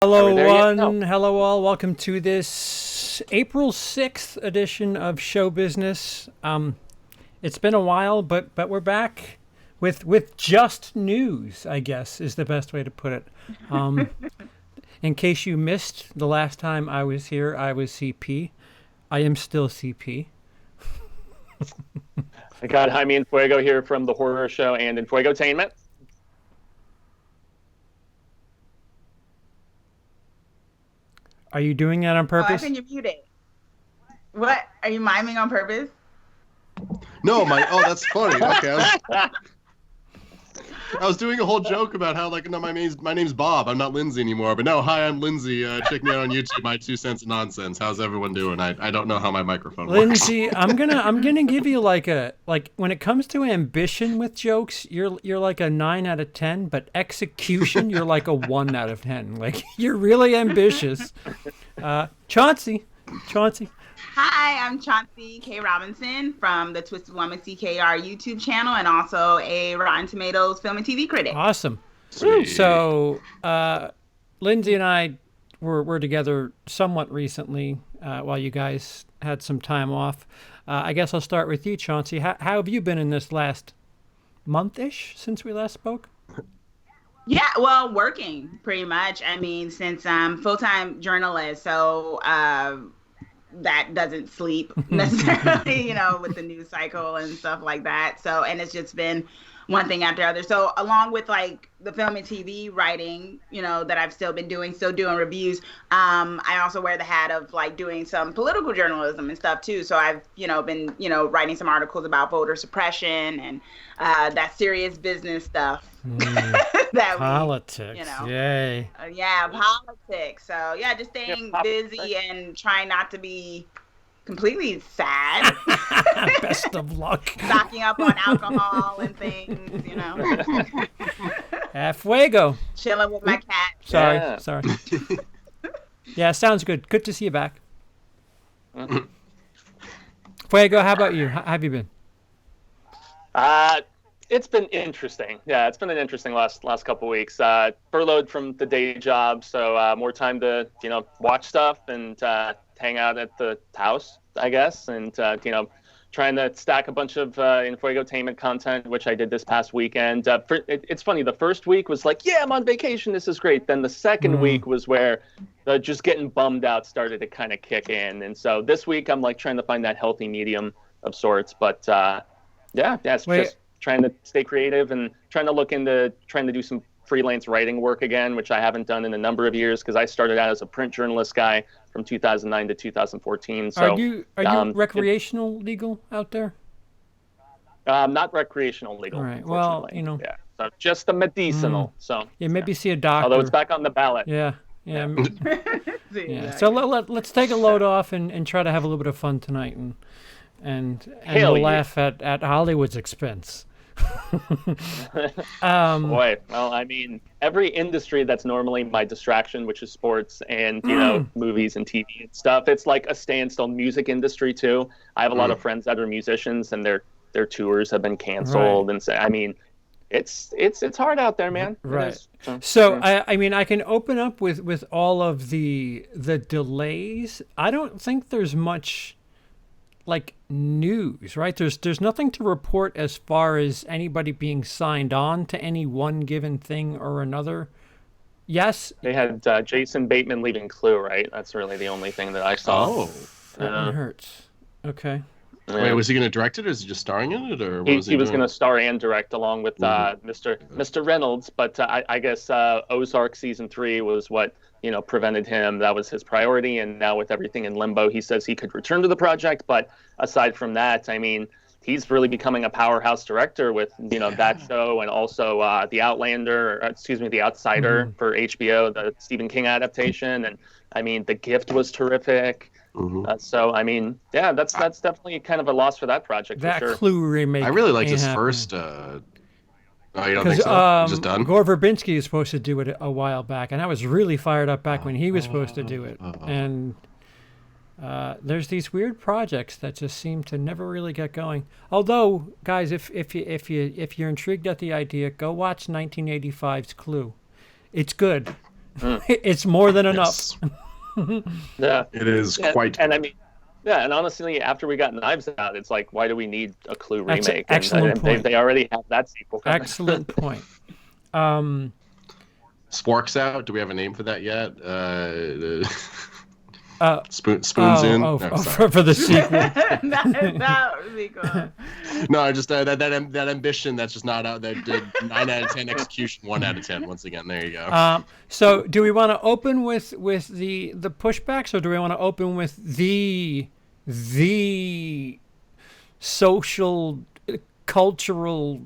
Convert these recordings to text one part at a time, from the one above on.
Hello, one. No. Hello, all. Welcome to this April 6th edition of Show Business. It's been a while, but we're back with just news, I guess, is the best way to put it. In case you missed the last time I was here, I was CP. I am still CP. I got Jaime and Fuego here from the Horror Show and in Fuegotainment. Are you doing that on purpose? Oh, I think you're muted. What? Are you miming on purpose? No, that's funny. Okay. I was doing a whole joke about how, no, my name's Bob. I'm not Lindsey anymore. But no, hi, I'm Lindsey. Check me out on YouTube. My 2 cents of nonsense. How's everyone doing? I don't know how my microphone works. Lindsey, I'm gonna give you like when it comes to ambition with jokes, you're like a 9 out of 10, but execution, you're like a 1 out of 10. Like, you're really ambitious. Chauncey. Hi, I'm Chauncey K. Robinson from the Twisted Woman CKR YouTube channel and also a Rotten Tomatoes film and TV critic. Awesome. Sweet. So, Lindsey and I were together somewhat recently while you guys had some time off. I guess I'll start with you, Chauncey. How have you been in this last month-ish since we last spoke? Yeah, well, working pretty much. I mean, since I'm full-time journalist, so that doesn't sleep necessarily, with the news cycle and stuff like that. So, and it's just been one thing after other. So along with the film and TV writing, that I've still doing reviews. I also wear the hat of doing some political journalism and stuff too. So I've, been, writing some articles about voter suppression and that serious business stuff. Politics. Yay. Yeah, politics. So yeah, just staying busy and trying not to be completely sad. Best of luck. Stocking up on alcohol and things, Fuego. Chilling with my cat. Sorry. Yeah, sounds good. Good to see you back. Fuego, how about you? How have you been? It's been interesting. Yeah, it's been an interesting last couple of weeks. Furloughed from the day job, so more time to watch stuff and hang out at the house, I guess, and trying to stack a bunch of Fuegotainment content, which I did this past weekend. It's funny. The first week was like, yeah, I'm on vacation. This is great. Then the second week was where just getting bummed out started to kind of kick in, and so this week I'm trying to find that healthy medium of sorts. But it's just trying to stay creative and trying to do some freelance writing work again, which I haven't done in a number of years because I started out as a print journalist guy from 2009 to 2014. So are you recreational legal out there? Not recreational legal. All right. Well, yeah. So just the medicinal. So maybe see a doctor. Although it's back on the ballot. Yeah. Yeah. So let's take a load off and try to have a little bit of fun tonight and we'll laugh at Hollywood's expense. Boy, well, I mean, every industry that's normally my distraction, which is sports and movies and TV and stuff, it's like a standstill. Music industry too. I have a lot of friends that are musicians, and their tours have been canceled, and so I mean, it's hard out there, man. Right. So I mean, I can open up with all of the delays. I don't think there's much news, right? There's nothing to report as far as anybody being signed on to any one given thing or another. Yes, they had Jason Bateman leaving Clue, right? That's really the only thing that I saw. Oh, that one hurts. Okay. Wait, was he going to direct it, or is he just starring in it, or what he was going to star and direct along with Mr. Reynolds? But I guess Ozark season 3 was what prevented him. That was his priority, and now with everything in limbo, he says he could return to the project. But aside from that, I mean, he's really becoming a powerhouse director with that show, and also The Outsider for HBO, the Stephen King adaptation, and I mean, The Gift was terrific. So I mean, yeah, that's definitely kind of a loss for that project. That for sure. Clue remake. I really liked his first. Oh, you don't think so? Just done? Gore Verbinski is supposed to do it a while back, and I was really fired up back when he was supposed to do it. And there's these weird projects that just seem to never really get going. Although, guys, if you're intrigued at the idea, go watch 1985's Clue. It's good. It's more than enough. Yeah, It is quite. And I mean, yeah, and honestly, after we got Knives Out, it's like, why do we need a Clue That's an remake? excellent point. They already have that sequel coming. Excellent point. Sporks Out. Do we have a name for that yet? Spoons in. Oh, No, for the sequel. that would be cool. No, just that ambition that's just not out. That 9 out of 10 execution, 1 out of 10. Once again, there you go. So, do we want to open with the pushbacks, or do we want to open with the social, cultural,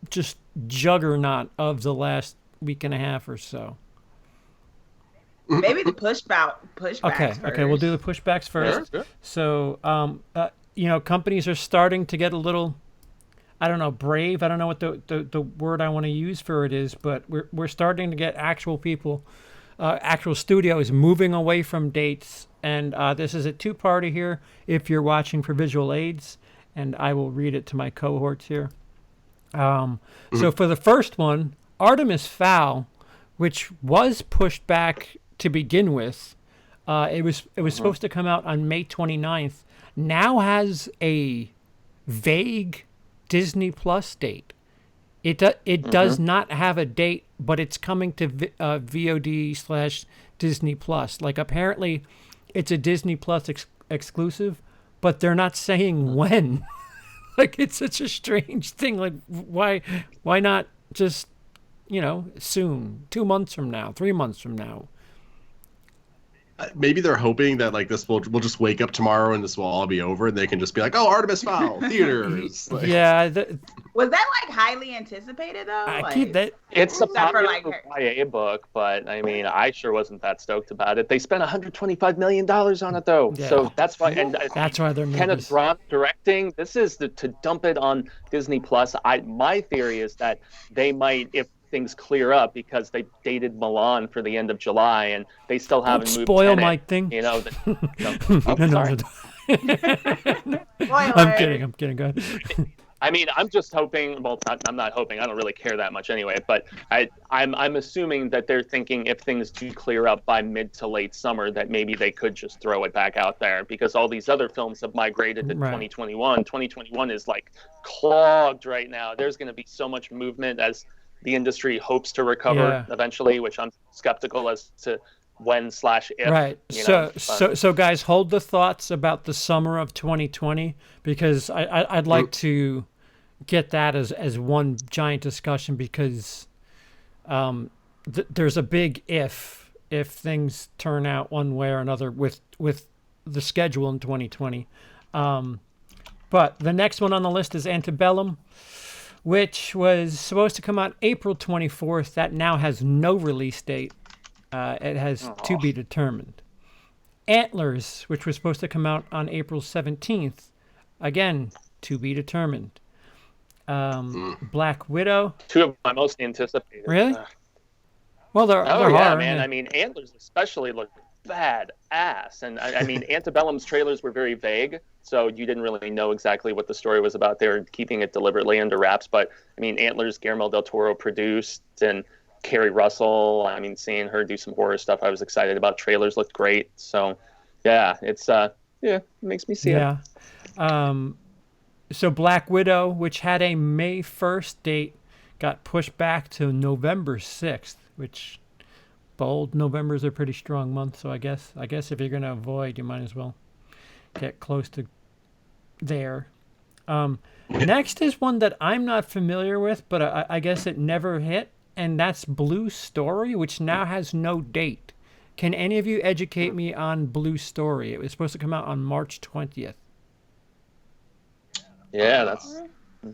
just juggernaut of the last week and a half or so? Maybe the pushbacks first. Okay, we'll do the pushbacks first. Sure. So, companies are starting to get a little, I don't know, brave. I don't know what the word I want to use for it is, but we're starting to get actual people, actual studios moving away from dates. And this is a two-parter here if you're watching for visual aids, and I will read it to my cohorts here. So for the first one, Artemis Fowl, which was pushed back to begin with, it was supposed to come out on May 29th, now has a vague Disney Plus date. It does not have a date, but it's coming to VOD/Disney Plus. Like, apparently it's a Disney Plus exclusive, but they're not saying when. Like, it's such a strange thing. Like, why not just, soon, 2 months from now, 3 months from now? Maybe they're hoping that like this we'll just wake up tomorrow and this will all be over and they can just be like, oh, Artemis Fowl theaters. Like, Yeah. Was that like highly anticipated though? I keep that. It's a Except for, popular YA book, but I mean, I sure wasn't that stoked about it. They spent $125 million on it, though, Yeah. so that's why. And That's why they're nervous. Kenneth Branagh directing. This is to dump it on Disney Plus. My theory is that they might, if things clear up, because they dated Milan for the end of July and they still haven't Don't moved. spoil Tenet, my thing. No, No. Spoiler. I'm kidding. Go ahead. I mean, I'm just hoping. Well, I'm not hoping. I don't really care that much anyway. But I'm assuming that they're thinking if things do clear up by mid to late summer, that maybe they could just throw it back out there, because all these other films have migrated to 2021. 2021 is like clogged right now. There's going to be so much movement as the industry hopes to recover eventually, which I'm skeptical as to when/if. Right. So guys, hold the thoughts about the summer of 2020, because I'd like to get that as one giant discussion, because there's a big if things turn out one way or another with the schedule in 2020. But the next one on the list is Antebellum, which was supposed to come out April 24th. That now has no release date. It has to be determined. Antlers, which was supposed to come out on April 17th. Again, to be determined. Black Widow. Two of my most anticipated. Really? Well, they're yeah, hard, man. yeah. I mean, Antlers especially look badass. And I mean, Antebellum's trailers were very vague, so you didn't really know exactly what the story was about. They were keeping it deliberately under wraps. But, I mean, Antlers, Guillermo del Toro produced, and Carrie Russell, I mean, seeing her do some horror stuff, I was excited about. Trailers looked great. So, yeah, it's, it makes me see it. So Black Widow, which had a May 1st date, got pushed back to November 6th, which, bold, November's a pretty strong month. So I guess if you're going to avoid, you might as well get close to there. Next is one that I'm not familiar with, but I guess it never hit. And that's Blue Story, which now has no date. Can any of you educate me on Blue Story? It was supposed to come out on March 20th. Yeah, that's...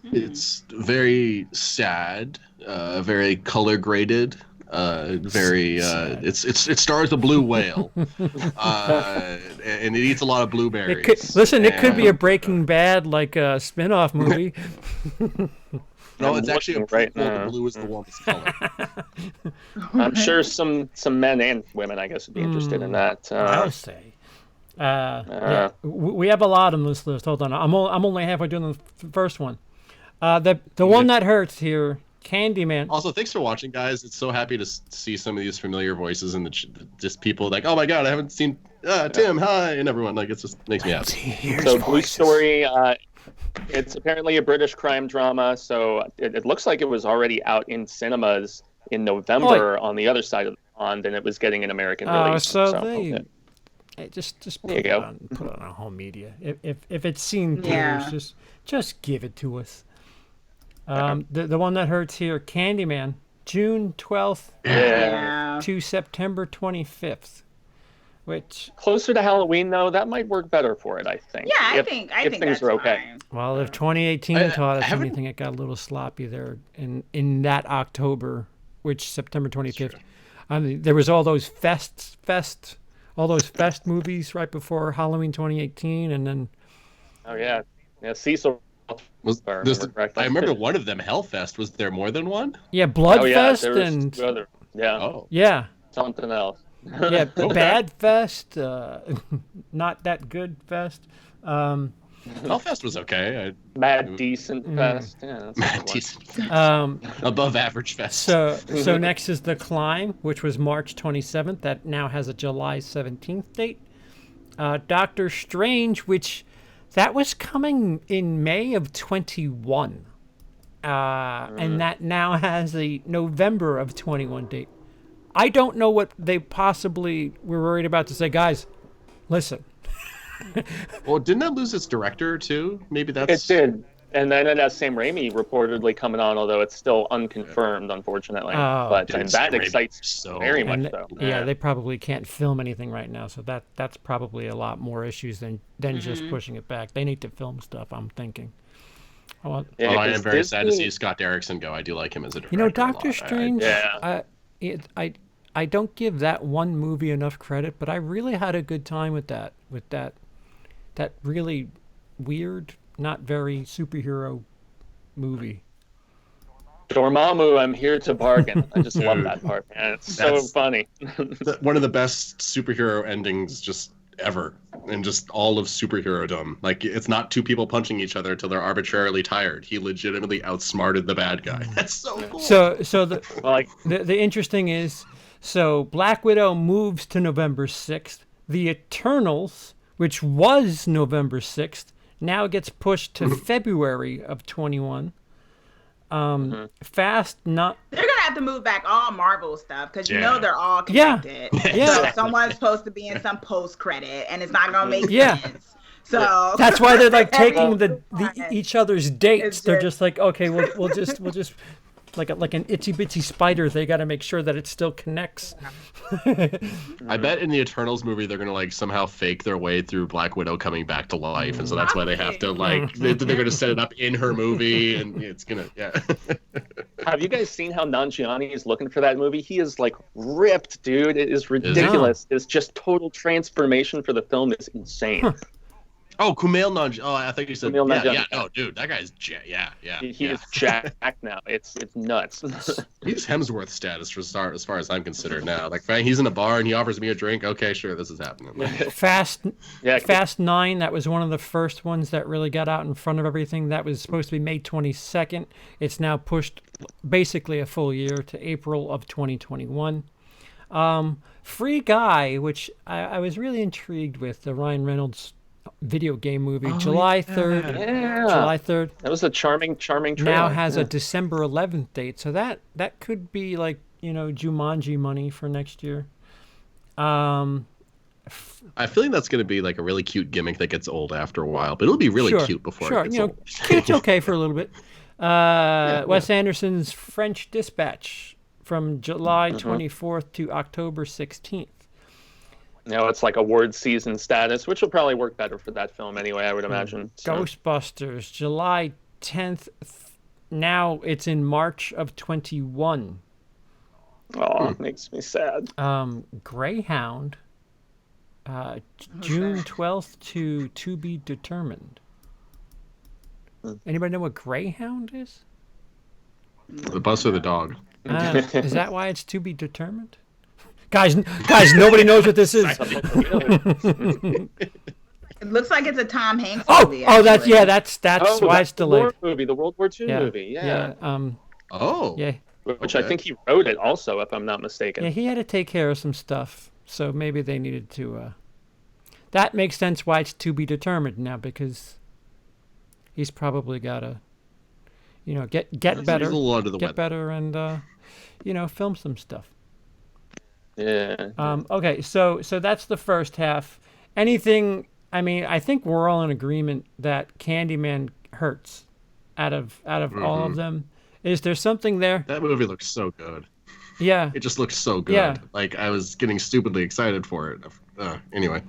It's very sad, very color graded, very. It stars a blue whale, and it eats a lot of blueberries. It could be a Breaking Bad like a spin-off movie. No, it's actually a prequel. The blue is the warmest color. I'm sure some men and women, I guess, would be interested in that. I'll say. Yeah, we have a lot on this list. Hold on, I'm only halfway doing the first one. The one that hurts here, Candyman. Also, thanks for watching, guys. It's so happy to see some of these familiar voices and just people like, oh my god, I haven't seen Tim, hi, and everyone. Like, it just makes me happy. So, Blue Story, it's apparently a British crime drama. So it looks like it was already out in cinemas in November on the other side of the pond, and it was getting an American release. So they just put there you it go. put it on home media. If it's seen theaters, just give it to us. The one that hurts here, Candyman, June 12th to September 25th, which closer to Halloween though, that might work better for it. I think. Yeah, I if think things that's are okay. fine. well, if 2018 taught us haven't- anything, it got a little sloppy there in that October, which September 25th. I mean, there was all those fest movies right before Halloween 2018, and then Oh yeah, Cecil. I remember one of them, Hellfest. Was there more than one? Bloodfest there was and two other, something else. Bad Fest, not that good Fest. Hellfest was okay. Mad Decent Fest. Yeah, that's Mad a good Decent. Um, Above average fest. so next is The Climb, which was March 27th. That now has a July 17th date. Doctor Strange, which that was coming in May of 21. And that now has a November of 21 date. I don't know what they possibly were worried about to say, guys, listen. Well, didn't that lose its director too? Maybe that's. It did. And then it has Sam Raimi reportedly coming on, although it's still unconfirmed, unfortunately. But Dude, and Sam that Raimi excites very much And so. yeah, they probably can't film anything right now, so that's probably a lot more issues than just pushing it back. They need to film stuff, I'm thinking. Well, I am very sad to see Scott Derrickson go. I do like him as a director. You know, a Doctor lot. Strange. Yeah. I don't give that one movie enough credit, but I really had a good time with that really weird, not very superhero movie. Dormammu, I'm here to bargain. I just love that part, man. It's so funny. One of the best superhero endings just ever, and just all of superhero-dom. Like, it's not two people punching each other until they're arbitrarily tired. He legitimately outsmarted the bad guy. That's so cool. So the interesting is, so Black Widow moves to November 6th. The Eternals, which was November 6th, now gets pushed to February of 21. Fast not. They're gonna have to move back all Marvel stuff because you know they're all connected. Yeah. So someone's supposed to be in some post credit, and it's not gonna make Yeah. sense. So That's why they're like taking the each other's dates. It's They're just- just like, okay, we'll just like an itsy bitsy spider. They got to make sure that it still connects. I bet in the Eternals movie they're gonna like somehow fake their way through Black Widow coming back to life, and so that's why they have to like they're gonna set it up in her movie, and it's gonna Have you guys seen how Nanjiani is looking for that movie? He is like ripped, dude. It is ridiculous. It's just total transformation for the film is insane. Oh, Kumail Nanjiani. Oh, I think you said Kumail Nanjiani. yeah. No, dude, that guy's He is jacked now. It's nuts. He's Hemsworth status as far as I'm considered now. Like, he's in a bar and he offers me a drink. Okay, sure, this is happening. Fast 9, that was one of the first ones that really got out in front of everything. That was supposed to be May 22nd. It's now pushed basically a full year to April of 2021. Free Guy, which I was really intrigued with, the Ryan Reynolds video game movie, July 3rd. Yeah. July 3rd. That was a charming trailer. Now has a December 11th date, so that could be like, Jumanji money for next year. I feel like that's going to be like a really cute gimmick that gets old after a while, but it'll be really cute before it gets old. Cute's okay for a little bit. Wes Anderson's French Dispatch from July 24th to October 16th. It's like award season status, which will probably work better for that film anyway, I would imagine. So. Ghostbusters, July 10th. Now it's in March of 21. Oh, it makes me sad. Greyhound, June 12th to be determined. Anybody know what Greyhound is? The bus or the dog? Is that why it's to be determined? Guys, nobody knows what this is. it looks like it's a Tom Hanks movie. That's why it's delayed. The World War II movie. Yeah. Oh, Yeah, which okay. I think he wrote it also, if I'm not mistaken. yeah, he had to take care of some stuff, so maybe they needed to. That makes sense why it's to be determined now, because he's probably got to, get He's a better, little under the get weather. better, and film some stuff. Yeah. Okay, so that's the first half. Anything? I mean, I think we're all in agreement that Candyman hurts out of all of them. Is there something there? That movie looks so good. Yeah, It just looks so good. Yeah. Like I was getting stupidly excited for it. Anyway,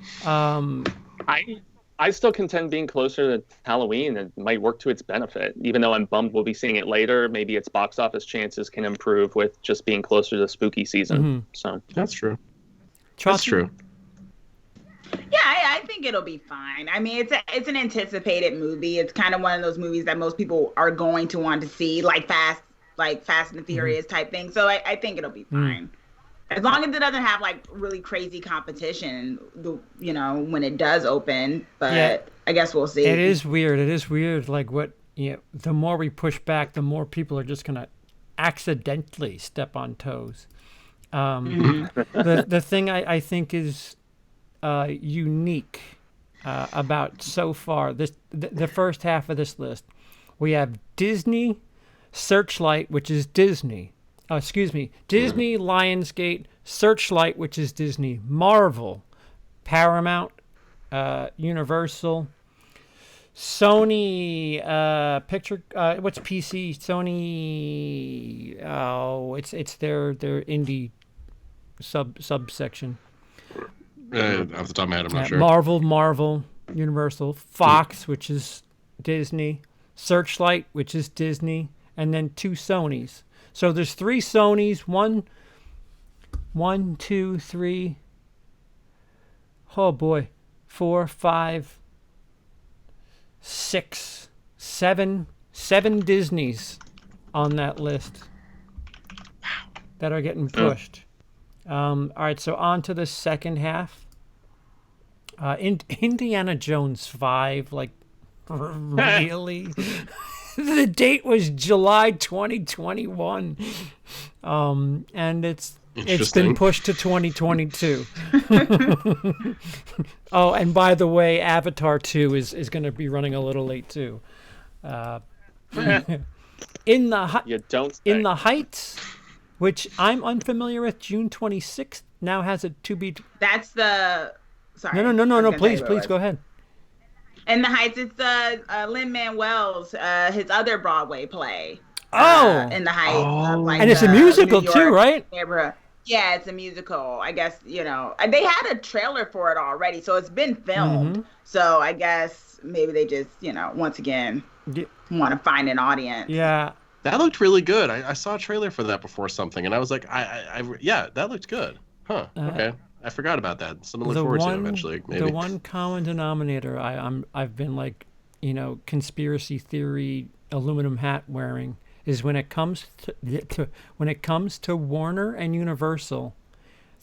I still contend being closer to Halloween, it might work to its benefit. Even though I'm bummed we'll be seeing it later, maybe its box office chances can improve with just being closer to spooky season. So that's true. That's Chauncey? true. Yeah, I think it'll be fine. I mean, it's an anticipated movie. It's kind of one of those movies that most people are going to want to see, like Fast and the Furious type thing. So I think it'll be fine. As long as it doesn't have like really crazy competition, when it does open. But Yeah. I guess we'll see. It is weird. It is weird. Like the more we push back, the more people are just gonna accidentally step on toes. The thing I think is unique about so far the first half of this list, we have Disney, Searchlight, which is Disney. Disney, Lionsgate, Searchlight, which is Disney, Marvel, Paramount, Universal, Sony, picture. What's PC? Sony. Oh, it's their indie subsection. Off the top of my head, I'm not sure. Marvel, Universal, Fox, which is Disney, Searchlight, which is Disney, and then 2 Sonys. So there's 3 Sonys, one, 2, 3. Oh boy, 4, 5, 6, 7 Disneys on that list that are getting pushed. All right, so on to the second half. Indiana Jones 5, like, really? The date was July 2021, and it's been Interesting. pushed to 2022. Oh, and by the way, Avatar 2 is going to be running a little late too. In the Heights, which I'm unfamiliar with, June 26th now has a to be. That's the. Sorry. No. Please go ahead. In the Heights, it's Lin-Manuel's his other Broadway play. Oh, In the Heights, like, and it's a musical too, right? Neighborhood. Yeah, it's a musical. I guess they had a trailer for it already, so it's been filmed. So I guess maybe they just once again want to find an audience. Yeah. That looked really good. I saw a trailer for that before something, and I was like, yeah, that looked good. Huh. Okay. I forgot about that. Something to look forward to eventually. Maybe. The one common denominator I've been like, conspiracy theory aluminum hat wearing is when it comes to Warner and Universal,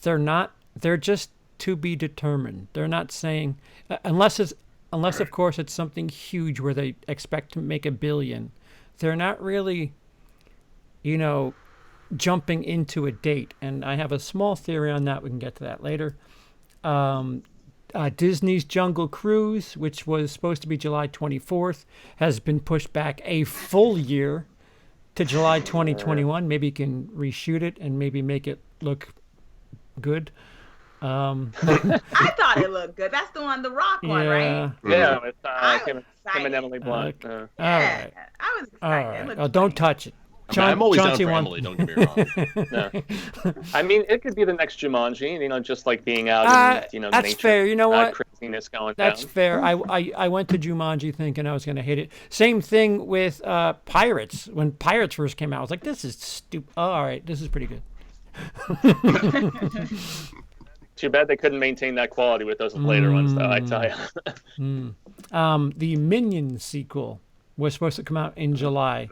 they're just to be determined. They're not saying unless of course it's something huge where they expect to make $1 billion. They're not really, jumping into a date, and I have a small theory on that. We can get to that later. Disney's Jungle Cruise, which was supposed to be July 24th, has been pushed back a full year to July 2021. Maybe you can reshoot it and maybe make it look good. I thought it looked good. That's the one, the Rock one, right? Yeah, with Him and Emily Blunt. Yeah, All right. I was excited. All right. It looked Oh, don't funny. touch it. I'm always Chauncey down for Emily, don't get me wrong. No. I mean, it could be the next Jumanji, just like being out in, that's nature. fair. You know what? Craziness going That's down. fair. I went to Jumanji thinking I was going to hate it. Same thing with Pirates. When Pirates first came out, I was like, this is stupid. Oh, all right, this is pretty good. Too bad they couldn't maintain that quality with those later ones, though, I tell you. The Minions sequel was supposed to come out in July.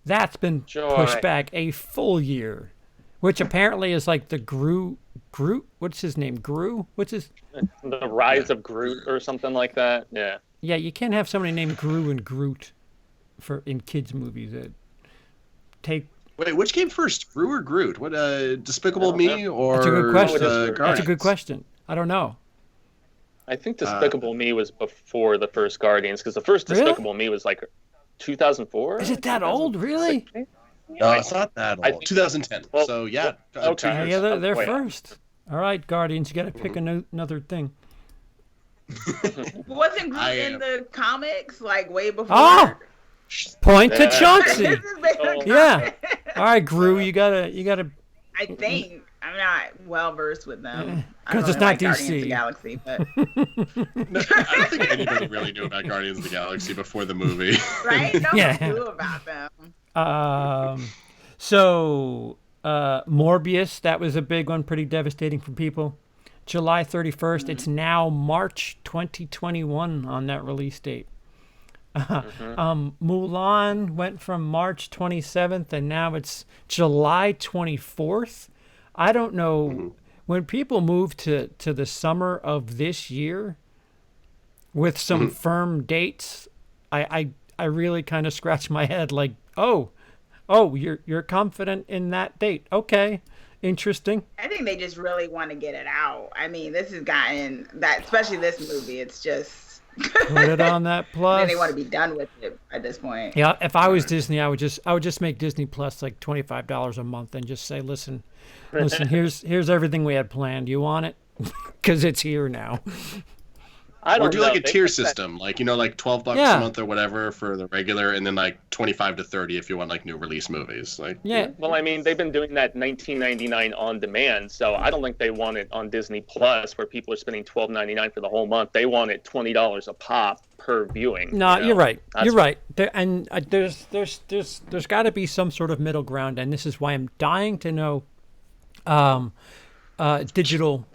That's been pushed back a full year, which apparently is like the Groot. What's his name? Gru? What's his? The Rise of Groot or something like that. Yeah. Yeah, you can't have somebody named Gru and Groot in kids movies. Wait, which came first, Gru or Groot? What, Despicable Me or That's a good question. Guardians? That's a good question. I don't know. I think Despicable Me was before the first Guardians, because the first Really? Despicable Me was like 2004. Is it that old, really? No, it's not that old. 2010. Well, so yeah, okay. 2 years. Yeah, they're Wait. first. All right, Guardians, you got to pick another thing. Wasn't Groot in the comics like way before? Oh, point to Yeah. Chauncey. This is based on Yeah. comics. All right, Gru, you gotta. I think I'm not well versed with them. I 'Cause don't it's really not like Guardians of DC. the Galaxy, but No, I don't think anybody really knew about Guardians of the Galaxy before the movie. right? No Yeah. one knew about them. So Morbius, that was a big one, pretty devastating for people. July 31st. It's now March 2021 on that release date. Mulan went from March 27th and now it's July 24th. I don't know when people move to the summer of this year with some firm dates. I really kind of scratch my head like, oh, you're confident in that date. Okay. Interesting. I think they just really want to get it out. I mean, this has gotten that, especially this movie. It's just Put it on that plus. they want to be done with it at this point. Yeah, if I was Disney, I would just make Disney Plus like $25 a month and just say, listen, here's everything we had planned. You want it? Because it's here now. I don't Or do know. like a They tier put that- system, like like $12 Yeah. a month or whatever for the regular, and then like 25 to 30 if you want like new release movies. Like Yeah. Well, I mean, they've been doing that $19.99 on demand, so I don't think they want it on Disney Plus, where people are spending $12.99 for the whole month. They want it $20 a pop per viewing. No, you know? you're right. That's- You're right. There's got to be some sort of middle ground, and this is why I'm dying to know digital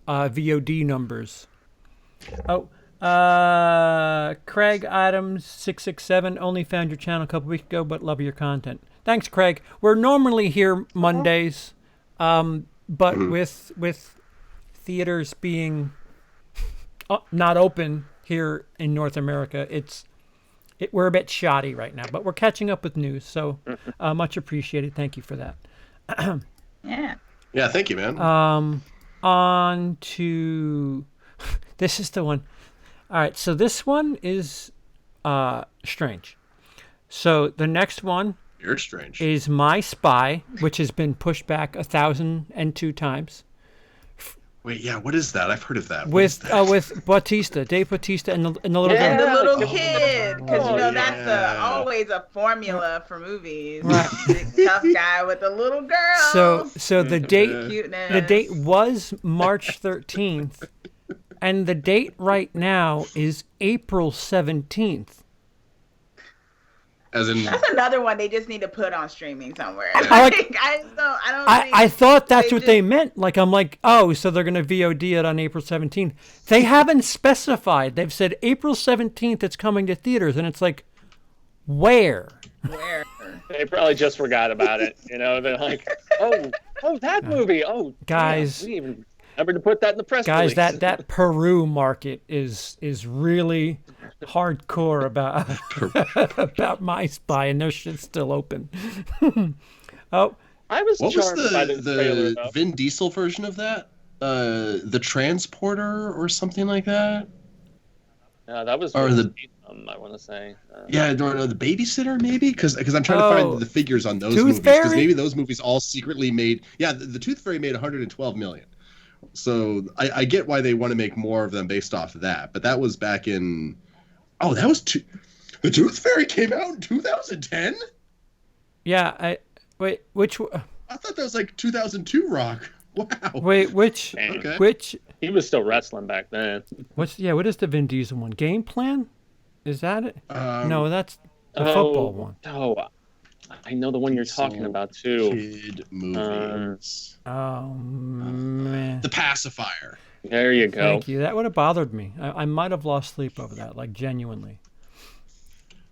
VOD numbers. Oh, Craig Adams 667 only found your channel a couple weeks ago, but love your content. Thanks, Craig. We're normally here Mondays, but with theaters being not open here in North America, we're a bit shoddy right now, but we're catching up with news, so much appreciated. Thank you for that. Yeah. yeah, thank you, man. On to this is the one. All right, so this one is strange. So the next one You're strange. is My Spy, which has been pushed back 1,002 times. Wait, yeah, what is that? I've heard of that. What is With that? Bautista, Dave Bautista, and the little Yeah. girl. The little Oh, kid, because yeah. that's always a formula for movies. Right. Big tough guy with a little girl. So the date Cuteness. the date was March 13th, and the date right now is April 17th. As in, That's another one they just need to put on streaming somewhere. I like- I just don't. I don't. I think thought that's they what they meant. Like, I'm like, oh, so they're going to VOD it on April 17th. They haven't specified. They've said April 17th it's coming to theaters. And it's like, where? where. They probably just forgot about it. They're like, oh, that movie. Oh, Guys. yeah, we even remember to put that in the press Guys, release. that Peru market is really hardcore about My Spy, and their shit's still open. Oh, I was what was charmed by the trailer, the though. Vin Diesel version of that? The Transporter or something like that? That was Or the- I want to say. Yeah, no, the Babysitter maybe, because I'm trying to Oh, find the figures on those Tooth movies, because Fairy? maybe those movies all secretly made. Yeah, the Tooth Fairy made 112 million. So I get why they want to make more of them based off of that, but that was back in. Oh, that was the Tooth Fairy came out in 2010. yeah. Wait, which? I thought that was like 2002 Rock. Wow. Wait, which? Damn. Okay. Which? He was still wrestling back then. What is the Vin Diesel one? Game Plan? Is that it? No, that's the Oh, football one. Oh, I know the one you're talking about too. Kid movies. Oh man. The Pacifier. There you go. Thank you. That would have bothered me. I might have lost sleep over that, like genuinely.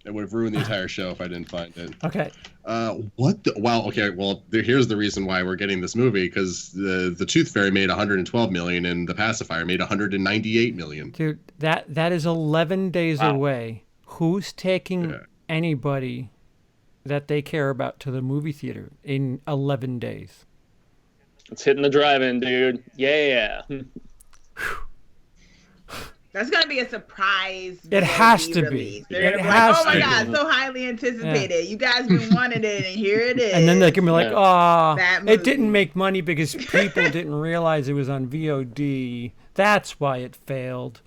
It would have ruined the entire show if I didn't find it. Okay. What? Wow. Okay. Well, here's the reason why we're getting this movie, because the Tooth Fairy made 112 million and the Pacifier made 198 million. Dude, that is 11 days Wow. away. Who's taking Yeah. anybody that they care about to the movie theater in 11 days. It's hitting the drive-in, dude. Yeah. That's gonna be a surprise. It has to release. be. They're gonna be like, "Oh my god, so highly anticipated! You guys been wanting it, and here it is." And then they can be like, "Oh, That it didn't movie. make money because people didn't realize it was on VOD. That's why it failed."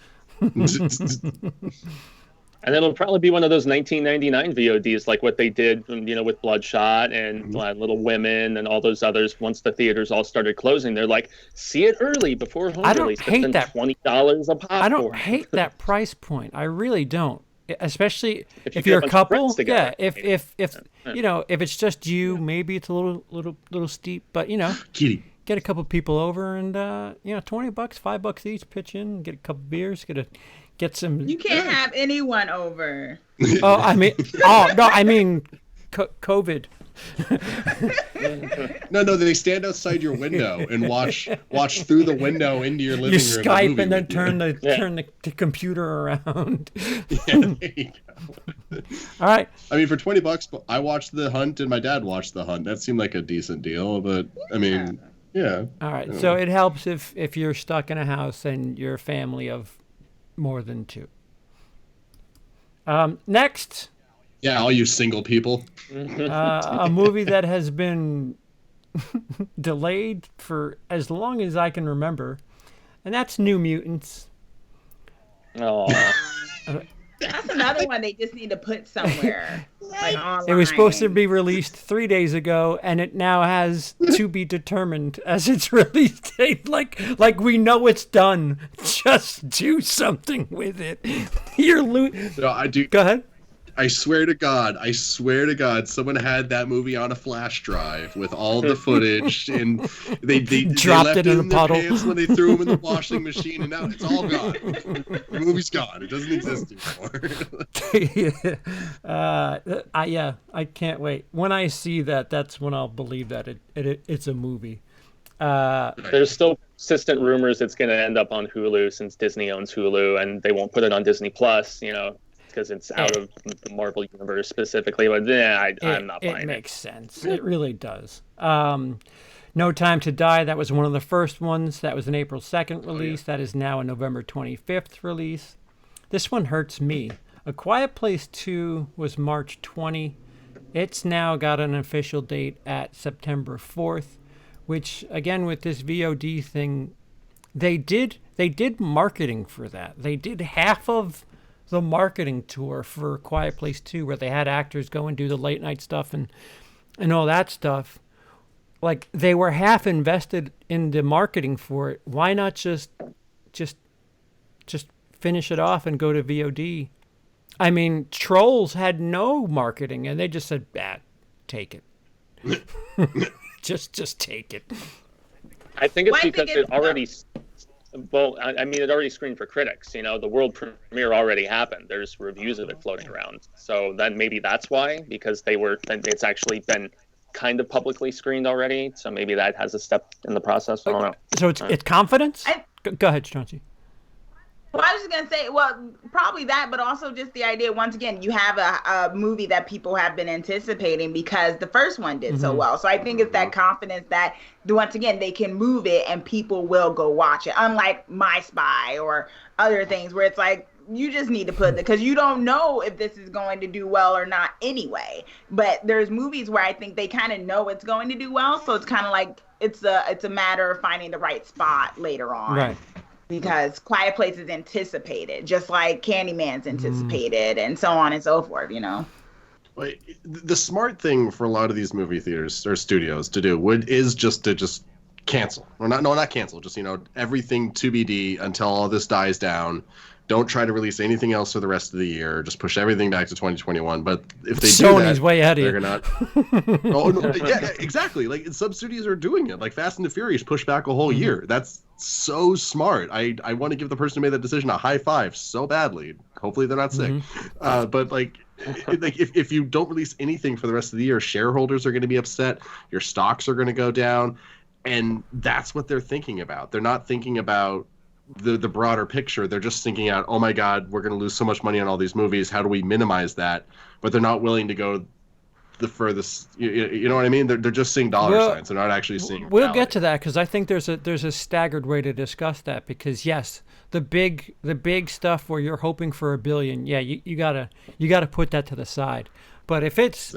And it'll probably be one of those 1999 VODs, like what they did, with Bloodshot and Little Women and all those others. Once the theaters all started closing, they're like, see it early before home I don't release. hate that. $20 a popcorn. I don't hate that price point. I really don't. Especially If you if get you're a a bunch of couple. friends together, Yeah. If if it's just you, maybe it's a little steep. But Kitty. get a couple people over and $20, $5 each, pitch in, get a couple beers, get some. You can't have anyone over. Oh, I mean, COVID. No, they stand outside your window and watch through the window into your living You room. Skype and then turn the computer around. Yeah, there you go. All right. I mean, for $20, I watched The Hunt and my dad watched The Hunt. That seemed like a decent deal, but I mean, yeah. All right. So it helps if you're stuck in a house and you're a family of more than two. Next. Yeah, all you single people. A movie that has been delayed for as long as I can remember, and that's New Mutants. Oh. That's another one they just need to put somewhere. Like online. It was supposed to be released 3 days ago, and it now has to be determined as its release date. Like we know it's done. Just do something with it. No, I do. Go ahead. I swear to God, someone had that movie on a flash drive with all the footage, and they Dropped left it in a their puddle. pants when they threw them in the washing machine, and now it's all gone. The movie's gone. It doesn't exist anymore. I can't wait. When I see that, that's when I'll believe that it's a movie. There's still persistent rumors it's going to end up on Hulu since Disney owns Hulu, and they won't put it on Disney Plus, because it's out of the Marvel universe specifically. But I'm not buying it. It makes sense. It really does. No Time to Die, that was one of the first ones. That was an April 2nd release. That is now a November 25th release. This one hurts me. A Quiet Place 2 was March 20. It's now got an official date at September 4th, which, again, with this VOD thing, they did marketing for that. They did half of the marketing tour for Quiet Place 2, where they had actors go and do the late night stuff and all that stuff. Like, they were half invested in the marketing for it. Why not just finish it off and go to VOD? I mean, Trolls had no marketing, and they just said, take it. just take it. I think it's because it already... Well, I mean, it already screened for critics. The world premiere already happened. There's reviews of it floating around. So then maybe that's why, because it's actually been kind of publicly screened already. So maybe that has a step in the process. I don't know. So it's confidence? Go ahead, Chauncey. Well, I was just going to say, probably that, but also just the idea, once again, you have a movie that people have been anticipating because the first one did so well. So I think it's that confidence that, once again, they can move it and people will go watch it. Unlike My Spy or other things where it's like, you just need to put it, because you don't know if this is going to do well or not anyway. But there's movies where I think they kind of know it's going to do well. So it's kind of like, it's a matter of finding the right spot later on. Right. Because Quiet Place is anticipated, just like Candyman's anticipated, and so on and so forth, Well, the smart thing for a lot of these movie theaters or studios to do is just to cancel. Or not cancel, just, everything TBD until all this dies down. Don't try to release anything else for the rest of the year. Just push everything back to 2021. But if they do that, Sony's way ahead of you. they're not. Oh, no, yeah, exactly. Like, some studios are doing it. Like Fast and the Furious pushed back a whole year. That's so smart. I want to give the person who made that decision a high five so badly. Hopefully they're not sick. But if you don't release anything for the rest of the year, shareholders are going to be upset. Your stocks are going to go down, and that's what they're thinking about. They're not thinking about the broader picture. They're just thinking out, oh my God, we're going to lose so much money on all these movies. How do we minimize that? But they're not willing to go the furthest. You know what I mean? They're just seeing dollar signs. They're not actually seeing. We'll reality. get to that because I think there's a staggered way to discuss that. Because yes, the big stuff where you're hoping for $1 billion, yeah, you gotta put that to the side. But if it's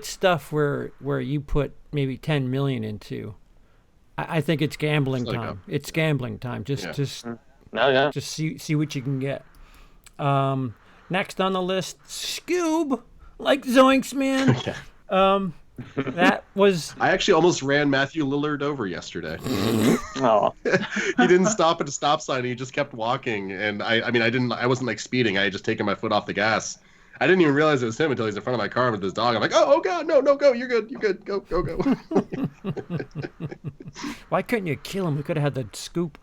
stuff where you put maybe 10 million into, I think it's gambling time. It's gambling time. Just see what you can get. Next on the list, Scoob, like Zoinks, man. That was. I actually almost ran Matthew Lillard over yesterday. Oh. He didn't stop at a stop sign. He just kept walking, and I wasn't like speeding. I had just taken my foot off the gas. I didn't even realize it was him until he's in front of my car with his dog. I'm like, oh God, no, go, you're good, go. Why couldn't you kill him? We could have had the scoop.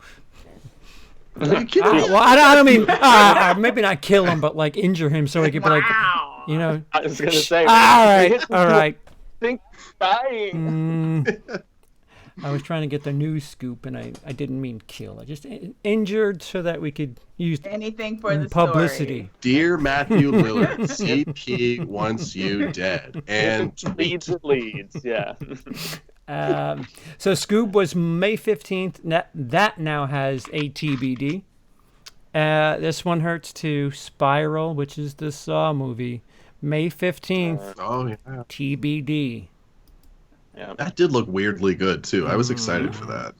Are you kidding me? Well, I don't mean maybe not kill him, but like injure him so he could be like, you know. I was gonna say. All right. Think dying. I was trying to get the news scoop, and I didn't mean kill. I just injured so that we could use anything for the publicity. Story. Dear Matthew Lillard, CP wants you dead. And leads, yeah. So Scoob was May 15th. That now has a TBD. This one hurts too. Spiral, which is the Saw movie, May 15th. Oh yeah. TBD. Yeah. That did look weirdly good too. I was excited for that.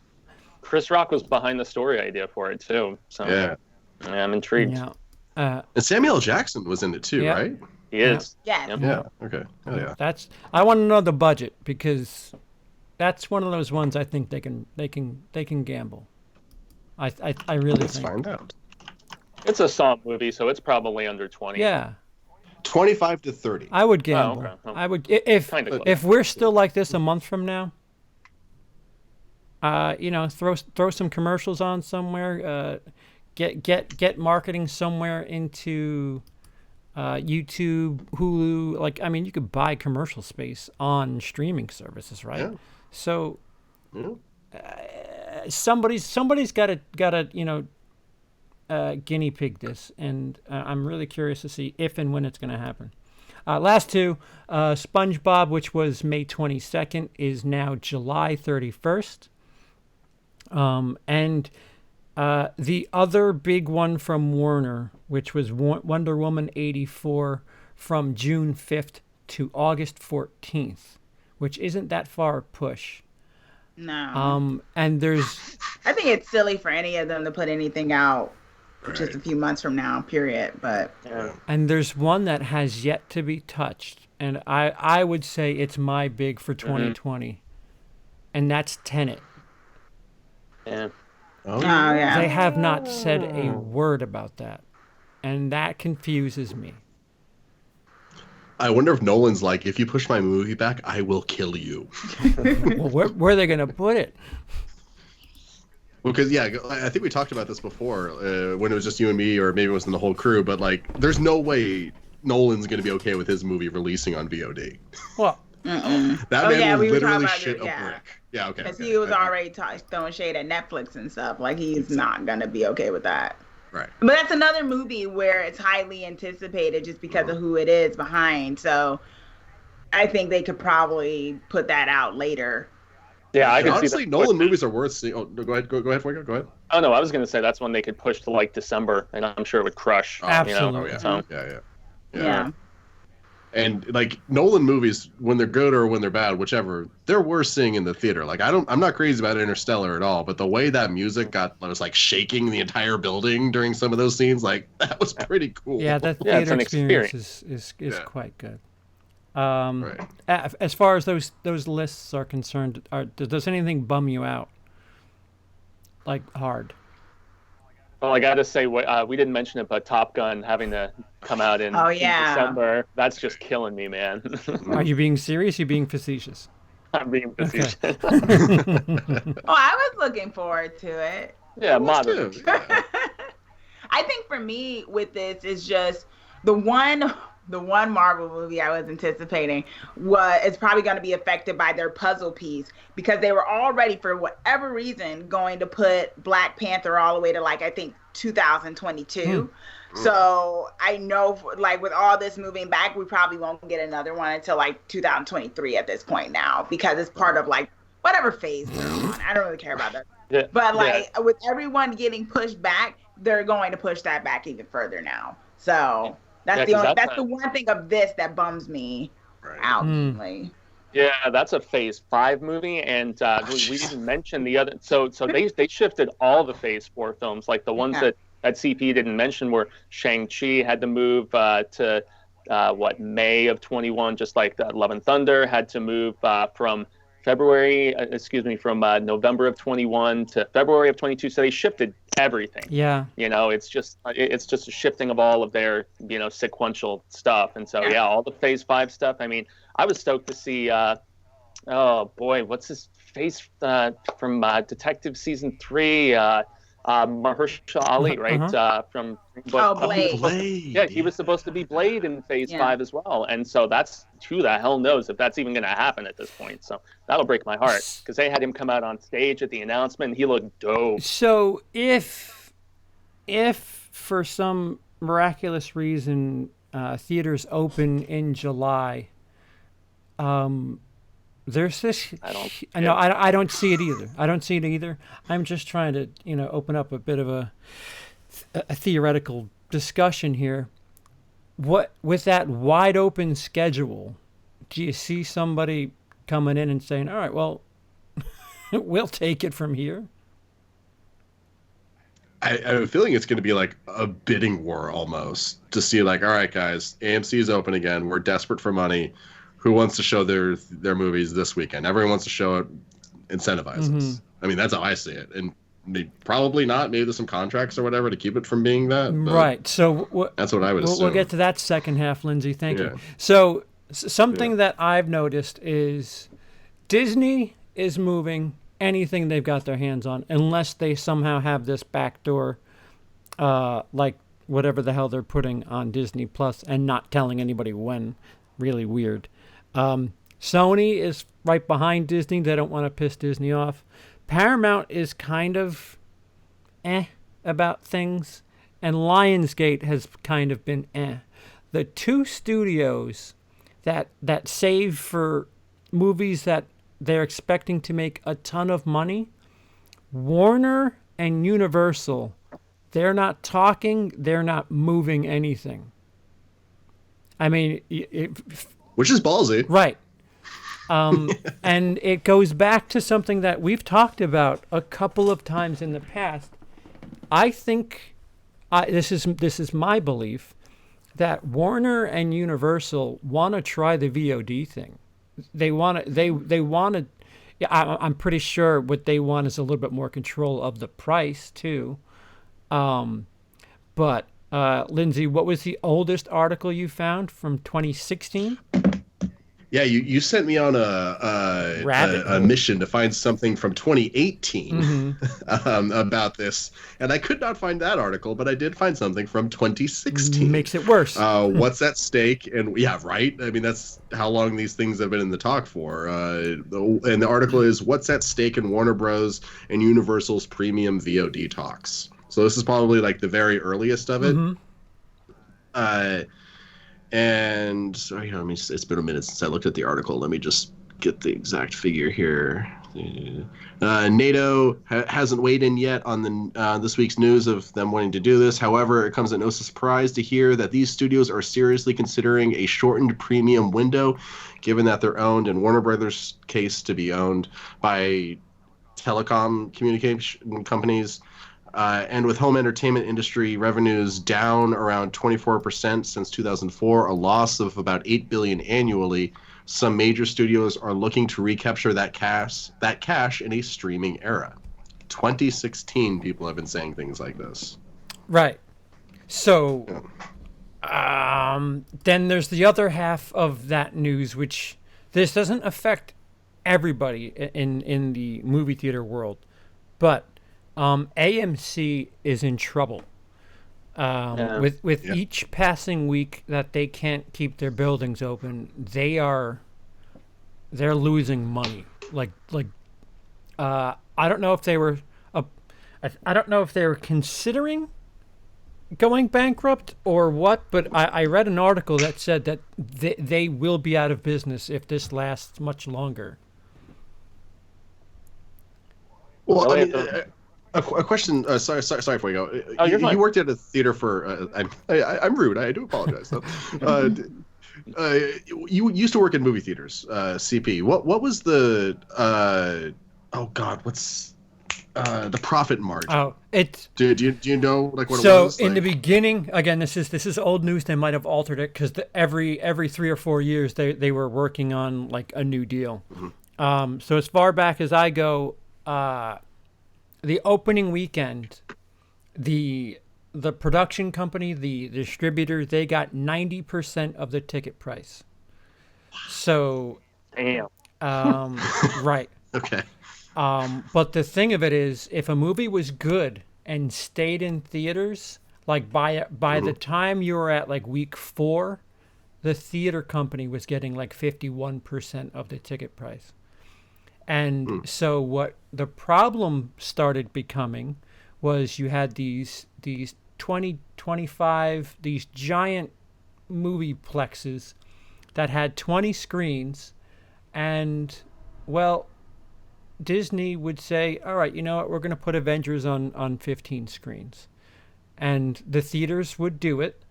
Chris Rock was behind the story idea for it too. So Yeah. I'm intrigued. Yeah. And Samuel L. Jackson was in it too, right? He is. Yes. Yep. Yeah. Okay. Oh yeah. I want to know the budget because that's one of those ones I think they can gamble. I really Let's think. find out. It's a Saw movie, so it's probably under 20. Yeah. 25 to 30. I would gamble. Oh, okay. I would if we're still like this a month from now. Throw some commercials on somewhere. Get marketing somewhere into YouTube, Hulu. Like I mean, you could buy commercial space on streaming services, right? Yeah. So somebody's got to guinea pig this, and I'm really curious to see if and when it's going to happen. Last two, SpongeBob, which was May 22nd, is now July 31st. And the other big one from Warner, which was Wonder Woman 84, from June 5th to August 14th, which isn't that far a push. No. And there's. I think it's silly for any of them to put anything out just a few months from now, period. But and there's one that has yet to be touched, and I would say it's my big for 2020, and that's Tenet. Yeah. Oh yeah. They have not said a word about that, and that confuses me. I wonder if Nolan's like, if you push my movie back, I will kill you. Well, where are they going to put it? Because I think we talked about this before when it was just you and me, or maybe it was in the whole crew. But like, there's no way Nolan's going to be okay with his movie releasing on VOD. Well, that man will we were literally talking shit about a brick. Yeah, okay. Because he was already throwing shade at Netflix and stuff. Like he's not gonna be okay with that. Right. But that's another movie where it's highly anticipated just because of who it is behind. So I think they could probably put that out later. Yeah, I can honestly, see that. Nolan movies are worth seeing. Oh, go ahead, Fuego, go ahead. Oh no, I was gonna say that's one they could push to like December, and I'm sure it would crush. Absolutely. Yeah. And like Nolan movies, when they're good or when they're bad, whichever, they're worth seeing in the theater. Like I'm not crazy about Interstellar at all, but the way that music was like shaking the entire building during some of those scenes, like that was pretty cool. Yeah, that Yeah, it's theater an experience is quite good. As far as those lists are concerned, does anything bum you out? Like hard? Well, I got to say, we didn't mention it, but Top Gun having to come out in December, that's just killing me, man. Are you being serious? Or are you being facetious? I'm being facetious. Okay. I was looking forward to it. Yeah, moderate. I think for me with this is just the one the one Marvel movie I was anticipating is probably going to be affected by their puzzle piece, because they were already, for whatever reason, going to put Black Panther all the way to, like, I think 2022. So I know, like, with all this moving back, we probably won't get another one until like 2023 at this point now, because it's part of like whatever phase we're on. I don't really care about that. Yeah, But like with everyone getting pushed back, they're going to push that back even further now. So that's the one thing of this that bums me out. Like, yeah, that's a Phase 5 movie, and we didn't mention the other. So they shifted all the Phase 4 films, like the ones that CP didn't mention were Shang-Chi had to move to May of 21, just like Love and Thunder had to move from November of 21 to February of 22. So they shifted everything. Yeah. It's just a shifting of all of their, sequential stuff. And so, all the Phase 5 stuff. I mean, I was stoked to see, oh boy, what's his face from Detective Season 3, Mahershala Ali, right? From Blade. Yeah, he was supposed to be Blade in Phase 5 as well, and so that's, who the hell knows if that's even going to happen at this point. So that'll break my heart, because they had him come out on stage at the announcement, and he looked dope. So if for some miraculous reason theaters open in July, there's this. I don't see it either. I'm just trying to, open up a bit of a theoretical discussion here. What, with that wide open schedule, do you see somebody coming in and saying, "All right, well, we'll take it from here"? I have a feeling it's going to be like a bidding war almost, to see like, all right, guys, AMC is open again. We're desperate for money. Who wants to show their movies this weekend? Everyone wants to show it, incentivizes. I mean, that's how I see it. And probably not. Maybe there's some contracts or whatever to keep it from being that. Right. So that's what I would assume. We'll get to that second half, Lindsey. Thank you. So something that I've noticed is Disney is moving anything they've got their hands on, unless they somehow have this backdoor, like whatever the hell they're putting on Disney Plus and not telling anybody when. Really weird. Sony is right behind Disney. They don't want to piss Disney off. Paramount is kind of about things. And Lionsgate has kind of been The two studios that save for movies that they're expecting to make a ton of money, Warner and Universal, they're not talking, they're not moving anything. I mean, which is ballsy. Right. And it goes back to something that we've talked about a couple of times in the past. I think this is my belief that Warner and Universal want to try the VOD thing. They want to. Yeah, I'm pretty sure what they want is a little bit more control of the price too. But Lindsey, what was the oldest article you found from 2016? Yeah, you sent me on a mission to find something from 2018 about this, and I could not find that article, but I did find something from 2016. Makes it worse. What's at stake? And yeah, right. I mean, that's how long these things have been in the talk for. And the article is "What's at Stake in Warner Bros. And Universal's Premium VOD Talks." So this is probably like the very earliest of it. And sorry, it's been a minute since I looked at the article. Let me just get the exact figure here. NATO hasn't weighed in yet on this week's news of them wanting to do this. However, it comes at no surprise to hear that these studios are seriously considering a shortened premium window, given that they're owned, in Warner Brothers' case, to be owned by telecom communication companies. And with home entertainment industry revenues down around 24% since 2004, a loss of about $8 billion annually, some major studios are looking to recapture that cash in a streaming era. 2016, people have been saying things like this. Right. So, then there's the other half of that news, which this doesn't affect everybody in the movie theater world, but AMC is in trouble. With each passing week that they can't keep their buildings open, they're losing money. I don't know if they were considering going bankrupt or what, but I read an article that said that they will be out of business if this lasts much longer. Well, I mean, a question. Sorry, Fuego. Oh, you're fine. You worked at a theater for. I'm rude. I do apologize. You used to work in movie theaters, CP. What was the? Oh God, what's the profit margin? Oh, it's. Do you know like what it was? So in the beginning, again, this is old news. They might have altered it because every 3 or 4 years they were working on like a new deal. Mm-hmm. So as far back as I go. The opening weekend, the production company, the distributor, they got 90% of the ticket price. So, damn. Right. Okay. But the thing of it is, if a movie was good and stayed in theaters, like by the time you were at like week 4, the theater company was getting like 51% of the ticket price. And so what the problem started becoming was you had these 20, 25, these giant movie plexes that had 20 screens. And, well, Disney would say, all right, you know what, we're going to put Avengers on 15 screens. And the theaters would do it,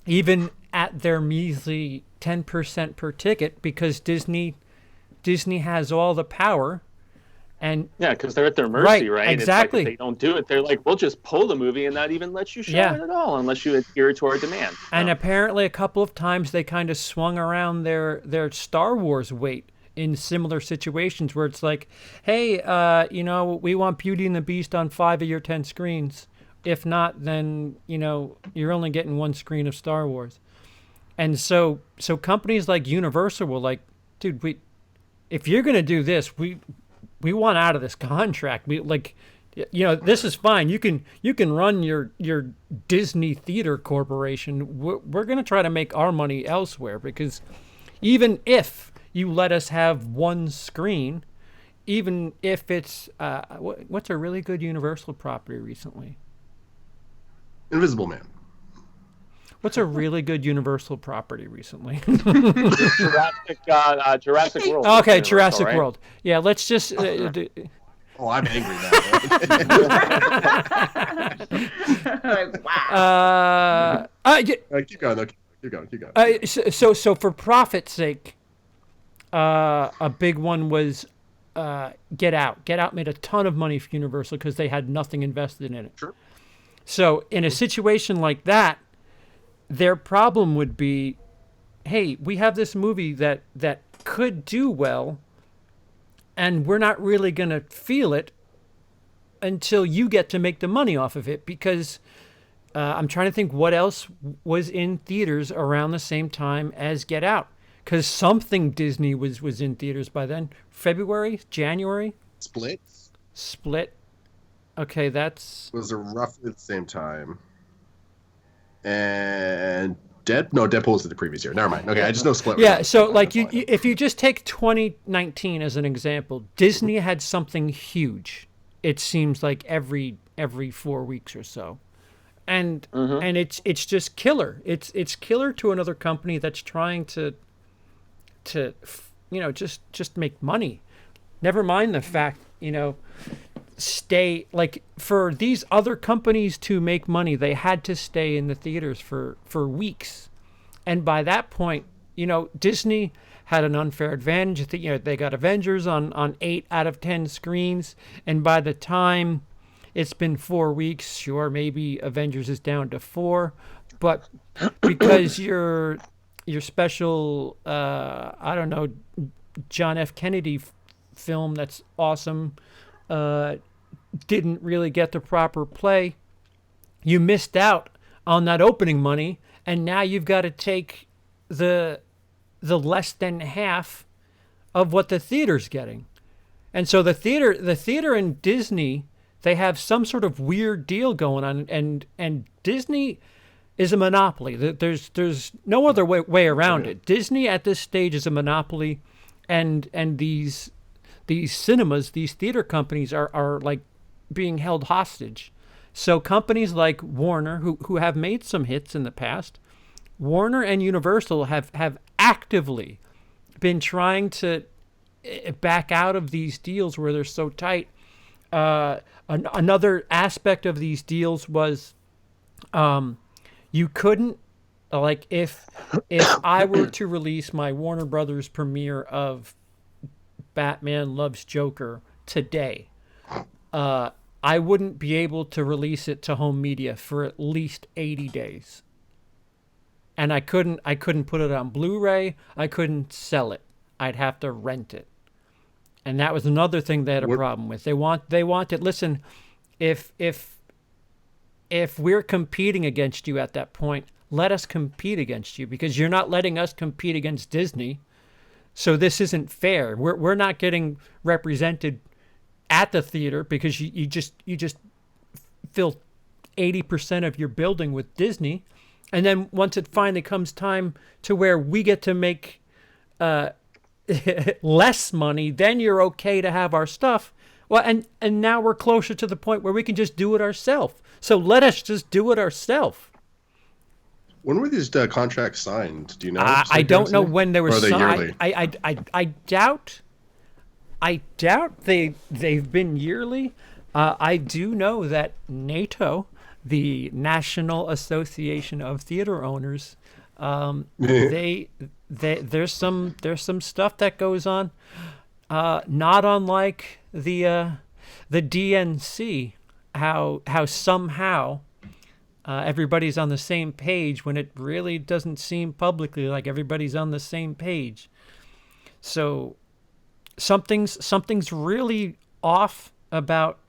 even at their measly 10% per ticket, because Disney has all the power, and because they're at their mercy, right? Exactly. It's like if they don't do it, they're like, we'll just pull the movie and not even let you show it at all unless you adhere to our demand. And apparently, a couple of times they kind of swung around their Star Wars weight in similar situations where it's like, hey, we want Beauty and the Beast on 5 of your 10 screens. If not, then you're only getting 1 screen of Star Wars. And so companies like Universal were like, dude, if you're going to do this, we want out of this contract. This is fine. You can run your Disney Theater Corporation. We're going to try to make our money elsewhere, because even if you let us have 1 screen, even if it's what's a really good Universal property recently? Invisible Man. What's a really good Universal property recently? Jurassic World. Okay, Jurassic World. Yeah, let's just. Oh, I'm angry now. Wow. Keep going, though. Keep going. So for profit's sake, a big one was Get Out. Get Out made a ton of money for Universal because they had nothing invested in it. Sure. So in a situation like that, their problem would be, hey, we have this movie that could do well, and we're not really going to feel it until you get to make the money off of it, because I'm trying to think what else was in theaters around the same time as Get Out, because something Disney was in theaters by then. February? January? Split. Okay, was roughly the same time. And Deadpool was the previous year. Never mind. Okay, I just know Split. Yeah, so like if you just take 2019 as an example, Disney had something huge. It seems like every 4 weeks or so, and it's just killer. It's killer to another company that's trying to just make money. Never mind the fact stay, like, for these other companies to make money, they had to stay in the theaters for weeks. And by that point, Disney had an unfair advantage. They got Avengers on 8 out of 10 screens, and by the time it's been 4 weeks, sure, maybe Avengers is down to 4, but because your special John F. Kennedy film that's awesome didn't really get the proper play, you missed out on that opening money, and now you've got to take the less than half of what the theater's getting. And so the theater and Disney, They have some sort of weird deal going on, and Disney is a monopoly. There's no other way around it. Disney at this stage is a monopoly, and these cinemas, these theater companies are like being held hostage. So companies like Warner, who have made some hits in the past, Warner and Universal have actively been trying to back out of these deals where they're so tight. Another aspect of these deals was you couldn't, like, if I were to release my Warner Brothers premiere of Batman Loves Joker today, I wouldn't be able to release it to home media for at least 80 days. And I couldn't put it on Blu-ray. I couldn't sell it. I'd have to rent it. And that was another thing they had a problem with. They wanted, listen, if we're competing against you at that point, let us compete against you, because you're not letting us compete against Disney. So this isn't fair. We're not getting represented at the theater because you just fill 80% of your building with Disney. And then once it finally comes time to where we get to make less money, then you're okay to have our stuff. Well, and now we're closer to the point where we can just do it ourselves. So let us just do it ourselves. When were these contracts signed? Do you know? I don't know when they were signed. I I doubt they've been yearly. I do know that NATO, the National Association of Theater Owners, there's some stuff that goes on, not unlike the DNC, how somehow everybody's on the same page when it really doesn't seem publicly like everybody's on the same page. So something's really off about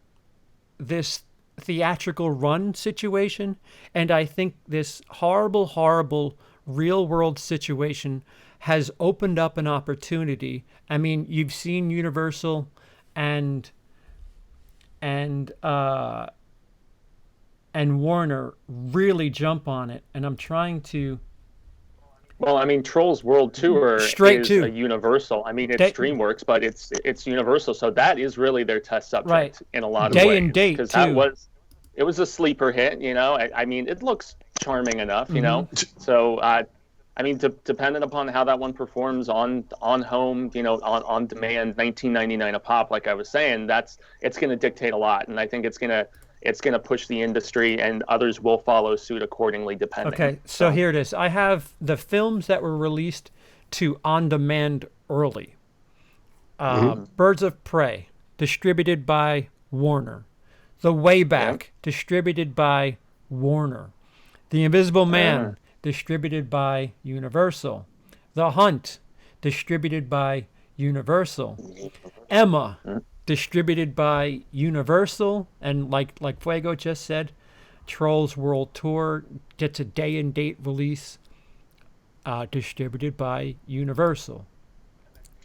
this theatrical run situation, and I think this horrible real world situation has opened up an opportunity. I mean, you've seen Universal and Warner really jump on it, and I'm trying to. Well, I mean, Trolls World Tour is a Universal. I mean, it's DreamWorks, but it's Universal, so that is really their test subject in a lot of ways. Day and date, because it was a sleeper hit. You know, I mean, it looks charming enough. You know, so I mean, depending upon how that one performs on home, you know, on demand, $19.99 a pop, like I was saying, it's going to dictate a lot, and I think it's going to push the industry, and others will follow suit accordingly, depending. Okay, so here it is. I have the films that were released to on-demand early. Birds of Prey, distributed by Warner. The Way Back, distributed by Warner. The Invisible Man, distributed by Universal. The Hunt, distributed by Universal. Emma, distributed by Universal, and like Fuego just said, Trolls World Tour gets a day and date release, distributed by Universal.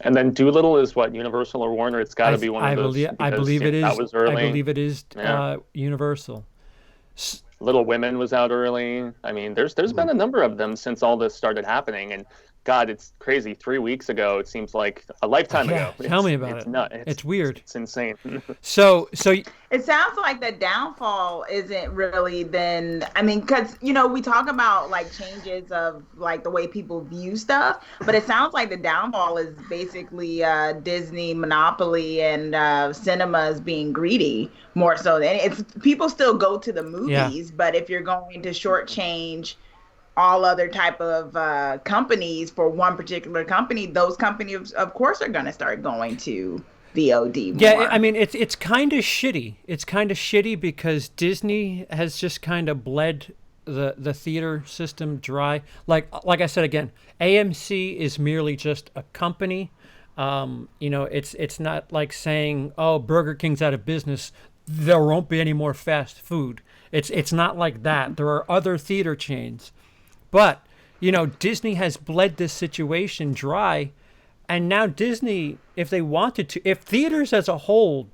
And then Doolittle is what, Universal or Warner? It's got to be one of those. I believe it is. That was early. I believe it is Universal. Little Women was out early. I mean, there's been a number of them since all this started happening, and God, it's crazy. 3 weeks ago, it seems like a lifetime ago. Tell me about it. It's weird. It's insane. So it sounds like the downfall isn't really then. I mean, because we talk about like changes of like the way people view stuff, but it sounds like the downfall is basically Disney monopoly and cinemas being greedy more so than it's. People still go to the movies, but if you're going to shortchange all other type of companies for one particular company, those companies of course are going to start going to VOD more. Yeah, I mean it's kind of shitty. It's kind of shitty because Disney has just kind of bled the theater system dry. Like I said again, AMC is merely just a company. It's not like saying, oh, Burger King's out of business, there won't be any more fast food. It's not like that. There are other theater chains. But, Disney has bled this situation dry, and now Disney, if they wanted to, if theaters as a whole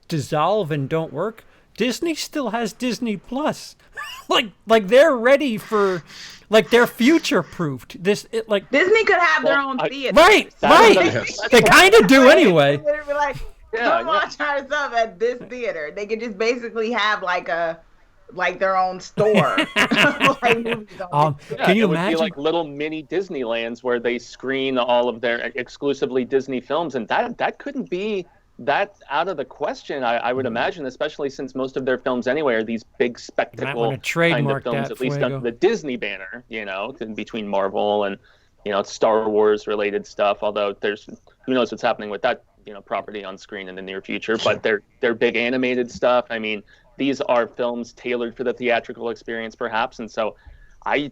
dissolve and don't work, Disney still has Disney Plus. like they're ready for, like they're future proofed. Disney could have their own theater. Right. Yes. They kind of do anyway. They'd be like, come watch our stuff at this theater. They could just basically have like their own store. Like, movies on this. Can you it would imagine? be like little mini Disneylands where they screen all of their exclusively Disney films, and that couldn't be that out of the question. I would imagine, especially since most of their films anyway are these big spectacle kind of films, at least under the Disney banner, between Marvel and Star Wars related stuff. Although who knows what's happening with that property on screen in the near future. But they're big animated stuff. I mean, these are films tailored for the theatrical experience, perhaps, and so I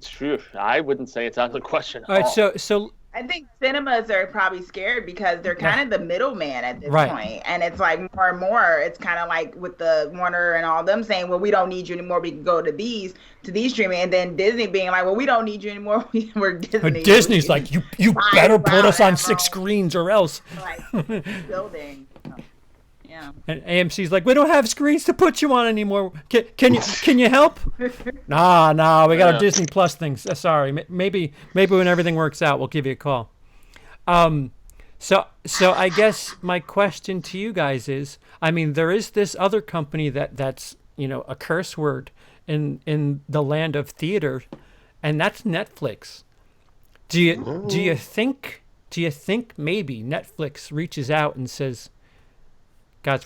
wouldn't say it's out of the question at all. So I think cinemas are probably scared because they're kind of the middleman at this point. And it's like more and more, it's kind of like with the Warner and all them saying, well, we don't need you anymore. We can go to these streaming. And then Disney being like, well, we don't need you anymore. We're Disney. But Disney's like, you better put us on 6 screens or else. Like, building. Yeah. And AMC's like, we don't have screens to put you on anymore. Can you help? Nah, we got a Disney Plus thing. Sorry, maybe when everything works out, we'll give you a call. So I guess my question to you guys is, I mean, there is this other company that's a curse word in the land of theater, and that's Netflix. Do you think maybe Netflix reaches out and says, guys,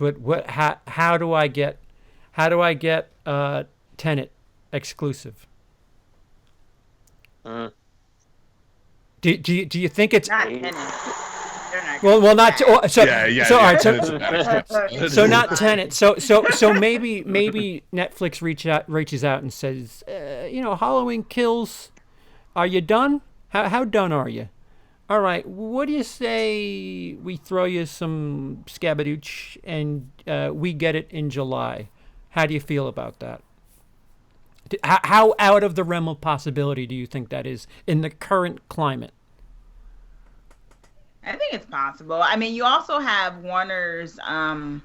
how do I get Tenet exclusive? Do you think it's not Tenet? Well, not so. So all right, so not Tenet. Tenet. So maybe Netflix reaches out and says, Halloween Kills. Are you done? How done are you? All right, what do you say we throw you some scabadooch and we get it in July? How do you feel about that? How out of the realm of possibility do you think that is in the current climate? I think it's possible. I mean, you also have Warner's own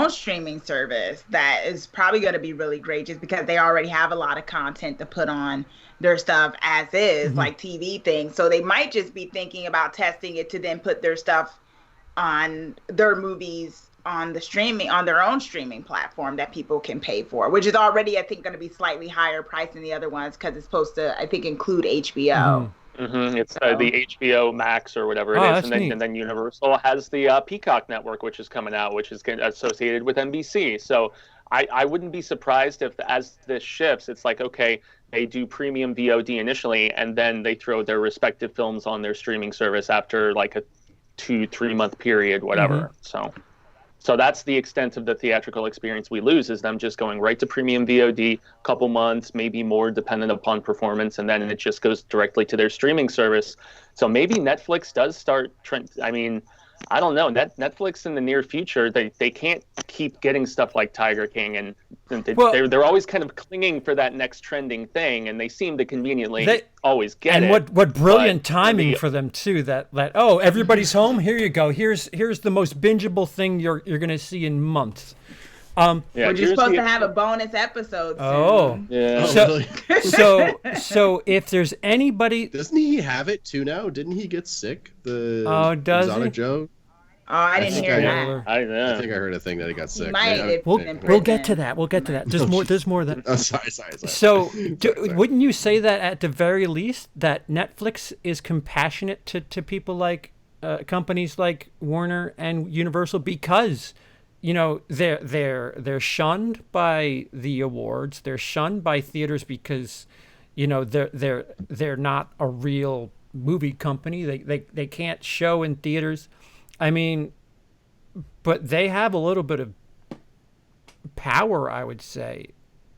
streaming service that is probably going to be really great just because they already have a lot of content to put on their stuff as is, like TV things. So they might just be thinking about testing it to then put their stuff on their movies on their own streaming platform that people can pay for, which is already, I think, going to be slightly higher price than the other ones because it's supposed to, I think, include HBO. It's the HBO Max or whatever it is, and then Universal has the Peacock network, which is coming out, which is associated with NBC. So I wouldn't be surprised if, as this shifts, it's like, okay, they do premium VOD initially, and then they throw their respective films on their streaming service after like a 2-3 month period, whatever. So that's the extent of the theatrical experience we lose, is them just going right to premium VOD, couple months, maybe more, dependent upon performance, and then it just goes directly to their streaming service. So maybe Netflix does start I mean, I don't know. Netflix in the near future, they can't keep getting stuff like Tiger King, and they're always kind of clinging for that next trending thing, and they seem to conveniently always get it. And what brilliant timing for them too! That everybody's home. Here you go. Here's the most bingeable thing you're gonna see in months. We're just supposed to have a bonus episode soon. Oh, yeah. So if there's anybody, doesn't he have it too now? Didn't he get sick? Does Exotic he? Joe. Oh, I didn't hear that. I know. I think I heard a thing that he got sick. We'll get to that. There's more than. Oh, sorry. So, wouldn't you say that at the very least that Netflix is compassionate to people like companies like Warner and Universal, because they're shunned by the awards, they're shunned by theaters because they're not a real movie company. They can't show in theaters. I mean, but they have a little bit of power, I would say.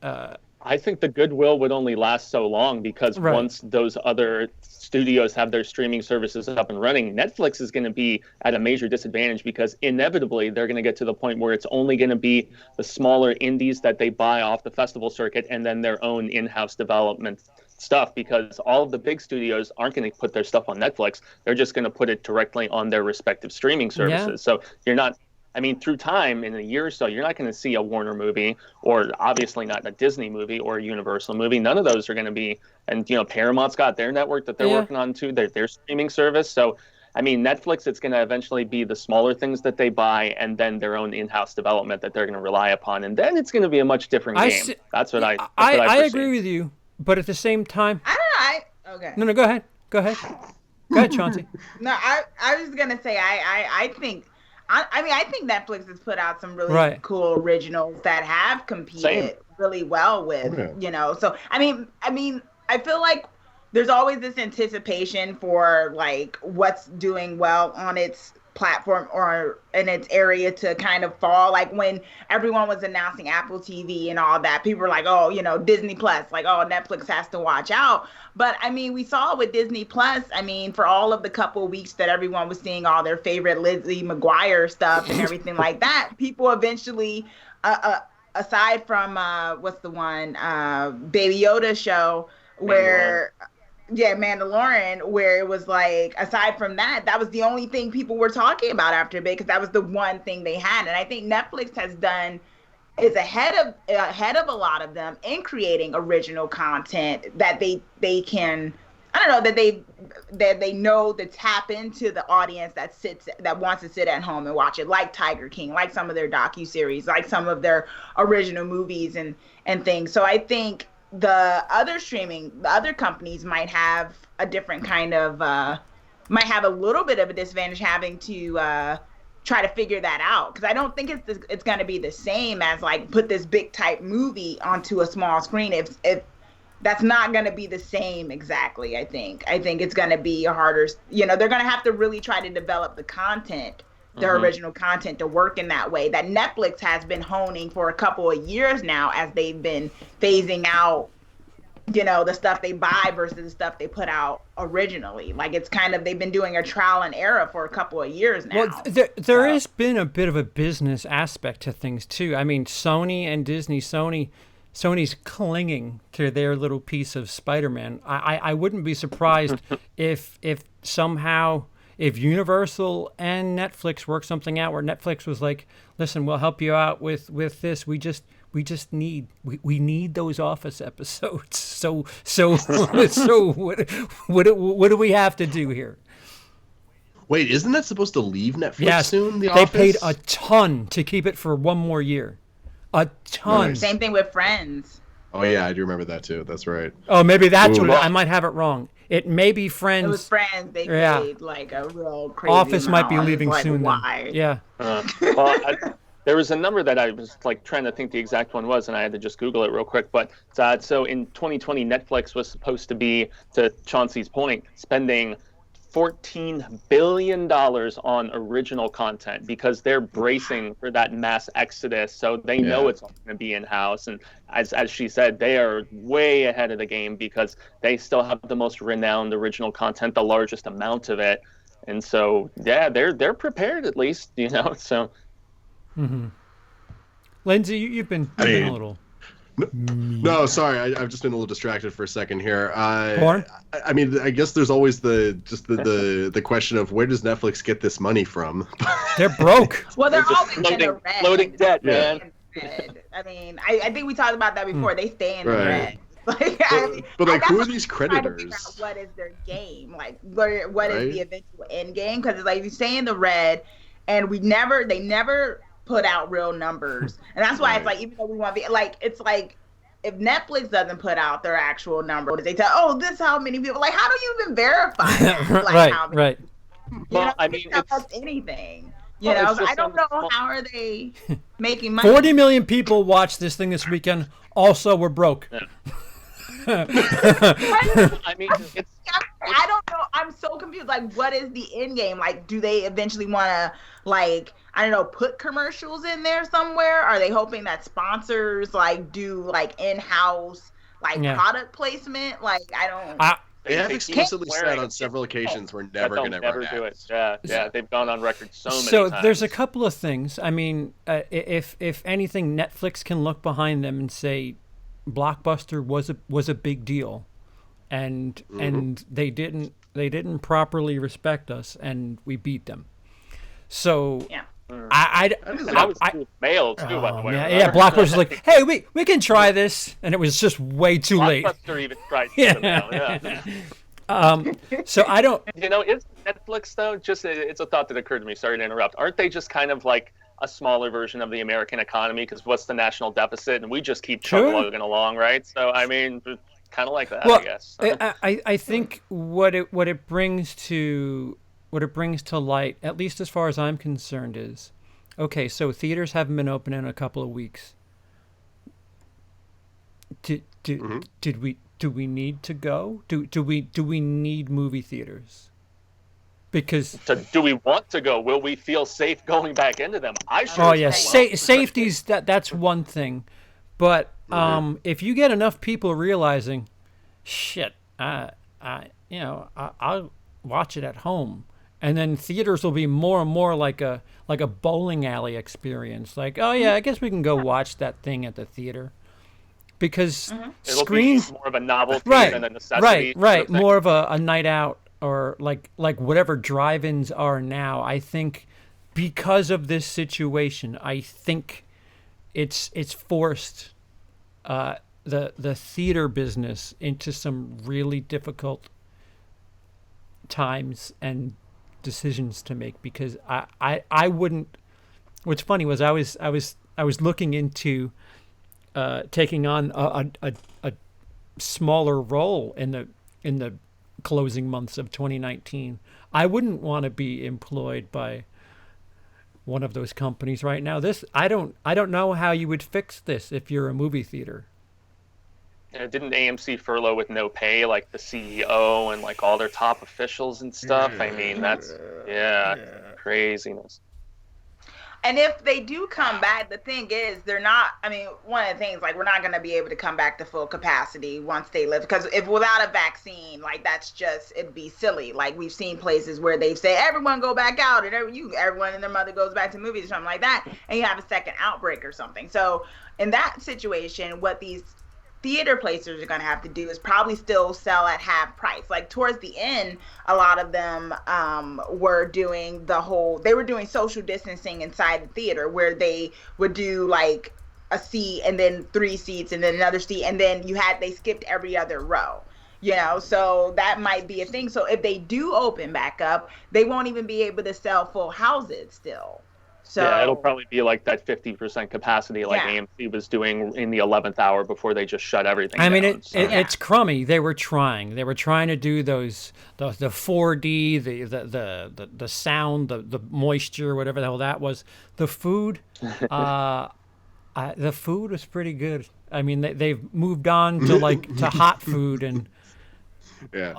I think the goodwill would only last so long, because once those other studios have their streaming services up and running, Netflix is going to be at a major disadvantage, because inevitably they're going to get to the point where it's only going to be the smaller indies that they buy off the festival circuit and then their own in-house development stuff, because all of the big studios aren't going to put their stuff on Netflix. They're just going to put it directly on their respective streaming services. So you're not I mean, through time, in a year or so, you're not going to see a Warner movie, or obviously not a Disney movie or a Universal movie. None of those are going to be. And Paramount's got their network that they're working on too, their streaming service. So, I mean, Netflix, it's going to eventually be the smaller things that they buy, and then their own in-house development that they're going to rely upon, and then it's going to be a much different game. That's what I agree with you, but at the same time, I don't know. Okay. No, go ahead. Go ahead, Chauncey. No, I was gonna say I think Netflix has put out some really cool originals that have competed really well with So I mean I feel like there's always this anticipation for like what's doing well on its platform or in its area to kind of fall. Like when everyone was announcing Apple TV and all that, people were like, oh, Disney Plus, like, oh, Netflix has to watch out. But I mean, we saw with Disney Plus, I mean, for all of the couple of weeks that everyone was seeing all their favorite Lindsey McGuire stuff and everything like that, people eventually, aside from what's the one, Baby Yoda show where Mandalorian, where it was like, aside from that, that was the only thing people were talking about after a bit, because that was the one thing they had. And I think Netflix is ahead of a lot of them in creating original content that they can, I don't know, that they know to tap into the audience that wants to sit at home and watch it, like Tiger King, like some of their docuseries, like some of their original movies and things. So I think the other companies might have a different kind of, might have a little bit of a disadvantage having to try to figure that out. Because I don't think it's going to be the same as like put this big type movie onto a small screen. If that's not going to be the same exactly, I think it's going to be a harder, they're going to have to really try to develop the content, their original content, to work in that way that Netflix has been honing for a couple of years now, as they've been phasing out, the stuff they buy versus the stuff they put out originally. Like it's kind of, they've been doing a trial and error for a couple of years now. Well, there has been a bit of a business aspect to things too. I mean, Sony and Disney, Sony's clinging to their little piece of Spider-Man. I wouldn't be surprised if somehow, if Universal and Netflix work something out where Netflix was like, listen, we'll help you out with this. We need those Office episodes. So what do we have to do here? Wait, isn't that supposed to leave Netflix soon? They paid a ton to keep it for one more year. A ton. Nice. Same thing with Friends. Oh yeah, I do remember that too. That's right. Oh, maybe that's what I might have it wrong. It may be Friends. It was Friends. They paid like a real crazy Office amount. might be leaving like, soon. Why? Yeah. There was a number that I was like trying to think the exact one was, and I had to just Google it real quick. But so in 2020, Netflix was supposed to be, to Chauncey's point, spending $14 billion on original content because they're bracing for that mass exodus. So they know it's all going to be in-house. And as she said, they are way ahead of the game because they still have the most renowned original content, the largest amount of it. And so, they're prepared at least, so. Mm-hmm. Lindsey, you've been a little... No, sorry, I've just been a little distracted for a second here. Porn? I mean, I guess there's always the question of where does Netflix get this money from? They're broke. Well, they're always in the red. Floating debt, man. I mean, I think we talked about that before. They stay in the red. Like, but like, who are these creditors? What is their game? Like, what is the eventual end game? Because it's like, you stay in the red, and they never put out real numbers. And that's why it's like, even though we want to be like, it's like, if Netflix doesn't put out their actual numbers, they tell, this how many people, like, how do you even verify that? Like, how many, right. Well, I mean, tell us anything. I don't know how are they making money. 40 million people watched this thing this weekend. Also, we're broke. Yeah. I mean, I don't know. I'm so confused. Like, what is the end game? Like, do they eventually want to, like, I don't know, put commercials in there somewhere? Are they hoping that sponsors like do like in-house like product placement? Like, I don't. They have explicitly said on several occasions we're never going to do it. Yeah, they've gone on record so many times. So there's a couple of things. I mean, if anything, Netflix can look behind them and say, Blockbuster was a big deal, and they didn't properly respect us, and we beat them. So That was mail too, by the way. Yeah, Blockbuster was like, hey, we can try this, and it was just way too late. Blockbuster even tried to mail, yeah. So I don't. Is Netflix though? Just it's a thought that occurred to me. Sorry to interrupt. Aren't they just kind of like a smaller version of the American economy? Because what's the national deficit, and we just keep chugging along, right? So I mean, kind of like that, I guess. I think what it brings to light, at least as far as I'm concerned, is okay. So theaters haven't been open in a couple of weeks. Do we need to go? Do we need movie theaters? Because do we want to go? Will we feel safe going back into them? Safety's that's one thing, but if you get enough people realizing, shit, I'll watch it at home, and then theaters will be more and more like a bowling alley experience. Like, oh yeah, I guess we can go watch that thing at the theater. Because screens more of a novelty than a necessity. Right. More of a night out, or like whatever drive-ins are now. I think because of this situation, I think it's forced the theater business into some really difficult times and decisions to make. Because I wouldn't. What's funny was I was looking into taking on a smaller role in the closing months of 2019. I wouldn't want to be employed by one of those companies right now. I don't know how you would fix this if you're a movie theater. Didn't AMC furlough with no pay, like the CEO and like all their top officials and stuff? I mean, that's craziness. And if they do come back, the thing is, they're not, I mean, one of the things, like, we're not going to be able to come back to full capacity once they lift. Because if without a vaccine, like, that's just, it'd be silly. Like, we've seen places where they've said, everyone go back out, and everyone and their mother goes back to movies or something like that, and you have a second outbreak or something. So in that situation, what these theater placers are going to have to do is probably still sell at half price. Like towards the end, a lot of them were doing social distancing inside the theater, where they would do like a seat and then 3 seats and then another seat, and then they skipped every other row. So that might be a thing. So if they do open back up, they won't even be able to sell full houses still. So yeah, it'll probably be like that 50% capacity like AMC was doing in the 11th hour before they just shut everything down. I mean, it's crummy. They were trying to do those the 4D, the sound, the moisture, whatever the hell that was. The food, the food was pretty good. I mean, they've moved on to hot food and I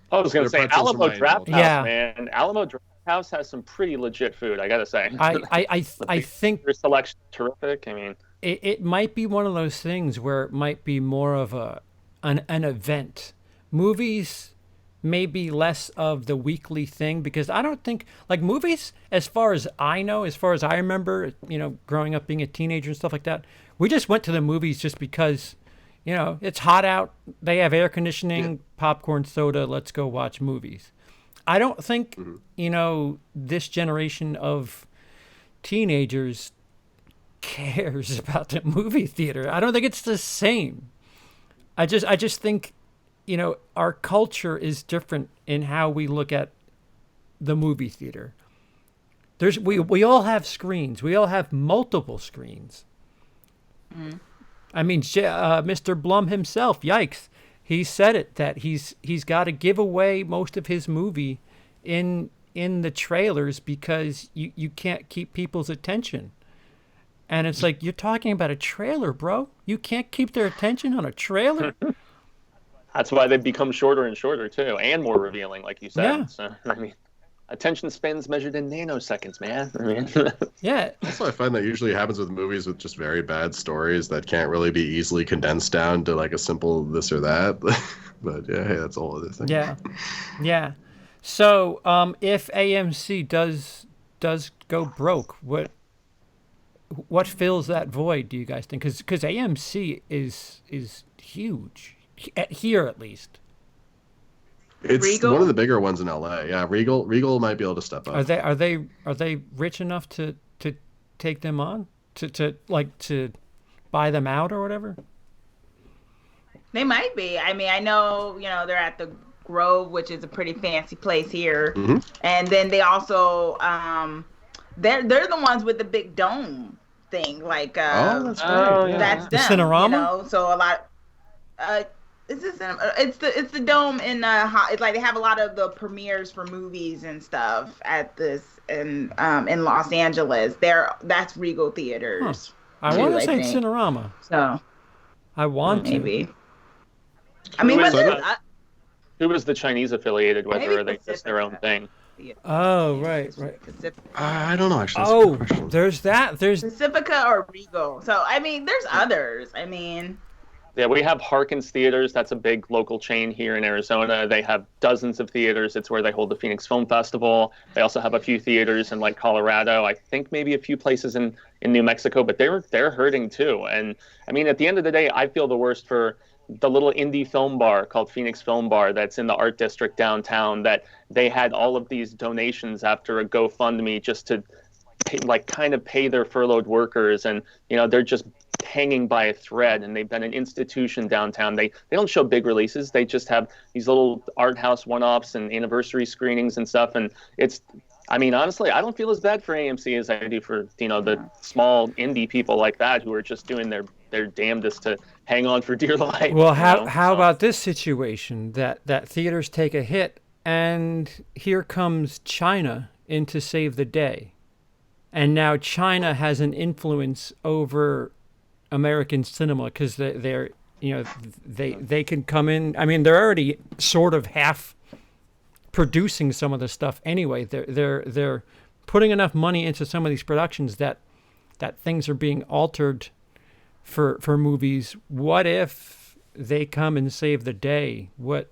was going to say Alamo Draft House, man. Alamo Draft House has some pretty legit food, I gotta say. I think their selection terrific. I mean, it might be one of those things where it might be more of an event. Movies may be less of the weekly thing, because I don't think, like, movies, as far as I know, as far as I remember, growing up being a teenager and stuff like that, we just went to the movies just because, it's hot out, they have air conditioning, popcorn, soda, let's go watch movies. I don't think, this generation of teenagers cares about the movie theater. I don't think it's the same. I just think, our culture is different in how we look at the movie theater. We all have screens. We all have multiple screens. Mm-hmm. I mean, Mr. Blum himself, yikes. He said it, that he's got to give away most of his movie in the trailers because you can't keep people's attention. And it's like, you're talking about a trailer, bro. You can't keep their attention on a trailer. That's why they've become shorter and shorter too, and more revealing, like you said. Yeah. So, I mean, attention spans measured in nanoseconds, man. I mean, yeah. Also, I find that usually happens with movies with just very bad stories that can't really be easily condensed down to like a simple this or that. But yeah, hey, that's a whole other thing. Yeah. So, if AMC does go broke, what fills that void, do you guys think? Because AMC is huge here, at least. It's Regal? one of the bigger ones in LA. Yeah, Regal might be able to step up. Are they rich enough to take them on? To buy them out or whatever? They might be. I mean, I know, they're at the Grove, which is a pretty fancy place here. Mm-hmm. And then they also they're the ones with the big dome thing. Like that's right. Yeah. that's The them. Cinerama? So a lot it's the dome in it's like they have a lot of the premieres for movies and stuff at this in Los Angeles. That's Regal Theaters. I want to say Cinerama. So I want maybe. to. I mean, who was the Chinese affiliated with, or are they just their own thing? Oh, right. I don't know, actually. Oh, there's that. There's Pacifica or Regal. So, I mean, there's others. I mean... Yeah, we have Harkins Theaters. That's a big local chain here in Arizona. They have dozens of theaters. It's where they hold the Phoenix Film Festival. They also have a few theaters in like Colorado. I think maybe a few places in New Mexico, but they're hurting too. And I mean, at the end of the day, I feel the worst for the little indie film bar called Phoenix Film Bar that's in the art district downtown, that they had all of these donations after a GoFundMe just to kind of pay their furloughed workers, and they're just hanging by a thread, and they've been an institution downtown. They don't show big releases. They just have these little art house one-offs and anniversary screenings and stuff, and honestly, I don't feel as bad for AMC as I do for the small indie people like that who are just doing their damnedest to hang on for dear life. Well, how about this situation that theaters take a hit, and here comes China in to save the day, and now China has an influence over American cinema because they can come in. I mean, they're already sort of half producing some of the stuff anyway. They're putting enough money into some of these productions that things are being altered for movies. What if they come and save the day? What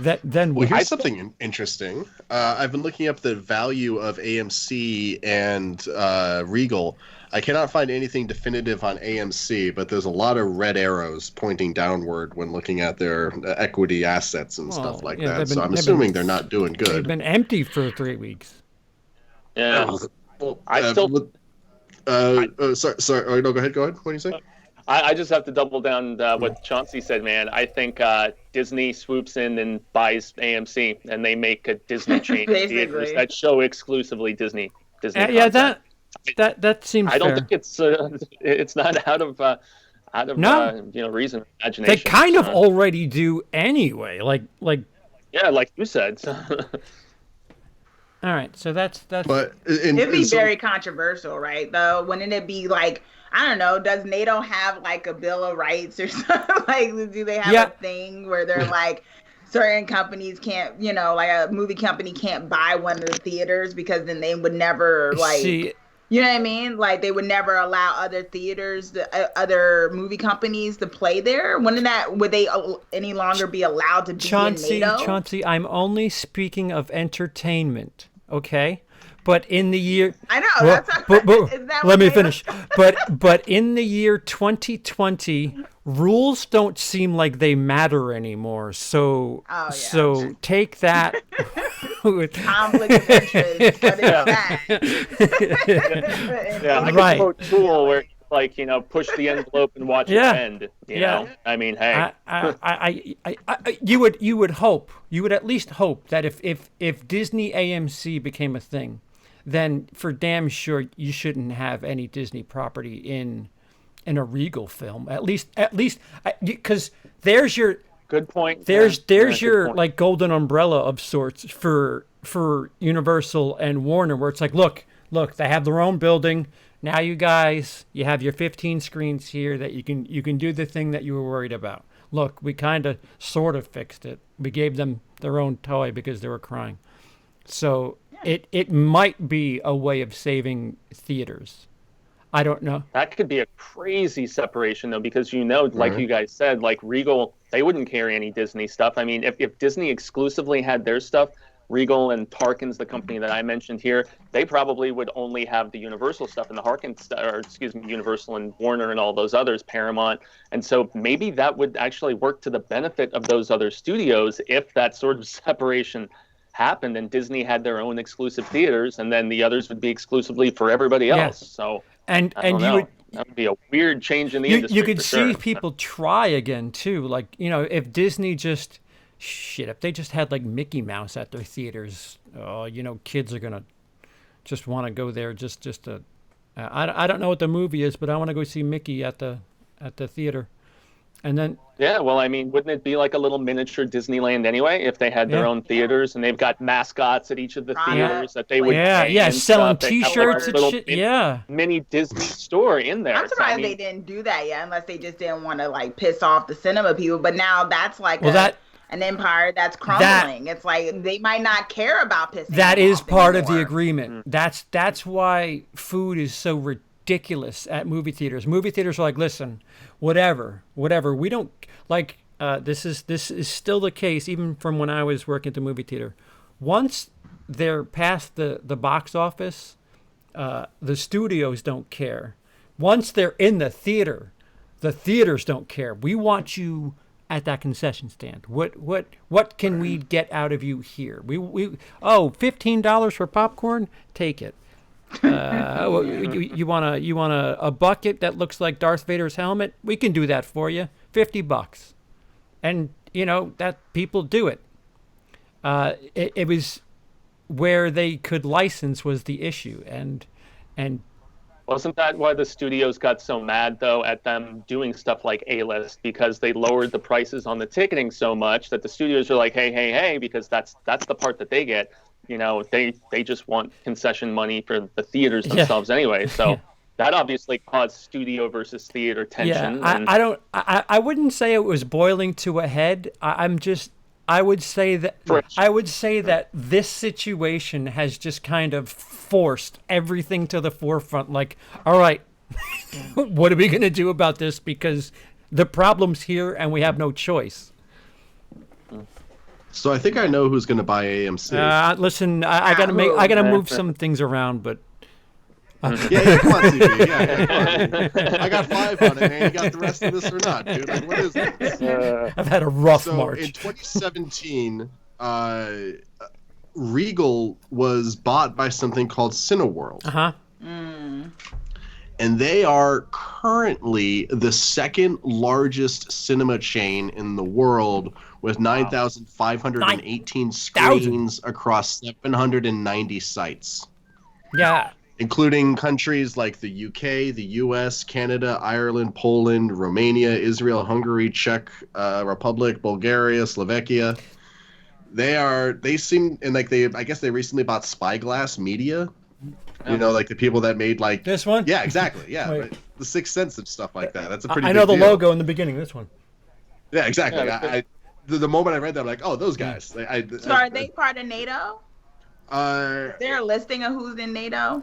then? Well, here's something interesting. I've been looking up the value of AMC and Regal. I cannot find anything definitive on AMC, but there's a lot of red arrows pointing downward when looking at their equity assets and stuff like that. So I'm assuming they're not doing good. They've been empty for 3 weeks. Yeah. Well, sorry. No, go ahead. What do you say? I just have to double down what Chauncey said, man. I think Disney swoops in and buys AMC, and they make a Disney chain of theaters that show exclusively Disney. Yeah, that seems. I don't fair. think it's not out of reason or imagination. They kind of already do anyway. Yeah, like you said. All right, so that's. But it'd be very controversial, right? Though, wouldn't it be like, I don't know, does NATO have like a Bill of Rights or something? Like, do they have a thing where they're like, certain companies can't, like a movie company can't buy one of the theaters because then they would never you know what I mean? Like, they would never allow other theaters, other movie companies to play there. Would they any longer be allowed to be in NATO? Chauncey, I'm only speaking of entertainment, okay? But in the year... I know. Let me finish. But in the year 2020, rules don't seem like they matter anymore. So take that... conflict of interest. What is that? I can quote Tool where push the envelope and watch it end. You know? I mean, hey. You would at least hope that if Disney AMC became a thing, then for damn sure you shouldn't have any Disney property in a Regal film. At least because there's your good point. There's your like golden umbrella of sorts for Universal and Warner, where it's like, look, they have their own building. Now you guys, you have your 15 screens here that you can do the thing that you were worried about. Look, we kind of sort of fixed it. We gave them their own toy because they were crying. So it might be a way of saving theaters. I don't know. That could be a crazy separation, though, because like you guys said, like Regal, they wouldn't carry any Disney stuff. I mean, if Disney exclusively had their stuff, Regal and Harkins, the company that I mentioned here, they probably would only have the Universal stuff, and the Harkins, or excuse me, Universal and Warner and all those others, Paramount. And so maybe that would actually work to the benefit of those other studios if that sort of separation happened and Disney had their own exclusive theaters, and then the others would be exclusively for everybody else. So and I don't know. That would be a weird change in the industry. You could see sure. people try again too. Like, you know, if Disney just if they just had like Mickey Mouse at their theaters, you know, kids are gonna just want to go there just to. I don't know what the movie is, but I want to go see Mickey at the theater, and then. Yeah, well, I mean, wouldn't it be like a little miniature Disneyland anyway if they had their own theaters and they've got mascots at each of the theaters that they would selling T-shirts and shit. Mini Disney store in there. I'm surprised they didn't do that yet, unless they just didn't want to like piss off the cinema people. But now that's like an empire that's crumbling. It's like they might not care about pissing. That is part of the agreement. That's why food is so ridiculous at movie theaters. Movie theaters are like, listen, whatever. We don't like. This is still the case, even from when I was working at the movie theater. Once they're past the box office, the studios don't care. Once they're in the theaters don't care. We want you at that concession stand. What can we get out of you here? $15 for popcorn? Take it. You want a bucket that looks like Darth Vader's helmet? We can do that for you. $50. And you know that people do it. It was where they could license was the issue, and wasn't that why the studios got so mad though at them doing stuff like A-list, because they lowered the prices on the ticketing so much that the studios are like, hey, because that's the part that they get. You know, they just want concession money for the theaters themselves anyway. So that obviously caused studio versus theater tension. Yeah, I wouldn't say it was boiling to a head. I would say that this situation has just kind of forced everything to the forefront. Like, all right, what are we going to do about this? Because the problem's here and we have no choice. So I think I know who's going to buy AMC. Listen, I gotta move some things around, but. Come on, TV. Yeah, come on. I got 5 on it, man. You got the rest of this or not, dude? Like, what is this? I've had a rough March. In 2017, Regal was bought by something called Cineworld. Uh-huh. And they are currently the second largest cinema chain in the world with 9,518 screens across 790 sites. Yeah. Including countries like the UK, the US, Canada, Ireland, Poland, Romania, Israel, Hungary, Czech Republic, Bulgaria, Slovakia. I guess they recently bought Spyglass Media. You know, like the people that made like this one? Yeah, exactly. Yeah. Right. The Sixth Sense and stuff like that. That's a pretty I know big the deal. logo in the beginning, this one. Yeah, exactly. The moment I read that, I'm like, oh, those guys. So are they part of NATO? Is there a listing of who's in NATO?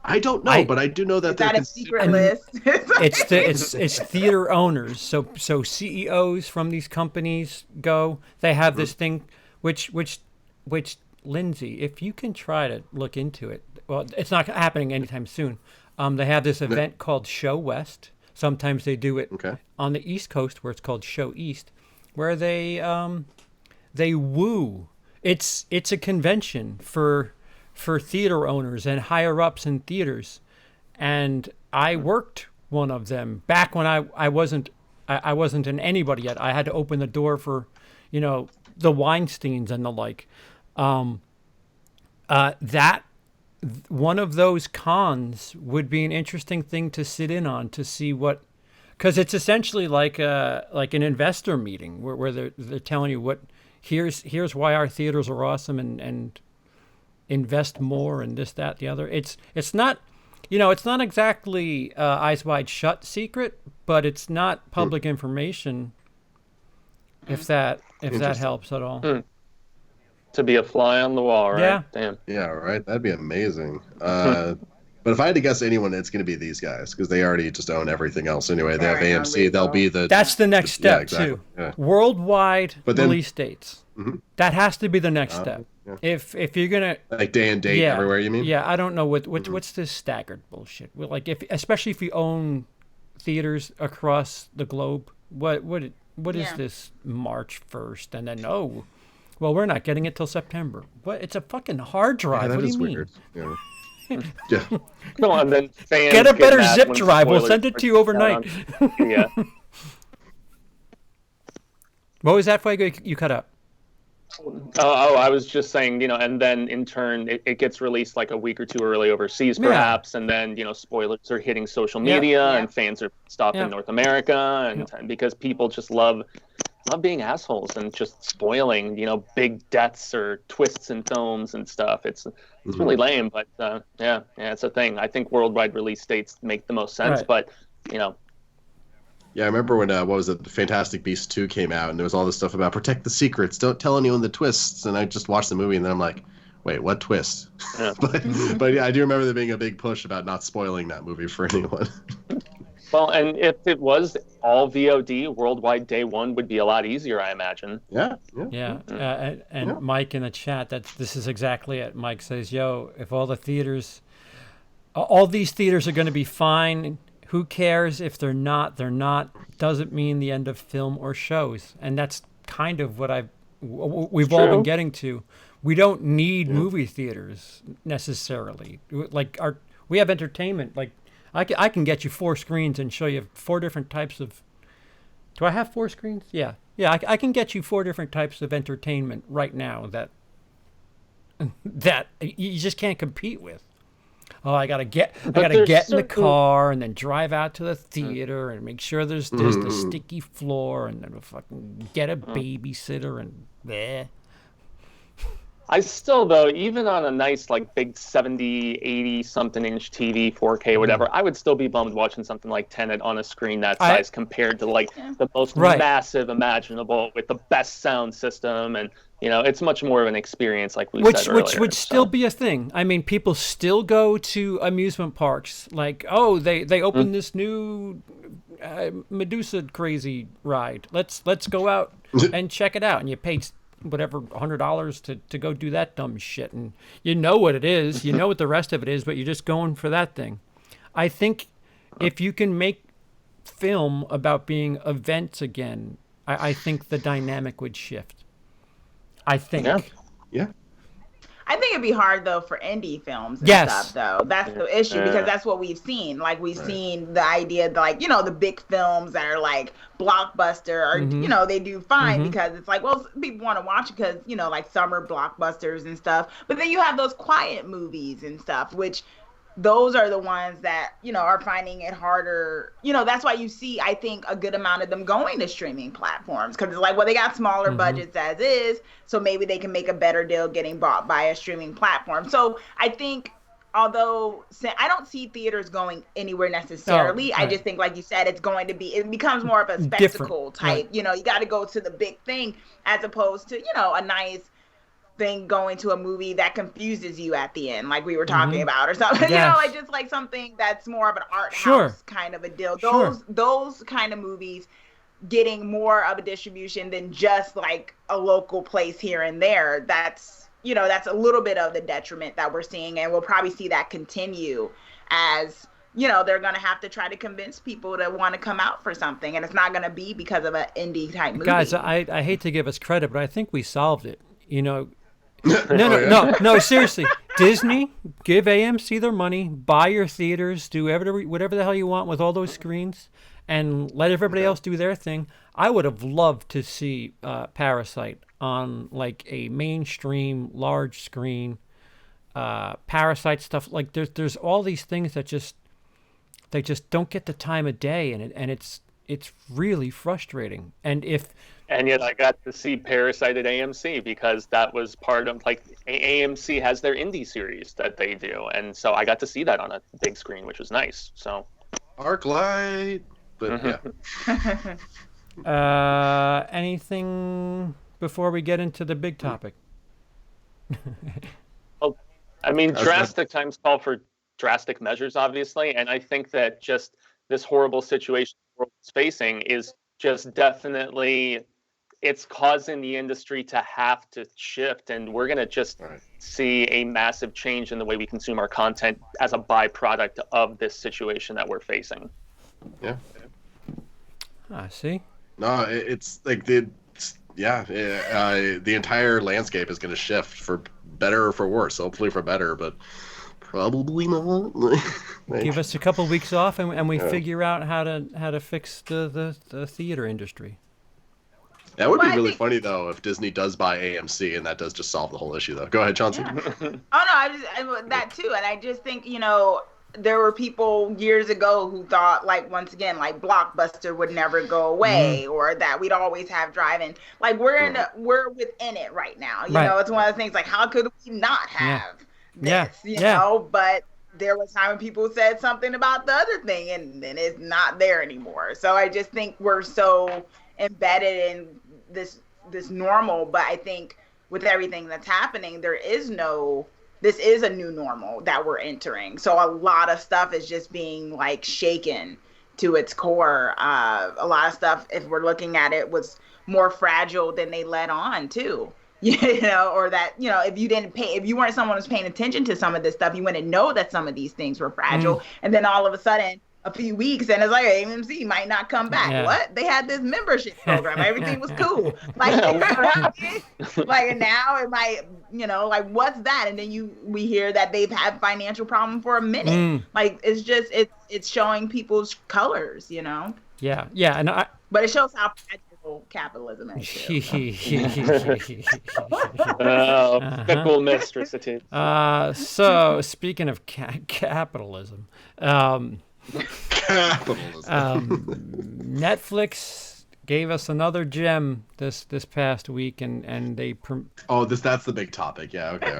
I don't know, but I do know that they're a secret list. It's theater owners. So CEOs from these companies go. They have this thing, which Lindsey, if you can try to look into it. Well, it's not happening anytime soon. They have this event called Show West. Sometimes they do it on the East Coast, where it's called Show East, where they woo. It's a convention for theater owners and higher ups in theaters, and I worked one of them back when I wasn't an anybody yet. I had to open the door for, you know, the Weinsteins and the like. That one of those cons would be an interesting thing to sit in on to see what, because it's essentially like an investor meeting where they're telling you what here's why our theaters are awesome and invest more and this, that, the other. It's not, you know, it's not exactly eyes wide shut secret, but it's not public information. If that helps at all. To be a fly on the wall, right? Yeah. Damn. Yeah, right. That'd be amazing. But if I had to guess anyone, it's going to be these guys because they already just own everything else anyway. They have Right, AMC. They'll be the. That's the next step, exactly. too. Yeah. Worldwide But then- release dates. That has to be the next step. Yeah. If you're gonna Like day and date everywhere, you mean? Yeah, I don't know what's this staggered bullshit. Well, like especially if you own theaters across the globe, what is this March 1st and then well, we're not getting it till September. What? It's a fucking hard drive. that What do is you mean? weird. Yeah. Yeah. No, and then fans Get a better mad zip when drive. We'll spoilers send it are to you overnight. Yeah. What was that, Fuego? You cut up. Oh, I was just saying, and then in turn, it gets released like a week or two early overseas, perhaps, and then, spoilers are hitting social media, and fans are stopped in North America, and because people just love being assholes and just spoiling, big deaths or twists in films and stuff. It's really lame, but it's a thing. I think worldwide release dates make the most sense, but Yeah, I remember when what was it, Fantastic Beasts 2 came out, and there was all this stuff about protect the secrets, don't tell anyone the twists, and I just watched the movie, and then I'm like, wait, what twist? Yeah. but yeah, I do remember there being a big push about not spoiling that movie for anyone. Well, and if it was all VOD, worldwide day one would be a lot easier, I imagine. Yeah. And Mike in the chat, this is exactly it. Mike says, if all these theaters are going to be fine, who cares if they're not? They're not. Doesn't mean the end of film or shows. And that's kind of what we've all been getting to. We don't need movie theaters necessarily. Like we have entertainment. Like I can get you 4 screens and show you 4 different types of. Do I have 4 screens? Yeah. I can get you 4 different types of entertainment right now that you just can't compete with. Oh, I gotta get in the car and then drive out to the theater and make sure there's the sticky floor and then fucking get a babysitter and bleh. I still, though, even on a nice, like, big 70, 80 something inch TV, 4K, whatever, I would still be bummed watching something like Tenet on a screen that size compared to, like, the most massive imaginable with the best sound system. And, it's much more of an experience, like we said earlier. Which would still be a thing. I mean, people still go to amusement parks. Like, they opened this new Medusa crazy ride. Let's go out and check it out. And you paid whatever $100 to go do that dumb shit, and you know what it is, you know what the rest of it is, but you're just going for that thing. I think if you can make film about being events again, I think the dynamic would shift. I think. Yeah. I think it'd be hard though for indie films and stuff though. That's the issue because that's what we've seen. Like we've seen the idea that, like, the big films that are like blockbuster or they do fine because it's like, well, people want to watch it because, like summer blockbusters and stuff. But then you have those quiet movies and stuff, which those are the ones that, are finding it harder. That's why you see, I think, a good amount of them going to streaming platforms because it's like, well, they got smaller budgets as is, so maybe they can make a better deal getting bought by a streaming platform. So I think, although I don't see theaters going anywhere necessarily, I just think, like you said, it becomes more of a spectacle type. You got to go to the big thing as opposed to, a nice thing going to a movie that confuses you at the end, like we were talking about, or something. Like just like something that's more of an art house kind of a deal. Those kind of movies getting more of a distribution than just like a local place here and there. That's a little bit of the detriment that we're seeing, and we'll probably see that continue as they're going to have to try to convince people to want to come out for something, and it's not going to be because of an indie type movie. Guys, I hate to give us credit, but I think we solved it. No, seriously. Disney, give AMC their money, buy your theaters, do whatever the hell you want with all those screens, and let everybody else do their thing. I would have loved to see Parasite on like a mainstream large screen. Parasite stuff, like there's all these things that they just don't get the time of day, and it's really frustrating. And yet I got to see Parasite at AMC because that was part of, like, AMC has their indie series that they do. And so I got to see that on a big screen, which was nice. So Arclight. But anything before we get into the big topic? Well, I mean, drastic times call for drastic measures, obviously. And I think that just this horrible situation the world is facing is just definitely, it's causing the industry to have to shift, and we're going to just see a massive change in the way we consume our content as a byproduct of this situation that we're facing. Yeah. I see. No, it's like the entire landscape is going to shift for better or for worse. Hopefully for better, but probably not. Give us a couple weeks off, and we figure out how to fix the theater industry. That would be really funny though if Disney does buy AMC, and that does just solve the whole issue though. Go ahead, Chauncey. Yeah. I that too, and I just think there were people years ago who thought, like, once again, like Blockbuster would never go away, or that we'd always have drive-in. Like we're within it right now. You know, it's one of the things like, how could we not have this? You know, but there was time when people said something about the other thing, and then it's not there anymore. So I just think we're so embedded in this normal, but I think with everything that's happening, this is a new normal that we're entering. So a lot of stuff is just being like shaken to its core. A lot of stuff, if we're looking at it, was more fragile than they let on too. Or that, if you weren't someone who's paying attention to some of this stuff, you wouldn't know that some of these things were fragile. And then all of a sudden, a few weeks, and it's like AMC might not come back. Yeah. What? They had this membership program. Everything was cool. Like, and now it might, like, what's that? And then we hear that they've had financial problem for a minute. Like, it's just, it's showing people's colors, Yeah. Yeah. But it shows how fragile capitalism is. Fickle mistress it is. So speaking of capitalism, Netflix gave us another gem this past week, and they that's the big topic. Yeah, okay.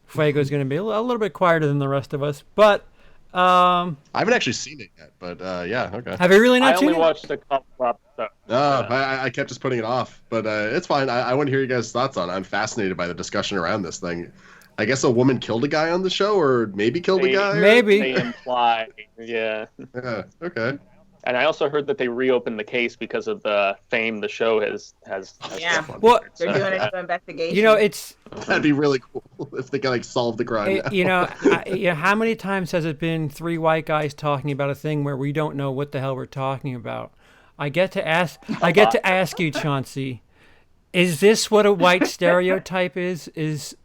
Fuego's going to be a little bit quieter than the rest of us, but I haven't actually seen it yet, but yeah, okay. Have you really not seen it? I only watched a couple episodes. No, I kept just putting it off, but it's fine. I want to hear you guys' thoughts on it. I'm fascinated by the discussion around this thing. I guess a woman killed a guy on the show, or maybe killed a guy? Maybe. They imply, yeah. Yeah, okay. And I also heard that they reopened the case because of the fame the show has yeah. Well, they're doing an investigation. That'd be really cool if they could solve the crime. How many times has it been three white guys talking about a thing where we don't know what the hell we're talking about? I get to ask you, Chauncey, is this what a white stereotype is? Is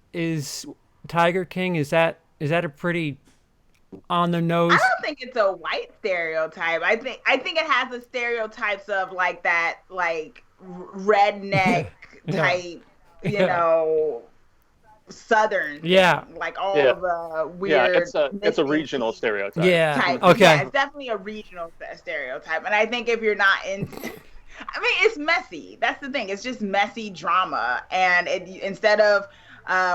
Tiger King, is that a pretty on the nose? I don't think it's a white stereotype. I think it has the stereotypes of like that, like redneck type, Southern. Yeah. Like all of the weird. Yeah, it's a regional stereotype. Yeah. Type. Okay. Yeah, it's definitely a regional stereotype, and I think if you're not in. It's messy. That's the thing. It's just messy drama, and instead of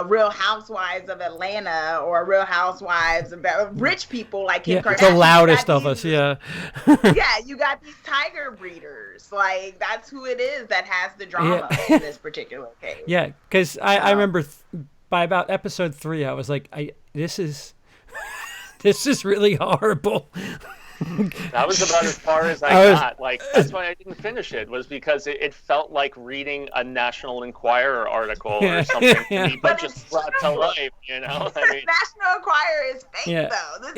Real Housewives of Atlanta or Real Housewives of rich people like Kim Kardashian. The loudest of us, yeah. Yeah, you got these tiger breeders. Like, that's who it is that has the drama in this particular case. Yeah, because I remember by about episode 3, I was like, this is really horrible. That was about as far as I got. Like, that's why I didn't finish it, was because it felt like reading a National Enquirer article or something to me, but just brought to life, National Enquirer is fake, though.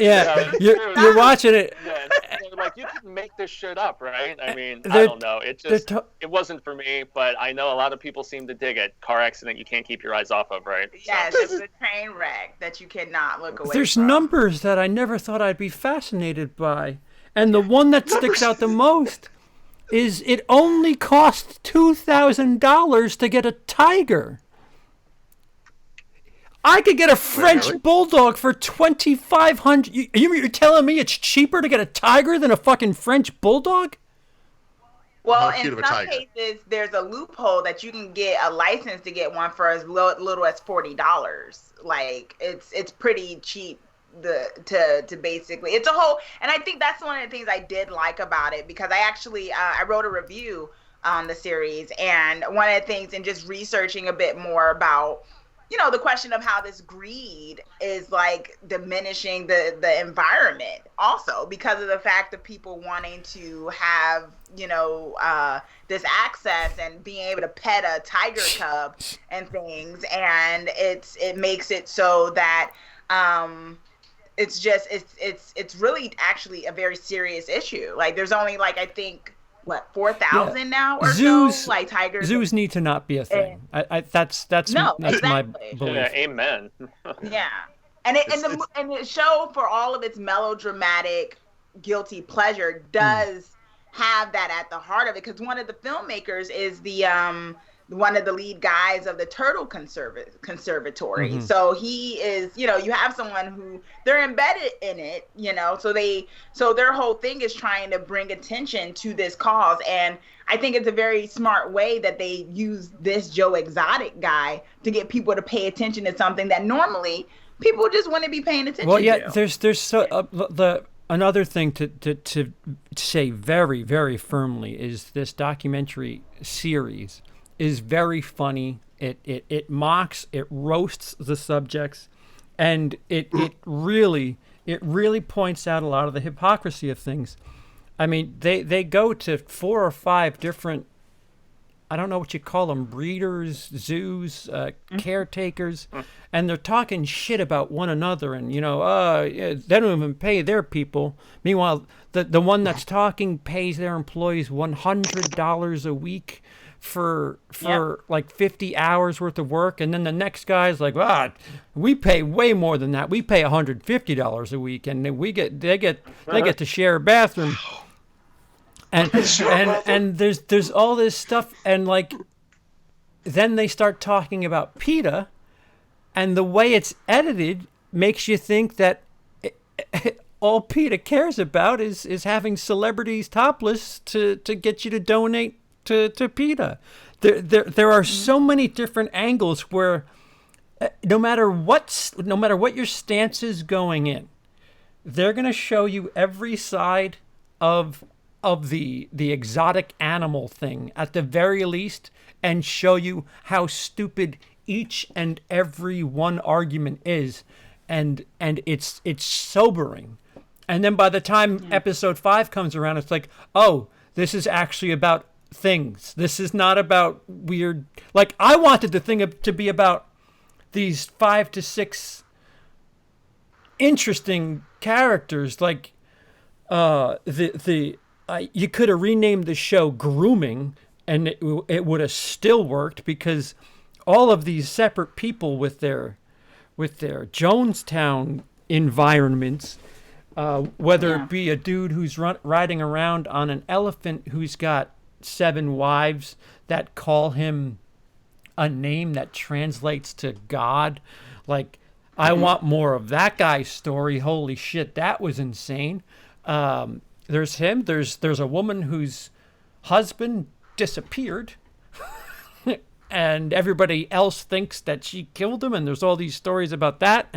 You're watching it. Yeah, like, you can make this shit up, right? I don't know. It just it wasn't for me, but I know a lot of people seem to dig it. Car accident you can't keep your eyes off of, right? Yes, it's a train wreck that you cannot look away There's from. numbers that I never thought I'd be fascinated by. And the one that sticks out the most is it only cost $2,000 to get a tiger. I could get a French bulldog for $2,500. You're telling me it's cheaper to get a tiger than a fucking French bulldog? Well, in some cases, there's a loophole that you can get a license to get one for as little as $40. Like, it's pretty cheap. To basically, it's a whole, and I think that's one of the things I did like about it, because I actually I wrote a review on the series, and one of the things in just researching a bit more about the question of how this greed is like diminishing the environment also because of the fact of people wanting to have, this access and being able to pet a tiger cub and things. And it makes it so that, it's really actually a very serious issue. Like there's only like, I think, 4,000 now or so, like tigers. Zoos need to not be a thing. That's my belief. Yeah, amen. Yeah, and the show, for all of its melodramatic guilty pleasure, does have that at the heart of it, because one of the filmmakers is the one of the lead guys of the Turtle Conservatory. Mm-hmm. So he is, you have someone who they're embedded in it, so their whole thing is trying to bring attention to this cause. And I think it's a very smart way that they use this Joe Exotic guy to get people to pay attention to something that normally people just wouldn't be paying attention to. Well, yeah, there's another thing to say very, very firmly is this documentary series is very funny. It mocks, it roasts the subjects, and it really points out a lot of the hypocrisy of things. I mean, they go to 4 or 5 different, I don't know what you call them, breeders, zoos, caretakers, and they're talking shit about one another, and they don't even pay their people. Meanwhile, the one that's talking pays their employees $100 a week for like 50 hours worth of work, and then the next guy's like, we pay way more than that. We pay $150 a week, and they get to share a bathroom. And there's all this stuff, and like then they start talking about PETA, and the way it's edited makes you think that all PETA cares about is having celebrities topless to get you to donate to PETA. There are so many different angles where no matter what your stance is going in, they're going to show you every side of the exotic animal thing at the very least, and show you how stupid each and every one argument is, and it's sobering. And then by the time episode 5 comes around, it's like, oh, this is actually about things. This is not about weird. Like, I wanted the thing to be about these 5 to 6 interesting characters. Like, you could have renamed the show Grooming, and it would have still worked, because all of these separate people with their Jonestown environments, whether it be a dude who's riding around on an elephant who's got 7 wives that call him a name that translates to God. Like, I want more of that guy's story. Holy shit, that was insane. There's him. There's a woman whose husband disappeared, and everybody else thinks that she killed him, and there's all these stories about that.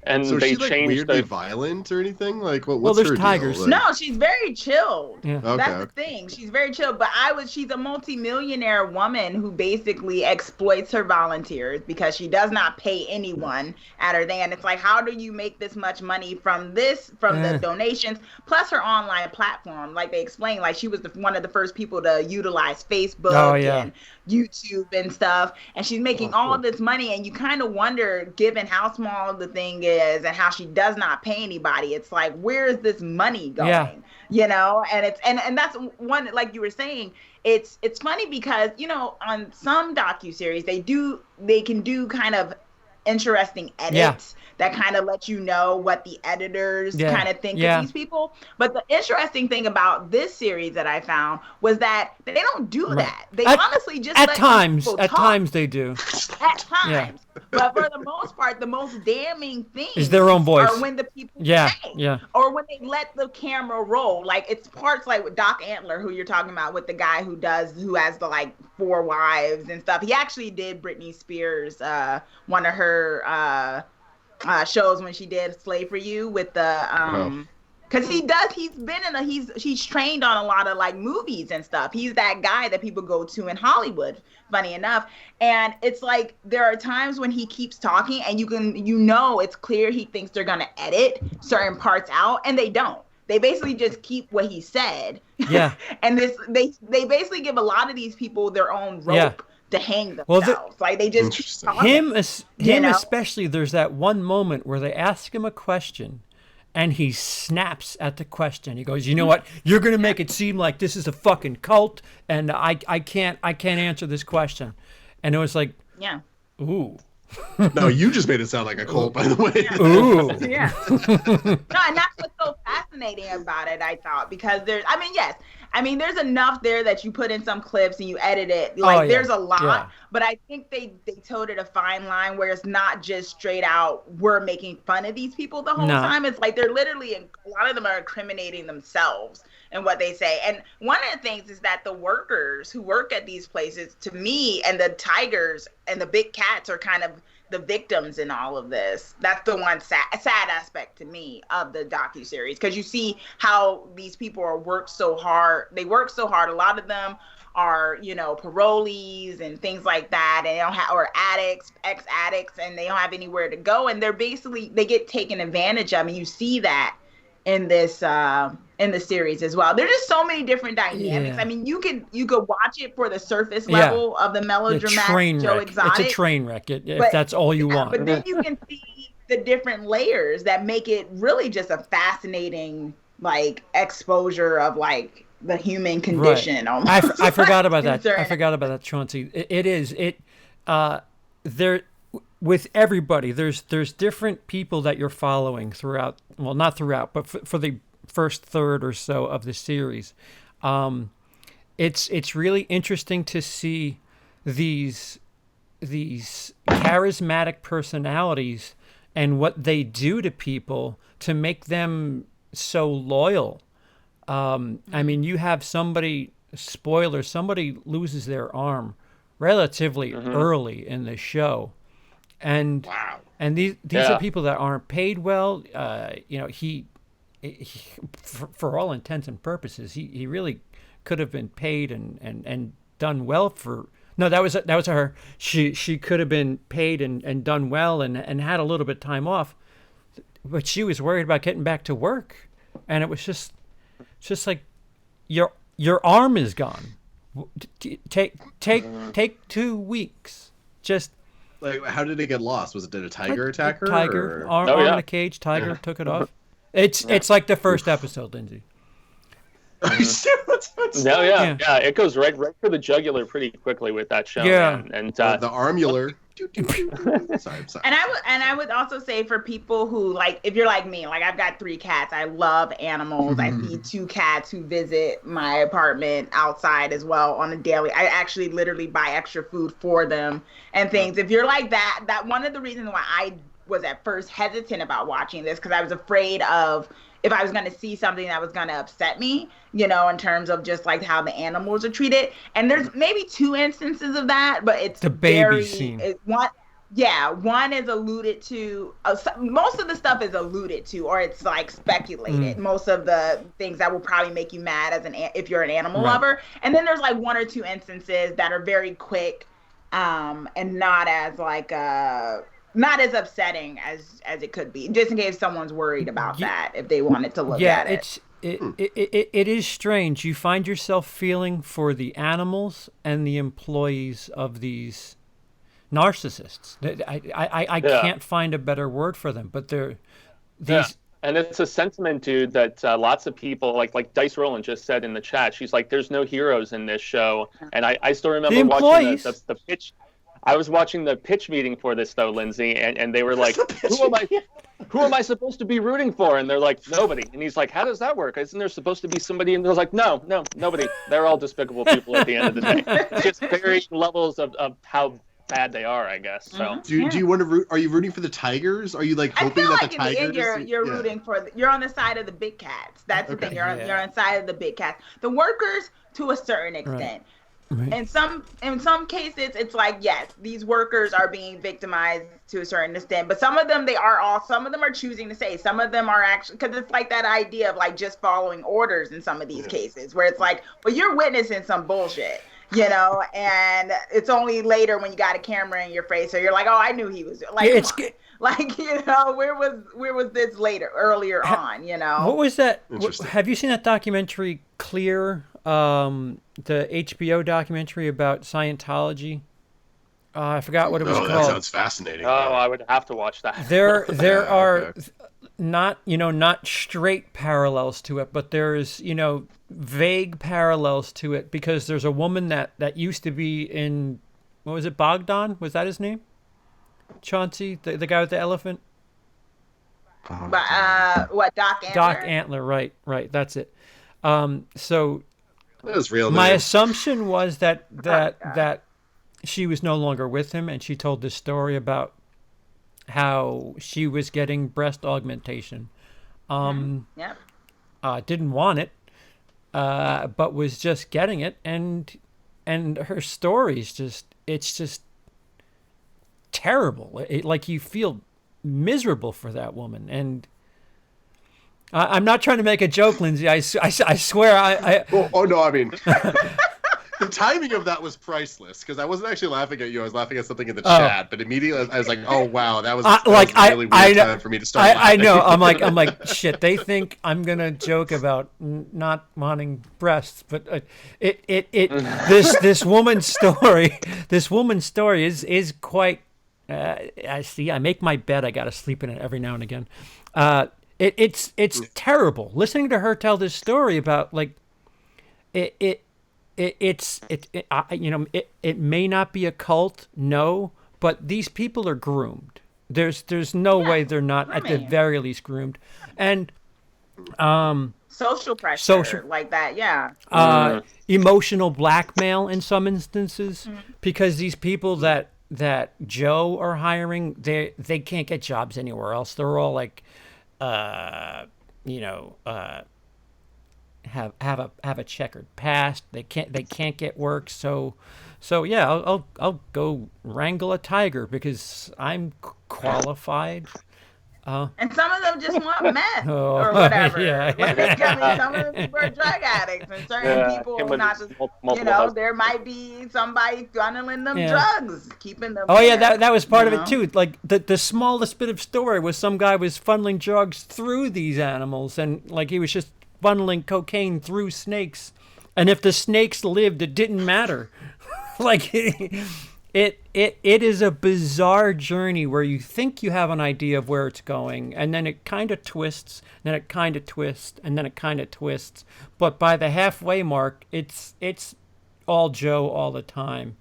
And so they is she like changed weirdly violent or anything? Like, what's well, there's her tigers. deal? Like... No, she's very chilled. Yeah. Okay. That's the thing. She's very chilled. But she's a multimillionaire woman who basically exploits her volunteers because she does not pay anyone at her thing. And it's like, how do you make this much money from the donations, plus her online platform? Like they explain, like she was one of the first people to utilize Facebook and YouTube and stuff. And she's making all of this money. And you kind of wonder, given how small the thing is and how she does not pay anybody, it's like, where is this money going? And it's and that's one, like you were saying, it's funny because on some docuseries they can do kind of interesting edits that kind of let you know what the editors kind of think of these people. But the interesting thing about this series that I found was that they don't do that. They honestly just at times they do. At times. But for the most part, the most damning thing is their own voice. Or when the people say, or when they let the camera roll. Like it's parts like with Doc Antler, who you're talking about, with the guy who has the like 4 wives and stuff. He actually did Britney Spears, one of her shows when she did Slave for You with the Because he's trained on a lot of like movies and stuff. He's that guy that people go to in Hollywood, funny enough. And it's like there are times when he keeps talking and it's clear he thinks they're gonna edit certain parts out, and they don't. They basically just keep what he said. Yeah. And they basically give a lot of these people their own rope to hang themselves. Like they just keep talking. Him especially, there's that one moment where they ask him a question and he snaps at the question. He goes, "You know what? You're going to make it seem like this is a fucking cult, and I can't answer this question." And it was like, ooh. No, you just made it sound like a cult, by the way. Ooh. Yeah. No, and that's what's so fascinating about it, I thought, because there's enough there that you put in some clips and you edit it. Like, there's a lot, but I think they toed it a fine line where it's not just straight out, we're making fun of these people the whole time. It's like they're literally, a lot of them are incriminating themselves and what they say. And one of the things is that the workers who work at these places, to me, and the tigers and the big cats are kind of the victims in all of this. That's the one sad aspect to me of the docuseries, because you see how these people work so hard. They work so hard. A lot of them are, parolees and things like that, and they don't have, or addicts, ex-addicts, and they don't have anywhere to go, and they get taken advantage of, and you see that in this in the series as well. There's just so many different dynamics. I mean, you could watch it for the surface level of the melodramatic Joe Exotic. It's a train wreck if that's all you want. But then you can see the different layers that make it really just a fascinating like exposure of like the human condition. Right. I forgot about that. I forgot about that, Chauncey. There with everybody. There's different people that you're following throughout. Well, not throughout, but for the first third or so of the series. It's really interesting to see these charismatic personalities and what they do to people to make them so loyal. I mean, you have somebody loses their arm relatively early in the show. And and these are people that aren't paid well. He for all intents and purposes, he really could have been paid and done well for. No, that was her. She could have been paid and done well and had a little bit of time off, but she was worried about getting back to work, and it was just like your arm is gone. Take 2 weeks. Just like, how did it get lost? Did a tiger attack her? Tiger arm in a cage. Tiger took it off. It's like the first episode, Lindsey. It goes right for the jugular pretty quickly with that show. Yeah, and the armular. Sorry. And I would also say for people who like, if you're like me, like I've got 3 cats. I love animals. I feed 2 cats who visit my apartment outside as well on a daily. I actually literally buy extra food for them and things. If you're like that one of the reasons why I was at first hesitant about watching this, because I was afraid of if I was going to see something that was going to upset me, in terms of just like how the animals are treated. And there's maybe 2 instances of that, but it's the baby scene. One is alluded to. Most of the stuff is alluded to, or it's like speculated. Most of the things that will probably make you mad if you're an animal lover. And then there's like 1 or 2 instances that are very quick, and not as like not as upsetting as it could be, just in case someone's worried about that, if they wanted to look at it. It is strange. You find yourself feeling for the animals and the employees of these narcissists. I can't find a better word for them, but they're these. And it's a sentiment, dude, that lots of people, like Dice Rowland just said in the chat, she's like, there's no heroes in this show. And I still remember watching the pitch. I was watching the pitch meeting for this, though, Lindsey, and they were like, who am I supposed to be rooting for? And they're like, nobody. And he's like, how does that work? Isn't there supposed to be somebody? And they're like, no, nobody. They're all despicable people at the end of the day. It's just varying levels of how bad they are, I guess. So do you want to root? Are you rooting for the tigers? Are you like hoping that the tigers? In the end, you're rooting for. You're on the side of the big cats. That's the thing. You're on the side of the big cats. The workers, to a certain extent. in some cases it's like, yes, these workers are being victimized to a certain extent, but some of them some of them are choosing to say, some of them are actually, because it's like that idea of like just following orders in some of these cases where it's like, well, you're witnessing some bullshit, and it's only later when you got a camera in your face, so you're like, oh, I knew he was like, like, where was this earlier on, What was that? Have you seen that documentary Clear? The HBO documentary about Scientology. I forgot what it was called. That sounds fascinating. Oh, I would have to watch that. There are not straight parallels to it, but there's vague parallels to it, because there's a woman that used to be in, what was it, Bogdan? Was that his name? Chauncey, the guy with the elephant. What, Doc Antler? Doc Antler, right. That's it. So. That was real. My assumption was that she was no longer with him, and she told this story about how she was getting breast augmentation. Didn't want it, but was just getting it, and her story's it's just terrible. Like, you feel miserable for that woman, and I'm not trying to make a joke, Lindsey. I swear. Oh no, I mean, the timing of that was priceless, because I wasn't actually laughing at you. I was laughing at something in the chat, but immediately I was like, oh wow, that was a really weird time for me to start laughing. I know. I'm like, shit. They think I'm gonna joke about not wanting breasts, but this woman's story is quite. I see. I make my bed. I gotta sleep in it every now and again. It's terrible listening to her tell this story about, like, it may not be a cult, no, but these people are groomed. There's no way they're not at the very least groomed, and social pressure like that, emotional blackmail in some instances, because these people that Joe are hiring, they can't get jobs anywhere else. They're all like, have a checkered past. They can't get work. So yeah, I'll go wrangle a tiger because I'm qualified. And some of them just want meth or whatever. Some of them people are drug addicts, and certain people not just, there might be somebody funneling them drugs, keeping them. That was part of it too. Like the smallest bit of story was some guy was funneling drugs through these animals, and like he was just funneling cocaine through snakes, and if the snakes lived, it didn't matter. Like. It is a bizarre journey where you think you have an idea of where it's going, and then it kind of twists, then it kind of twists, and then it kind of twists. But by the halfway mark, it's all Joe all the time,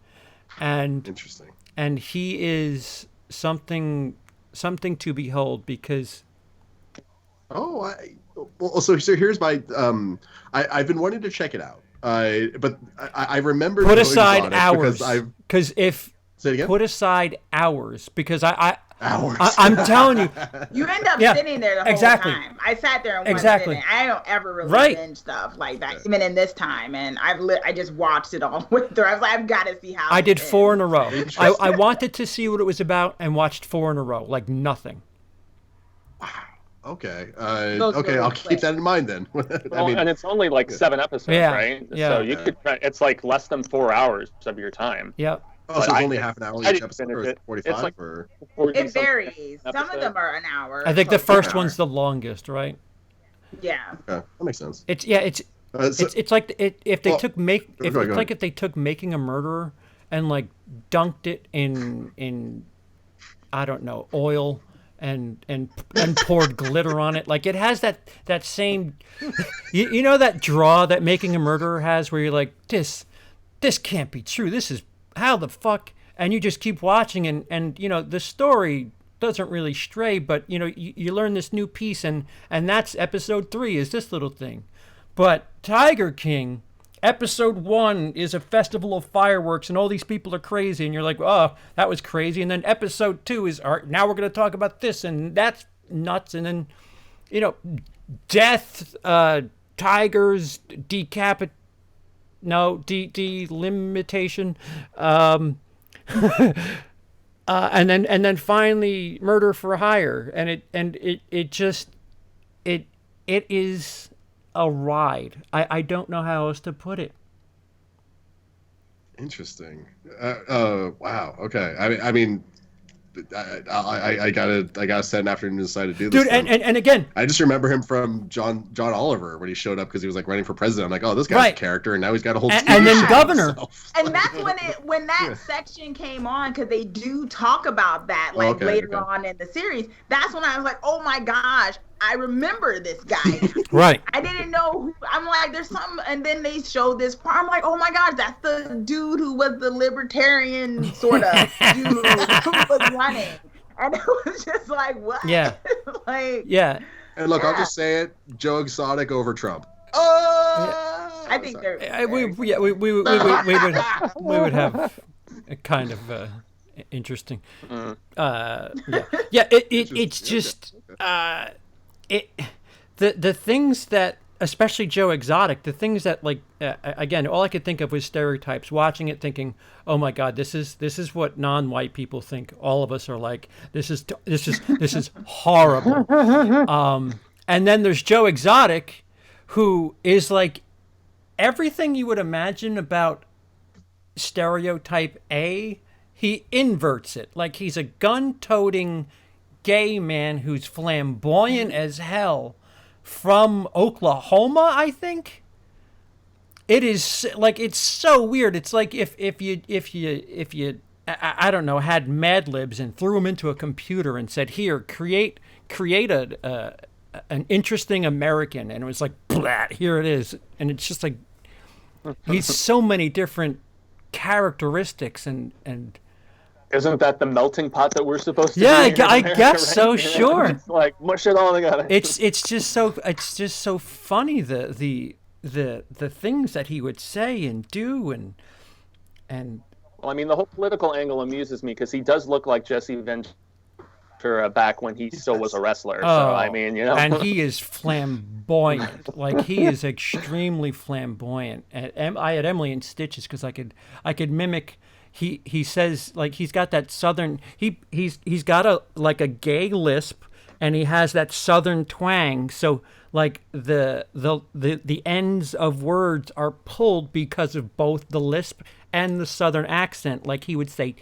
and interesting. And he is something to behold, because. So here's my I've been wanting to check it out. But I remember put aside hours, because put aside hours, because hours. I'm telling you, you end up sitting there the whole time. I sat there and sitting. I don't ever really binge stuff like that, even in this time. And I just watched it all with her. I was like, I've got to see how. I did 4 in a row. I wanted to see what it was about and watched 4 in a row, like nothing. Wow. Okay. I'll keep that in mind then. And it's only like 7 episodes, right? Yeah. So you could. It's like less than 4 hours of your time. Yep. Oh, so it's only half an hour each episode, or 45? It's like or it varies. Some of them are an hour. I think the first one's the longest, right? Yeah. Okay, that makes sense. It's like if they took Making a Murderer and like dunked it in I don't know, oil and poured glitter on it. Like, it has that same you know that draw that Making a Murderer has, where you're like, this can't be true. This is, how the fuck? And you just keep watching, and the story doesn't really stray, but you learn this new piece, and that's episode 3 is this little thing. But Tiger King, episode 1 is a festival of fireworks, and all these people are crazy, and you're like, oh, that was crazy. And then episode 2 is, all right, now we're going to talk about this, and that's nuts. And then, death, tigers, delimitation, and then finally murder for hire, and it is a ride. I don't know how else to put it. Interesting. Wow. Okay. I mean, I gotta set an afternoon to decide to do this. Dude, and again, I just remember him from John Oliver when he showed up because he was like running for president. I'm like, oh, this guy's a character, and now he's got a whole and then governor. And that's when that section came on, because they do talk about that later on in the series. That's when I was like, oh my gosh, I remember this guy. Right. I didn't know who, I'm like, there's something, and then they showed this part. I'm like, oh my gosh, that's the dude who was the libertarian sort of dude who was running. And it was just like, what? Yeah. Like, yeah. And look, I'll just say it: Joe Exotic over Trump. I think we would have a kind of interesting. It's just the things that, especially Joe Exotic, the things that, like, again, all I could think of was stereotypes. Watching it, thinking, oh my God, this is what non-white people think all of us are like. This is horrible. And then there's Joe Exotic, who is like everything you would imagine about stereotype A. He inverts it. Like, he's a gun-toting gay man who's flamboyant as hell from Oklahoma, I think. It is like, it's so weird. It's like if you I don't know, had Mad Libs and threw them into a computer and said, here, create an interesting American, and it was like, blat, here it is. And it's just like, he's so many different characteristics and isn't that the melting pot that we're supposed to? Yeah, be I America, guess right? so. Sure. It's like mush it all together. It's just so funny, the things that he would say and do and. Well, I mean, the whole political angle amuses me because he does look like Jesse Ventura back when he still was a wrestler. So I mean, you know. And he is flamboyant. Like, he is extremely flamboyant. And I had Emily in stitches because I could mimic. He says, like, he's got that southern. He's got a gay lisp, and he has that southern twang. So, like, the ends of words are pulled because of both the lisp and the southern accent. Like, he would say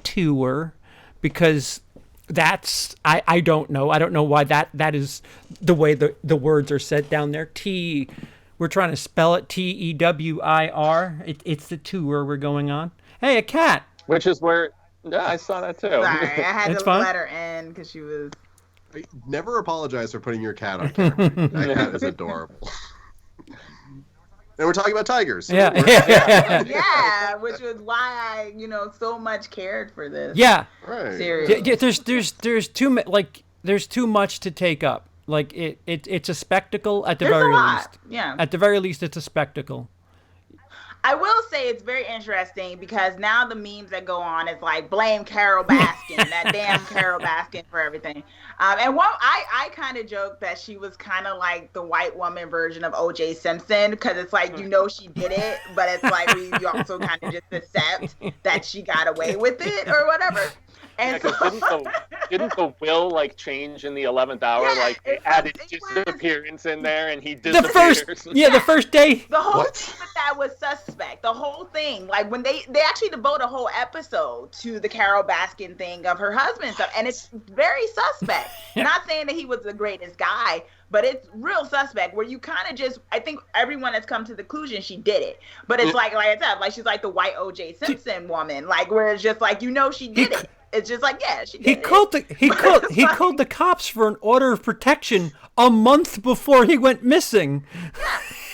tour, because that's, I don't know why that is the way the words are said down there. We're trying to spell it TEWIR. It's the tour we're going on. Hey, a cat. Which is where, yeah, I saw that too. Sorry, I had It's to fine. let her in because she was. Never apologize for putting your cat on camera. That cat is adorable. And we're talking about tigers. So Yeah. Yeah, which was why I, so much cared for this. Yeah. Right. Series. Yeah, there's too much to take up. Like, it's a spectacle at the There's very a lot. least. Yeah. At the very least, it's a spectacle. I will say it's very interesting because now the memes that go on is like, blame Carol Baskin, that damn Carol Baskin for everything. And I kind of joked that she was kind of like the white woman version of O.J. Simpson, because it's like, she did it, but it's like you also kind of just accept that she got away with it or whatever. And didn't the will like change in the 11th hour? Yeah, like, they added disappearance in there, and he The disappears. first day. the whole thing with that was suspect. The whole thing, like, when they actually devote a whole episode to the Carol Baskin thing of her husband stuff, and it's very suspect. Not saying that he was the greatest guy, but it's real suspect, where you kind of just, I think everyone has come to the conclusion she did it. But it's like I said, like, she's like the white O.J. Simpson woman, like, where it's just like, she did it. It's just like, yeah, she did it. He called the cops for an order of protection a month before he went missing.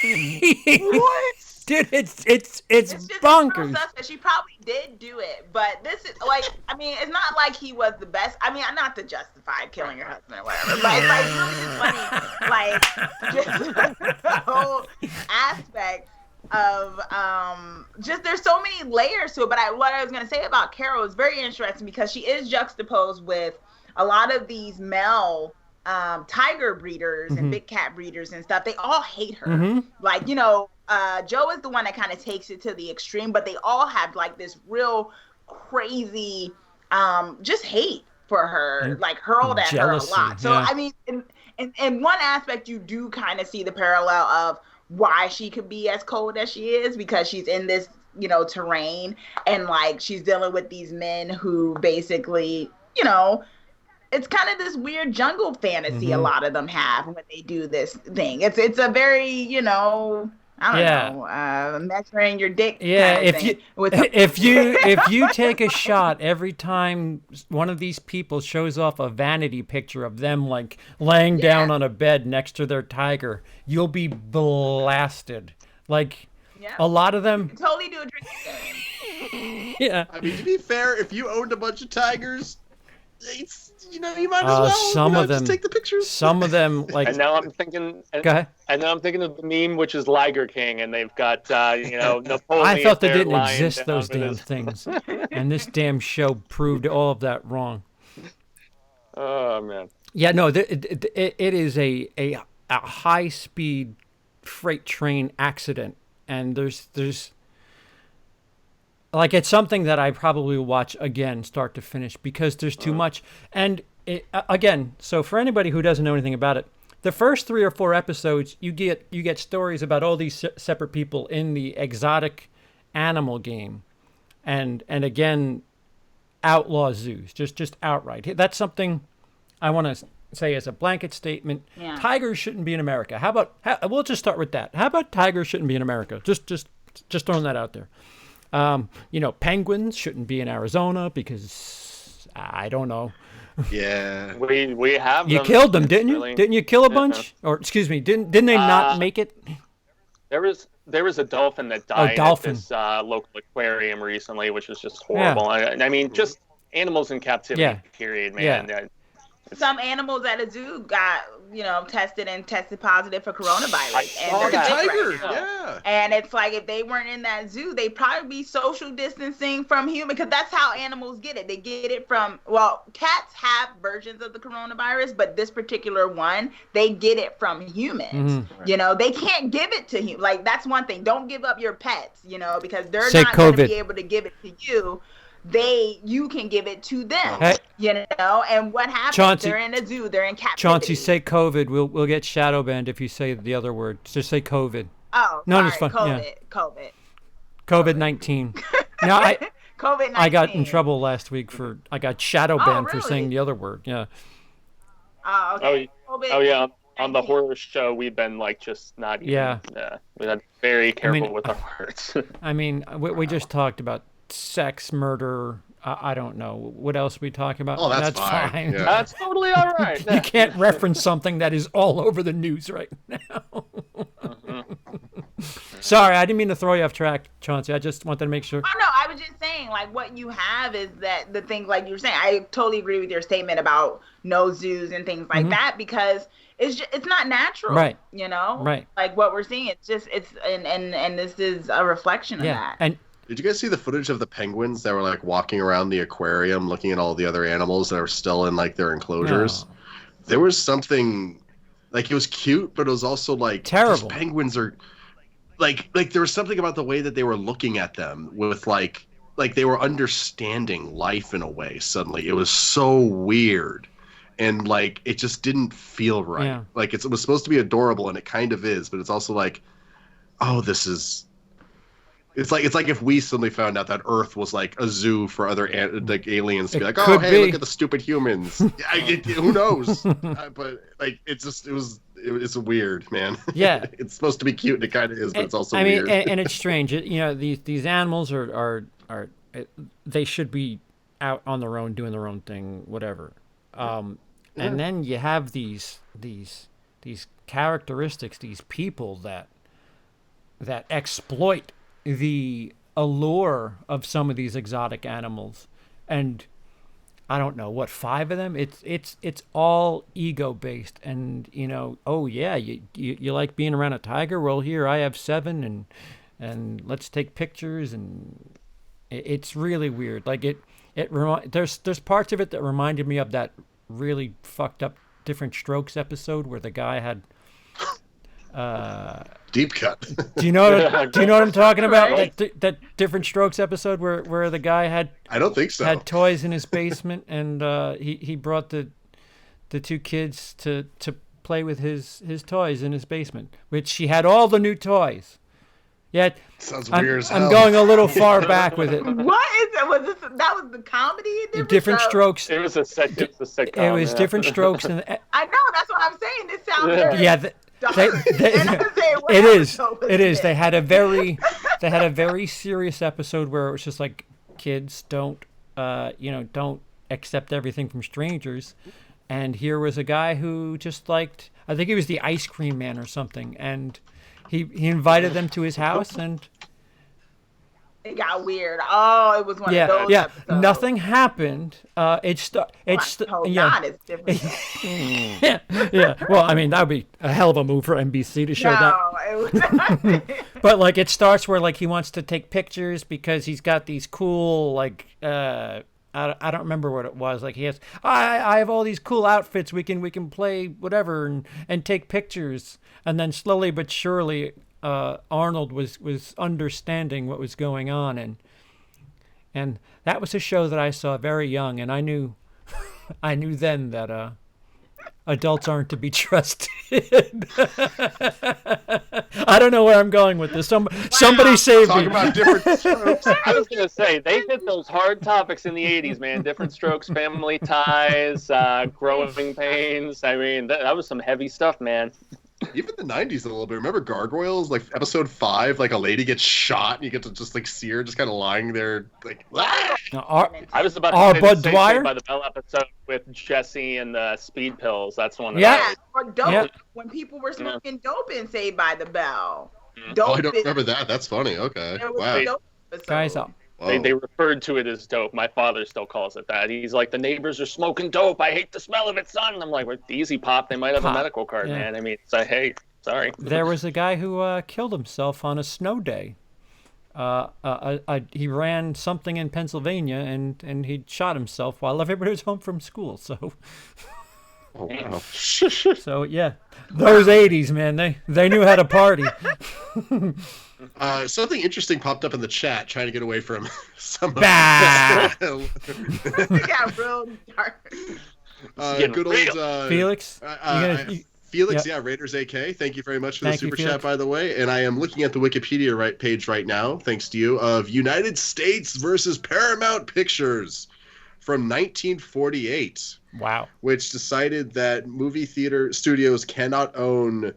What? Dude, it's just bonkers. That she probably did do it, but this is like, I mean, it's not like he was the best. I mean, not to justify killing your husband or whatever, but it's like really just funny, like, just the whole aspect of just, there's so many layers to it. But what I was gonna say about Carol is very interesting because she is juxtaposed with a lot of these male tiger breeders and big cat breeders and stuff, they all hate her. Mm-hmm. Like, Joe is the one that kind of takes it to the extreme, but they all have like this real crazy just hate for her, And like hurled at jealousy, her a lot. So yeah. I mean, in one aspect, you do kind of see the parallel of why she could be as cold as she is, because she's in this terrain, and like she's dealing with these men who basically, it's kind of this weird jungle fantasy a lot of them have when they do this thing. It's a very, I don't know, measuring your dick. Yeah, kind of thing if you take a shot every time one of these people shows off a vanity picture of them like laying down on a bed next to their tiger, you'll be blasted. Like a lot of them totally do a drinking game. Yeah. I mean, to be fair, if you owned a bunch of tigers, it's, you might as well. Some of them just take the pictures. Some of them like. And now I'm thinking. Go ahead. And now I'm thinking of the meme, which is Liger King, and they've got Napoleon. I thought they there didn't lying exist, down those with damn his- things, and this damn show proved all of that wrong. Oh man. Yeah, no, it is a high speed freight train accident, and there's like, it's something that I probably will watch again, start to finish, because there's too much. And again, so for anybody who doesn't know anything about it, the first 3 or 4 episodes, you get stories about all these separate people in the exotic animal game, and again, outlaw zoos, just outright. That's something I want to say as a blanket statement. Yeah. Tigers shouldn't be in America. We'll just start with that. How about tigers shouldn't be in America? Just throwing that out there. Penguins shouldn't be in Arizona because I don't know. Yeah. We have You them. killed them, didn't you? Really. Didn't you kill a bunch? Or excuse me, didn't they not make it? There was a dolphin that died dolphin. at this local aquarium recently, which was just horrible. I mean, just animals in captivity. Yeah. Period, man. Yeah. Some animals at a zoo got, tested positive for coronavirus. saw they're that. sick Tiger, right now. yeah. And it's like, if they weren't in that zoo, they'd probably be social distancing from human, because that's how animals get it. They get it from, cats have versions of the coronavirus, but this particular one, they get it from humans. Mm-hmm. They can't give it to you. Like, that's one thing. Don't give up your pets, because they're Say not going to COVID. be able to give it to you. You can give it to them, Hey. and what happens? Chauncey. They're in a zoo, they're in captivity. Chauncey, say COVID. We'll get shadow banned if you say the other word. Just say COVID. Oh, No, sorry, it's fine, yeah. COVID. COVID-19. No, COVID-19. I got in trouble last week I got shadow banned for really? saying the other word. Yeah. Oh, okay. Oh yeah. On the horror show, we've been like just not even. Yeah. We've been very careful with our words. I mean, we just talked about sex, murder. I don't know what else we talk about. Oh, that's fine. Yeah. That's totally all right. You can't reference something that is all over the news right now. Sorry, I didn't mean to throw you off track, Chauncey. I just wanted to make sure. Oh, no, I was just saying, like, what you have is that the thing, like you were saying, I totally agree with your statement about no zoos and things like that, because it's not natural, Right. Right. Like, what we're seeing, and this is a reflection of that. And Did you guys see the footage of the penguins that were like walking around the aquarium looking at all the other animals that are still in like their enclosures? No. There was something like, it was cute, but it was also like, Terrible. These penguins are like there was something about the way that they were looking at them with like they were understanding life in a way. Suddenly, it was so weird. And like, it just didn't feel right. Yeah. Like, it was supposed to be adorable, and it kind of is, but it's also like, oh, this is. It's like if we suddenly found out that Earth was like a zoo for other like aliens to be like, oh, could hey, be. look at the stupid humans. Who knows? But like, it's weird, man. Yeah. It's supposed to be cute, and it kind of is, but it's also I mean, weird. and it's strange. These animals are they should be out on their own, doing their own thing, whatever. And then you have these characteristics, these people that exploit the allure of some of these exotic animals, and I don't know what, 5 of them. It's all ego based, and oh yeah, you like being around a tiger. Well, here I have 7, and let's take pictures, and it's really weird. Like there's parts of it that reminded me of that really fucked up Different Strokes episode where the guy had. Deep cut. Do you know what I'm talking about? Right. That Different Strokes episode where the guy had I don't think so. had toys in his basement, and he brought the two kids to play with his toys in his basement, which he had all the new toys. Yet Sounds weird as hell. I'm going a little far back with it. What is it? Was this that was the comedy? Different Strokes. It was a sitcom. It was yeah. Different Strokes, and I know. That's what I'm saying. This sounds very yeah, dark. they, And I say, what it is. episode was It is. this? They had a very serious episode where it was just like kids don't accept everything from strangers, and here was a guy who just liked. I think he was the ice cream man or something, and he invited them to his house, and It got weird. Oh, it was one of those yeah, episodes. nothing happened. It's Not it's different. yeah. Well, I mean, that would be a hell of a move for NBC to show that. No, it was But like it starts where like he wants to take pictures because he's got these cool like I don't remember what it was. Like he has I have all these cool outfits. We can play whatever and take pictures. And then slowly but surely Arnold was understanding what was going on, and that was a show that I saw very young, and I knew then that adults aren't to be trusted. I don't know where I'm going with this. Somebody save Talk me. about Different Strokes. I was gonna say they hit those hard topics in the '80s, man. Different Strokes, family ties, growing pains. I mean, that was some heavy stuff, man. Even the 90s a little bit. Remember Gargoyles? Like episode 5, like a lady gets shot and you get to just like see her just kind of lying there like "Ah!" Now, I was about Our to say Bud the same Dwyer? thing by the Bell episode with Jesse and the speed pills. That's one. That Yeah. yeah, or dope. Yeah. When people were smoking dope and Saved by the Bell. Mhm. Dope Oh, I don't is- remember that. That's funny. Okay. It was Wow. a dope episode. guys, They Whoa. referred to it as dope. My father still calls it that. He's like, the neighbors are smoking dope. I hate the smell of it, son. And I'm like, with Easy Pop, they might have Pop. a medical card, Yeah. man. I mean, say, hey, sorry. there was a guy who killed himself on a snow day. He ran something in Pennsylvania and he shot himself while everybody was home from school. So Oh, wow. so yeah, those '80s, man, they knew how to party. Something interesting popped up in the chat trying to get away from some of Bah! It got real dark. getting good real. old Felix, Felix, yeah. yeah, Raiders AK. Thank you very much for Thank the you, super Felix. chat, by the way. And I am looking at the Wikipedia page right now, thanks to you, of United States versus Paramount Pictures from 1948, wow. which decided that movie theater studios cannot own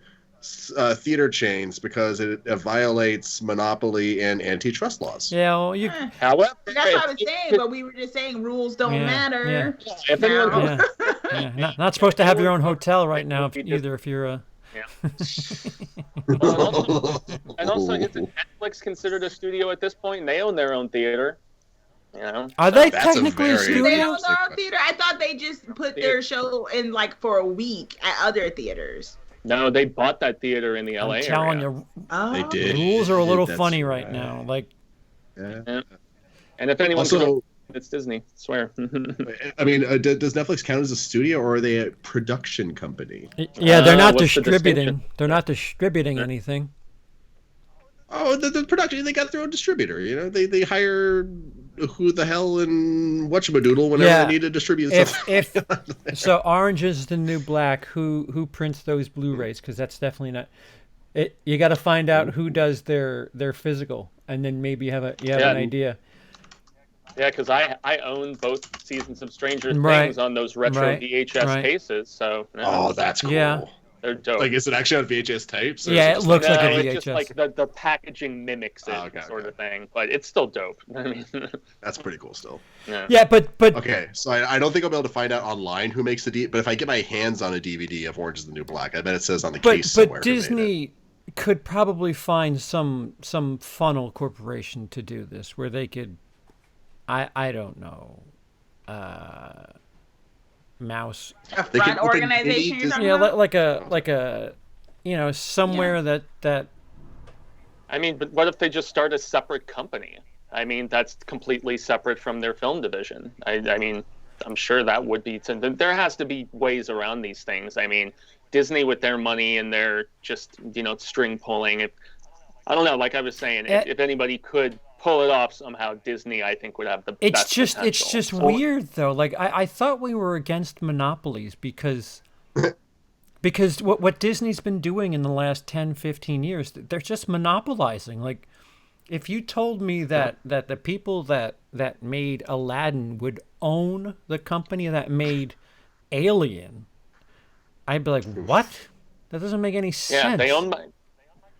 theater chains because it violates monopoly and antitrust laws. Yeah, well, you. However, That's what I was saying, but we were just saying rules don't Yeah, matter. if anyone Now. Yeah, not supposed to have your own hotel right now either if you're a. and also, isn't Netflix considered a studio at this point? And they own their own theater. You know, Are they That's a technically a very- They studio? own their own theater. I thought they just put their show in like for a week at other theaters. no, they bought that theater in the LA I'm telling area. you, Oh. They did. rules are a little That's funny right now. Like, Yeah. And if anyone Also, it's Disney, I swear. I mean, does Netflix count as a studio or are they a production company? yeah, they're not what's the distributing. distinction? They're not distributing anything. Oh, the production, they got their own distributor. You know, they hire who the hell and whatchamadoodle whenever Yeah. they need to distribute If something. so, Orange is the New Black. Who prints those Blu-rays? Because that's definitely not. You got to find out who does their physical, and then maybe you have an idea. Yeah, because I own both seasons of Stranger Right. Things on those retro Right. VHS Right. cases. So Oh, that's cool. Yeah. they're dope. Like, is it actually on VHS tapes? or Yeah, is it just looks no, like a it's VHS. just like the packaging mimics it, Oh, okay, sort okay. of thing. But it's still dope. I mean, That's pretty cool still. yeah. Yeah, but Okay, so I don't think I'll be able to find out online who makes the DVD, but if I get my hands on a DVD of Orange is the New Black, I bet it says on the case somewhere. but who made it. Disney could probably find some funnel corporation to do this where they could. I don't know. Mouse. A They front could- but they organization need you're to- talking Yeah, about? like a, somewhere that. I mean, but what if they just start a separate company? I mean, that's completely separate from their film division. I mean, I'm sure that would be. There has to be ways around these things. I mean, Disney with their money and their just string pulling. I don't know. Like I was saying, if anybody could pull it off somehow, Disney I think would have the best potential. It's just weird though. Like I thought we were against monopolies because what Disney's been doing in the last 10, 15 years, they're just monopolizing. Like if you told me that the people that made Aladdin would own the company that made Alien, I'd be like, what? That doesn't make any sense. Yeah,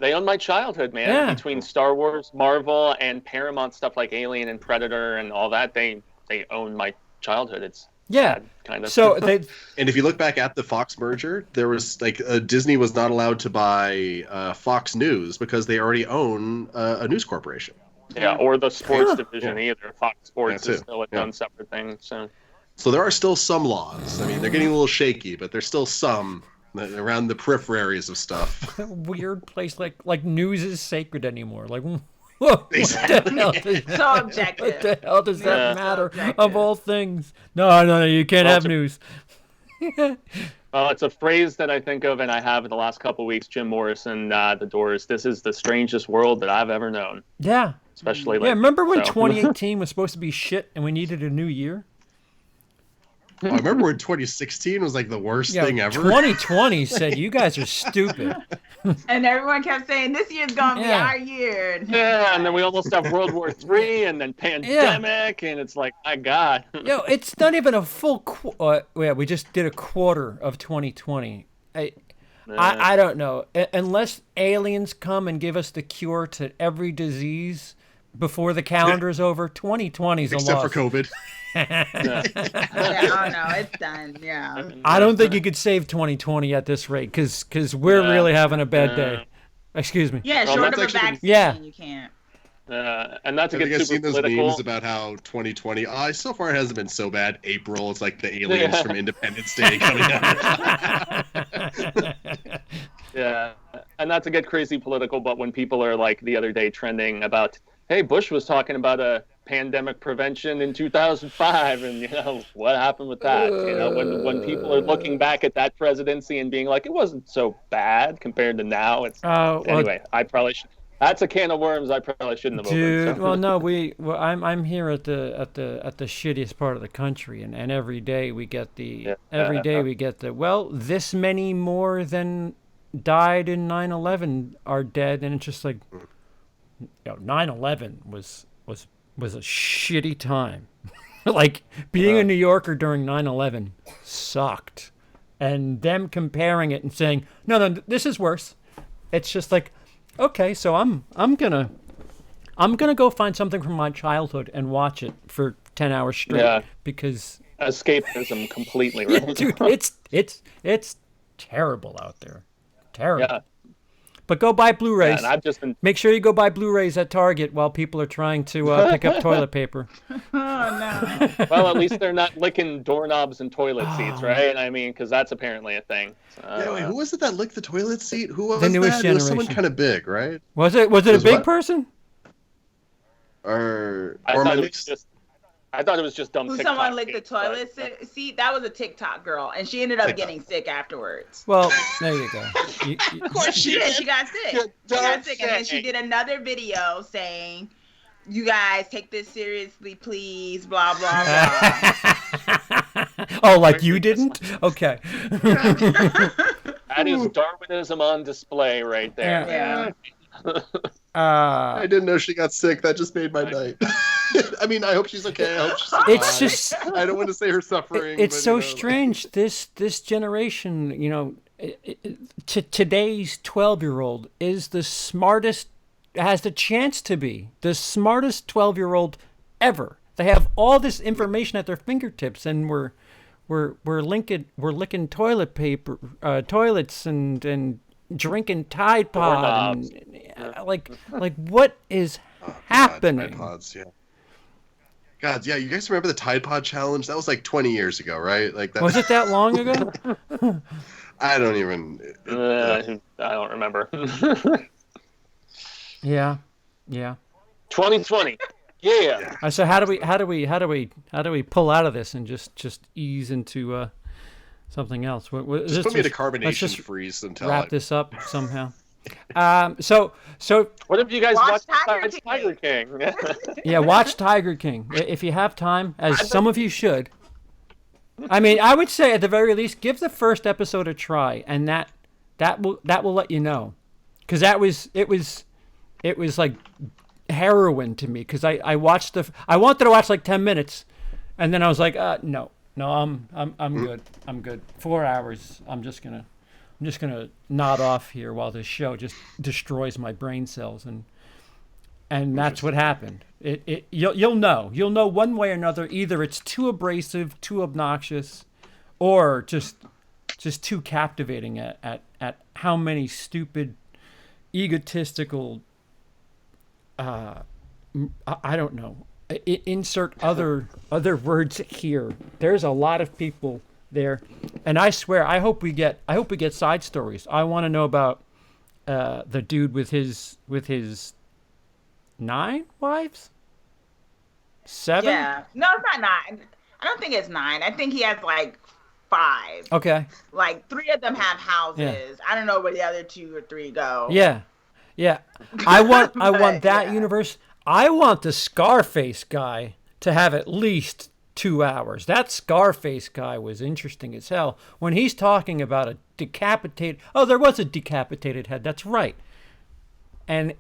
they own my childhood, man. Yeah. Between Star Wars, Marvel, and Paramount stuff like Alien and Predator and all that, they own my childhood. It's sad, kind of. So and if you look back at the Fox merger, there was like Disney was not allowed to buy Fox News because they already own a news corporation. Yeah, or the sports division either. Fox Sports is still its own separate thing. So there are still some laws. I mean, they're getting a little shaky, but there's still some around the peripheries of stuff. Weird place, like news is sacred anymore. Like, whoa, what the hell So objective. What the hell does that matter? Of all things, no, you can't have news. Well, it's a phrase that I think of, and I have in the last couple of weeks. Jim Morrison, The Doors. This is the strangest world that I've ever known. Yeah, especially. Remember when 2018 was supposed to be shit, and we needed a new year? I remember when 2016 was like the worst thing ever. 2020 said, you guys are stupid. And everyone kept saying, this year's going to be our year. Yeah, and then we almost have World War III and then pandemic, and it's like, my God. It's not even a full we just did a quarter of 2020. I don't know. Unless aliens come and give us the cure to every disease before the calendar's over, 2020's a loss. Except for COVID. It's done. Yeah. I don't think you could save 2020 at this rate because we're really having a bad day. Excuse me. Yeah, short of a vaccine, you can't. And not to get super seen those political. memes about how 2020. So far it hasn't been so bad. April, it's like the aliens from Independence Day coming out. Yeah, and not to get crazy political, but when people are like the other day trending about, hey, Bush was talking about a pandemic prevention in 2005, and what happened with that? When people are looking back at that presidency and being like, it wasn't so bad compared to now. It's anyway. I probably should. That's a can of worms. I probably shouldn't have opened. Dude, well, no, I'm here at the shittiest part of the country, and every day we get the this many more than died in 9/11 are dead, and it's just like, 9/11 was a shitty time. Like being a New Yorker during 9/11 sucked, and them comparing it and saying, no, this is worse. It's just like, okay, so I'm gonna go find something from my childhood and watch it for 10 hours straight because escapism completely, right? Dude, it's terrible out there. Terrible. Yeah. But go buy Blu-rays. Yeah, and I've just been... Make sure you go buy Blu-rays at Target while people are trying to pick up toilet paper. Oh, no. Well, at least they're not licking doorknobs and toilet seats, right? I mean, because that's apparently a thing. Wait, who was it that licked the toilet seat? Who was the newest that? Generation. It was someone kind of big, right? Was it a big person? I thought it was just dumb. Someone licked the toilet seat. That was a TikTok girl, and she ended up getting sick afterwards. Well, there you go. Of course she did. She got sick. And then she did another video saying, "You guys take this seriously, please." Blah blah blah. Oh, like you didn't? Okay. That is Darwinism on display right there. Yeah. I didn't know she got sick. That just made my night. I mean, I hope she's okay. I hope she's alive. It's just... I don't want to say her suffering. It's so strange. This generation, today's 12-year-old is the smartest, has the chance to be the smartest 12-year-old ever. They have all this information at their fingertips, and we're licking toilet paper, toilets, and drinking Tide Pod, and like what is happening? Tide Pods, yeah. God, yeah, you guys remember the Tide Pod challenge? That was like 20 years ago, right? Like that. Was it that long ago? I don't even. I don't remember. Yeah. 2020. Yeah. I said, how do we pull out of this and just ease into something else? Just put me to let's carbonation just freeze until wrap this up somehow. So What if you guys Watch watch Tiger Tiger King? yeah, watch Tiger King if you have time, as some of you should. I mean, I would say at the very least, give the first episode a try, and that will let you know, because it was like heroin to me, because I watched I wanted to watch like 10 minutes, and then I was like, no, I'm good. I'm good. 4 hours. I'm just gonna nod off here while this show just destroys my brain cells, and that's what happened. You'll know one way or another. Either it's too abrasive, too obnoxious, or just too captivating at how many stupid, egotistical, I don't know. Insert other words here. There's a lot of people there, and I swear, I hope we get side stories. I want to know about the dude with his 9 wives, 7. Yeah. No, it's not 9. I don't think it's 9. I think he has like 5. Okay. Like 3 of them have houses. Yeah. I don't know where the other 2 or 3 go. Yeah. I want that yeah. universe. I want the Scarface guy to have at least 2 hours. That Scarface guy was interesting as hell. When he's talking about a decapitated... Oh, there was a decapitated head. That's right. And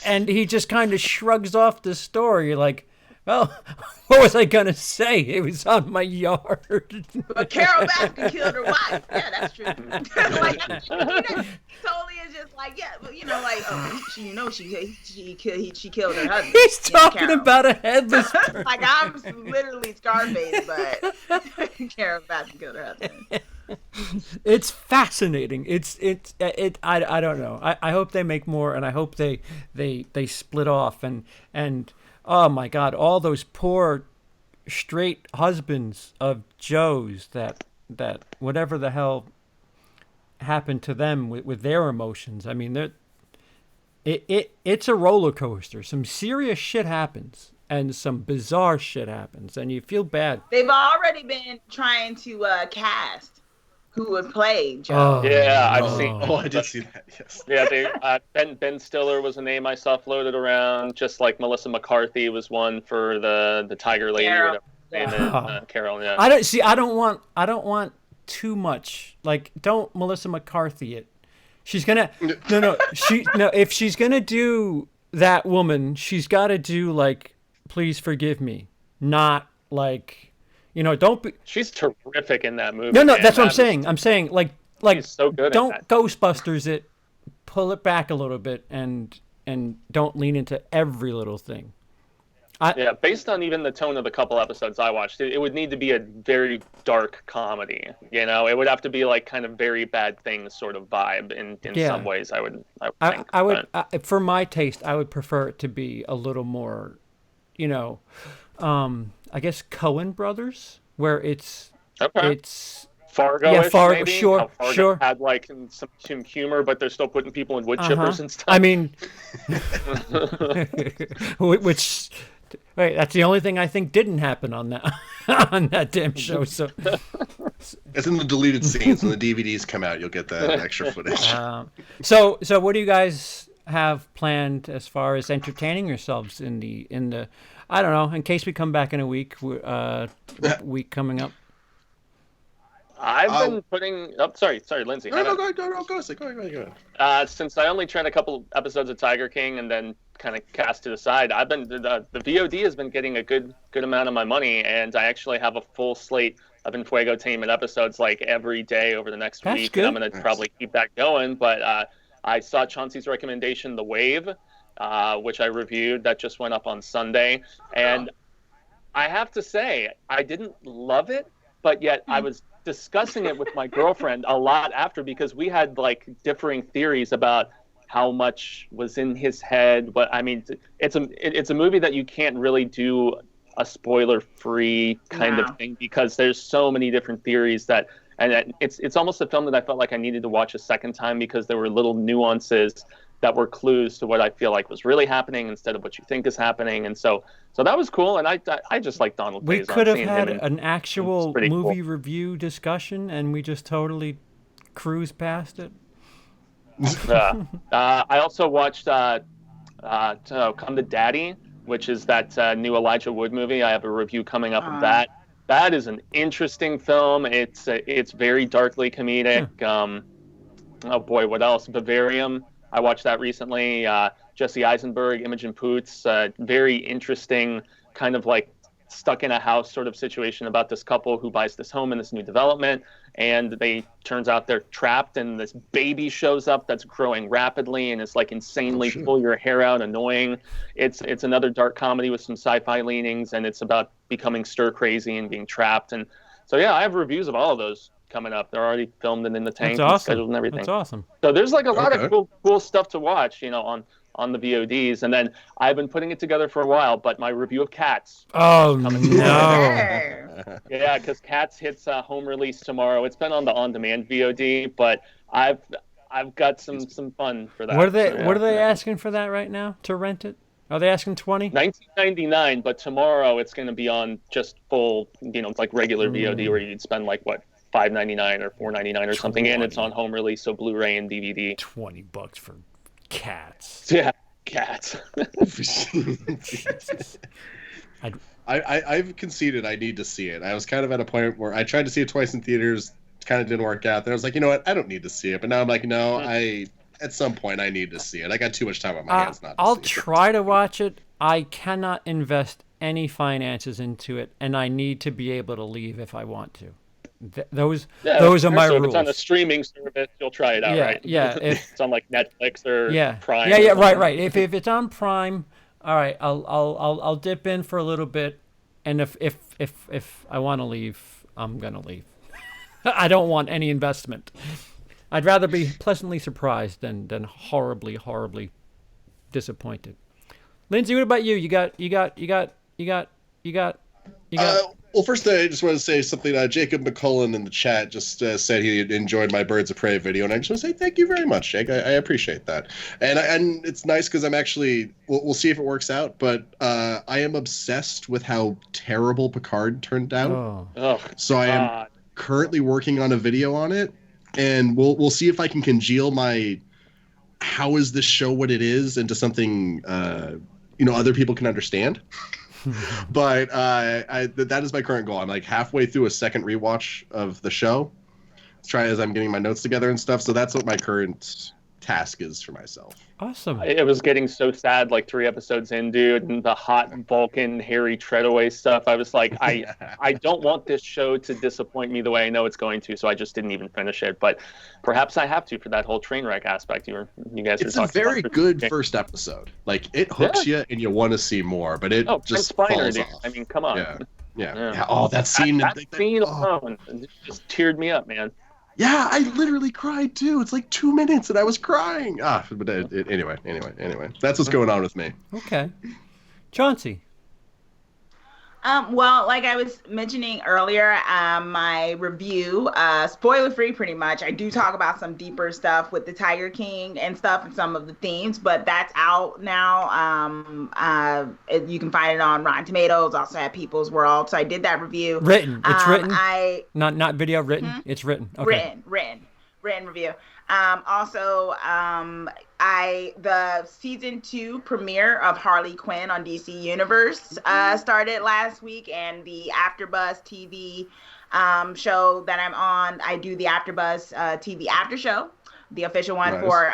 and he just kind of shrugs off the story like, well, what was I going to say? It was on my yard. But Carol Baskin killed her wife. Yeah, that's true. Like, totally is just like, yeah, but like, she killed her husband. He's talking Carol. about a headless person. Like, I'm literally Scarface, but Carol Baskin killed her husband. It's fascinating. I don't know. I hope they make more, and I hope they split off and oh my God, all those poor straight husbands of Joes that whatever the hell happened to them with their emotions. I mean, it's a roller coaster. Some serious shit happens and some bizarre shit happens, and you feel bad. They've already been trying to cast who would play Joe. Oh, Yeah, I've seen. Oh, I did see that. Yes. Yeah, Ben Stiller was a name I saw floated around, just like Melissa McCarthy was one for the Tiger Lady. Carol. Whatever her name is. Carol. Yeah. I don't want too much. Like, don't Melissa McCarthy it. She's gonna if she's gonna do that woman, she's got to do like Please Forgive Me, not like. Don't be. She's terrific in that movie. No, man. that's what I'm saying. I'm saying like She's so good at don't that. Ghostbusters it, pull it back a little bit, and don't lean into every little thing. Yeah, based on even the tone of the couple episodes I watched, it would need to be a very dark comedy. It would have to be like kind of Very Bad Things sort of vibe in some ways. I would think. I would for my taste, I would prefer it to be a little more, I guess Coen Brothers, where it's Fargo. Yeah, Fargo. Maybe? Sure, How Fargo sure. had like some humor, but they're still putting people in wood chippers and stuff. I mean, which. Wait, that's the only thing I think didn't happen on that damn show. So It's in the deleted scenes. When the DVDs come out, you'll get that extra footage. So what do you guys have planned as far as entertaining yourselves in the I don't know, in case we come back in a week coming up? I've been putting. Oh, sorry, Lindsey. No, go ahead. Since I only tried a couple episodes of Tiger King and then kind of cast it aside, the VOD has been getting a good amount of my money, and I actually have a full slate of Fuego-tainment episodes like every day over the next That's week. good. And I'm going to probably keep that going. But I saw Chauncey's recommendation, The Wave, which I reviewed. That just went up on Sunday, and I have to say I didn't love it, but yet I was discussing it with my girlfriend a lot after, because we had like differing theories about how much was in his head. But I mean, it's a movie that you can't really do a spoiler-free kind of thing, because there's so many different theories and it's almost a film that I felt like I needed to watch a second time, because there were little nuances that were clues to what I feel like was really happening instead of what you think is happening. And so that was cool. And I just like Donald We Faison. could have Seeing had him an actual pretty movie cool. review discussion, and we just totally cruised past it. I also watched Come to Daddy, which is that new Elijah Wood movie. I have a review coming up of that. That is an interesting film. It's very darkly comedic. Oh boy, what else? Bavarium. I watched that recently. Jesse Eisenberg, Imogen Poots. Very interesting, kind of like stuck in a house sort of situation about this couple who buys this home in this new development, and turns out they're trapped, and this baby shows up that's growing rapidly and is like insanely pull your hair out, annoying. It's another dark comedy with some sci-fi leanings, and it's about becoming stir crazy and being trapped. And so yeah, I have reviews of all of those coming up. They're already filmed and in the tank and scheduled and everything. That's awesome. So there's like a lot of cool stuff to watch, on the VODs. And then I've been putting it together for a while, but my review of Cats. Oh, no. Yeah, because Cats hits home release tomorrow. It's been on the on-demand VOD, but I've got some fun for that. What are they asking for that right now to rent it? Are they asking $20? $19.99, but tomorrow it's going to be on just full, it's like regular VOD where you'd spend like what, $5.99 or $4.99 or something, and it's on home release, so Blu-ray and DVD. $20 for Cats. Yeah, Cats. I've conceded I need to see it. I was kind of at a point where I tried to see it twice in theaters, kind of didn't work out. Then I was like, you know what, I don't need to see it. But now I'm like, no, at some point I need to see it. I got too much time on my hands not to I'll see try to watch it. I cannot invest any finances into it, and I need to be able to leave if I want to. Those are my rules. If it's on a streaming service, you'll try it out, right? Yeah. If it's on like Netflix or Prime. Yeah, right. If it's on Prime, all right, I'll dip in for a little bit, and if I want to leave, I'm gonna leave. I don't want any investment. I'd rather be pleasantly surprised than horribly disappointed. Lindsey, what about you? You got. Well, first I just want to say something. Jacob McCullen in the chat just said he enjoyed my Birds of Prey video, and I just want to say thank you very much, Jake. I appreciate that, and it's nice because I'm actually we'll see if it works out, but I am obsessed with how terrible Picard turned out. So I am currently working on a video on it, and we'll see if I can congeal my how is this show what it is into something other people can understand. But that is my current goal. I'm like halfway through a second rewatch of the show. Try as I'm getting my notes together and stuff. So that's what my current task is for myself. Awesome. It was getting so sad like 3 episodes in, dude, and the hot Vulcan Harry Treadaway stuff. I was like, I don't want this show to disappoint me the way I know it's going to, so I just didn't even finish it. But perhaps I have to for that whole train wreck aspect you guys were talking about. It's a very good first episode. Like it hooks you and you want to see more, but it just falls off. I mean, come on. Yeah. Oh, that scene. That scene alone just teared me up, man. Yeah, I literally cried too. It's like 2 minutes and I was crying. But anyway. That's what's going on with me. Okay. Chauncey. Well, like I was mentioning earlier, my review, spoiler-free pretty much. I do talk about some deeper stuff with the Tiger King and stuff and some of the themes, but that's out now. You can find it on Rotten Tomatoes, also at People's World. So I did that review. Written. It's written? Not video, written? Hmm? It's written. Okay. Written review. The season 2 premiere of Harley Quinn on DC Universe started last week, and the AfterBuzz TV show that I'm on, I do the AfterBuzz TV after show, the official one for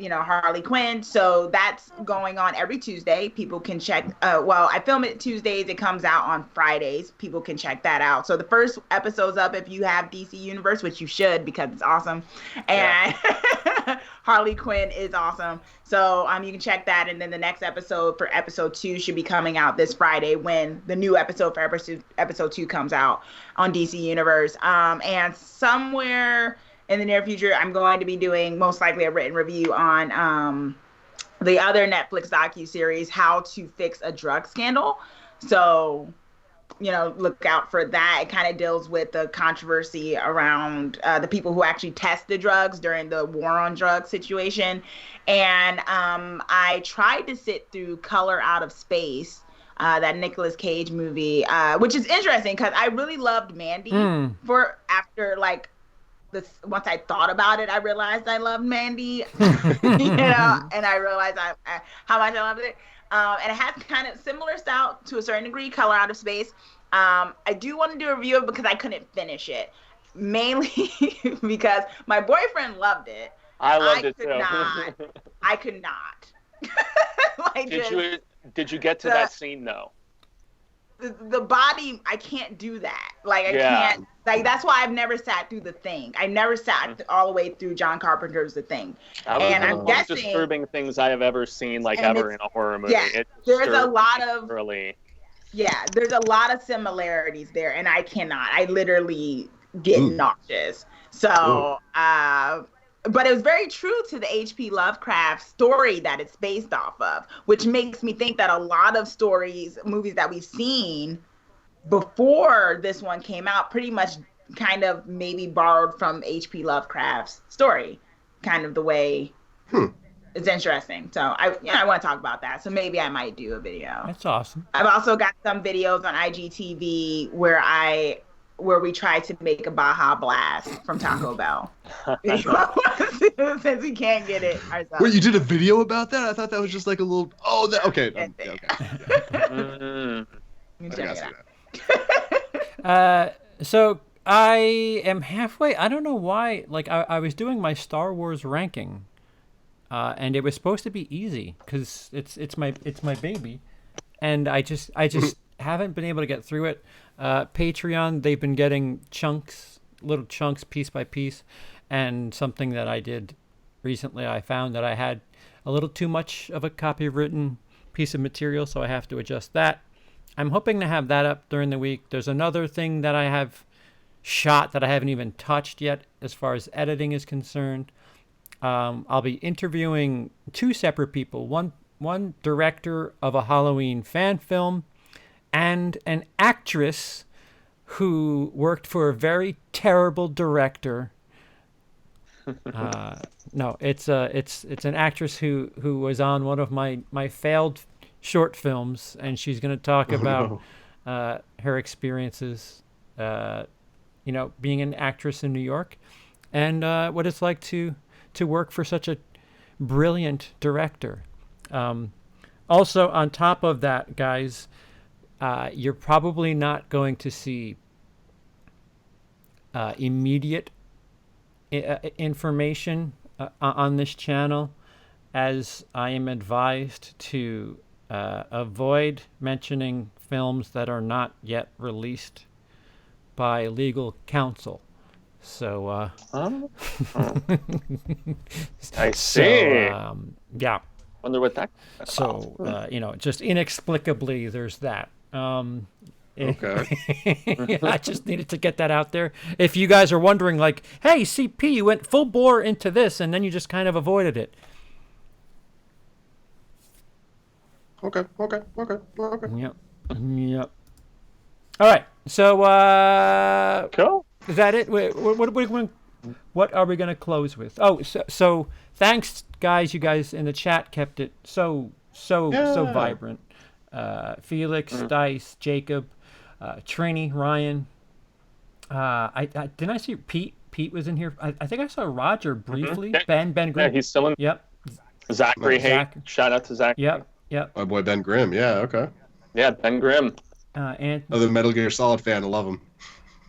Harley Quinn. So that's going on every Tuesday. People can check. I film it Tuesdays. It comes out on Fridays. People can check that out. So the first episode's up if you have DC Universe, which you should because it's awesome. And Harley Quinn is awesome. So you can check that. And then the next episode for episode 2 should be coming out this Friday when the new episode for episode 2 comes out on DC Universe. And somewhere in the near future, I'm going to be doing most likely a written review on the other Netflix docuseries, How to Fix a Drug Scandal. So look out for that. It kind of deals with the controversy around the people who actually test the drugs during the war on drugs situation. And I tried to sit through Color Out of Space, that Nicolas Cage movie, which is interesting because I really loved Mandy. Once I thought about it, I realized I loved Mandy, and I realized how much I loved it. And it has kind of similar style to a certain degree, Color Out of Space. I do want to do a review of it because I couldn't finish it, mainly because my boyfriend loved it. I loved it too. I could not. Did you get to that scene though? The body, I can't do that. I can't. That's why I've never sat through The Thing. I never sat all the way through John Carpenter's The Thing. And I'm guessing the most disturbing things I have ever seen, ever in a horror movie. Yeah, there's a lot of similarities there, and I cannot. I literally get nauseous. So, but it was very true to the H.P. Lovecraft story that it's based off of, which makes me think that a lot of movies that we've seen before this one came out, pretty much kind of maybe borrowed from H.P. Lovecraft's story, kind of the way. It's interesting. So I want to talk about that. So maybe I might do a video. That's awesome. I've also got some videos on IGTV where we tried to make a Baja Blast from Taco Bell. Since we can't get it ourselves. Wait, you did a video about that? I thought that was just like a little. Oh, okay. Okay. Check it out. So I am halfway. I don't know why. I was doing my Star Wars ranking, and it was supposed to be easy because it's my baby, and I just haven't been able to get through it. Patreon, they've been getting little chunks, piece by piece, and something that I did recently, I found that I had a little too much of a copywritten piece of material, so I have to adjust that. I'm hoping to have that up during the week. There's another thing that I have shot that I haven't even touched yet as far as editing is concerned. I'll be interviewing two separate people, one director of a Halloween fan film and an actress who worked for a very terrible director. No, it's an actress who was on one of my failed short films, and she's going to talk about her experiences, being an actress in New York, and what it's like to work for such a brilliant director. Also, on top of that, guys, you're probably not going to see immediate information on this channel, as I am advised to avoid mentioning films that are not yet released by legal counsel. So, I see. Yeah. Wonder what that. So, just inexplicably, there's that. Okay. I just needed to get that out there. If you guys are wondering, hey, CP, you went full bore into this, and then you just kind of avoided it. Okay. Yep. All right. So, cool. Is that it? What are we going to close with? Oh, so thanks, guys. You guys in the chat kept it so vibrant. Felix, Dice, Jacob, Trini, Ryan. Didn't I see Pete? Pete was in here. I think I saw Roger briefly. Ben Grimm. Yeah, he's still in. Yep. Zachary Hay. Shout out to Zach. Yep. My boy Ben Grimm. Yeah. Okay. Yeah, Ben Grimm. Another Metal Gear Solid fan. I love him.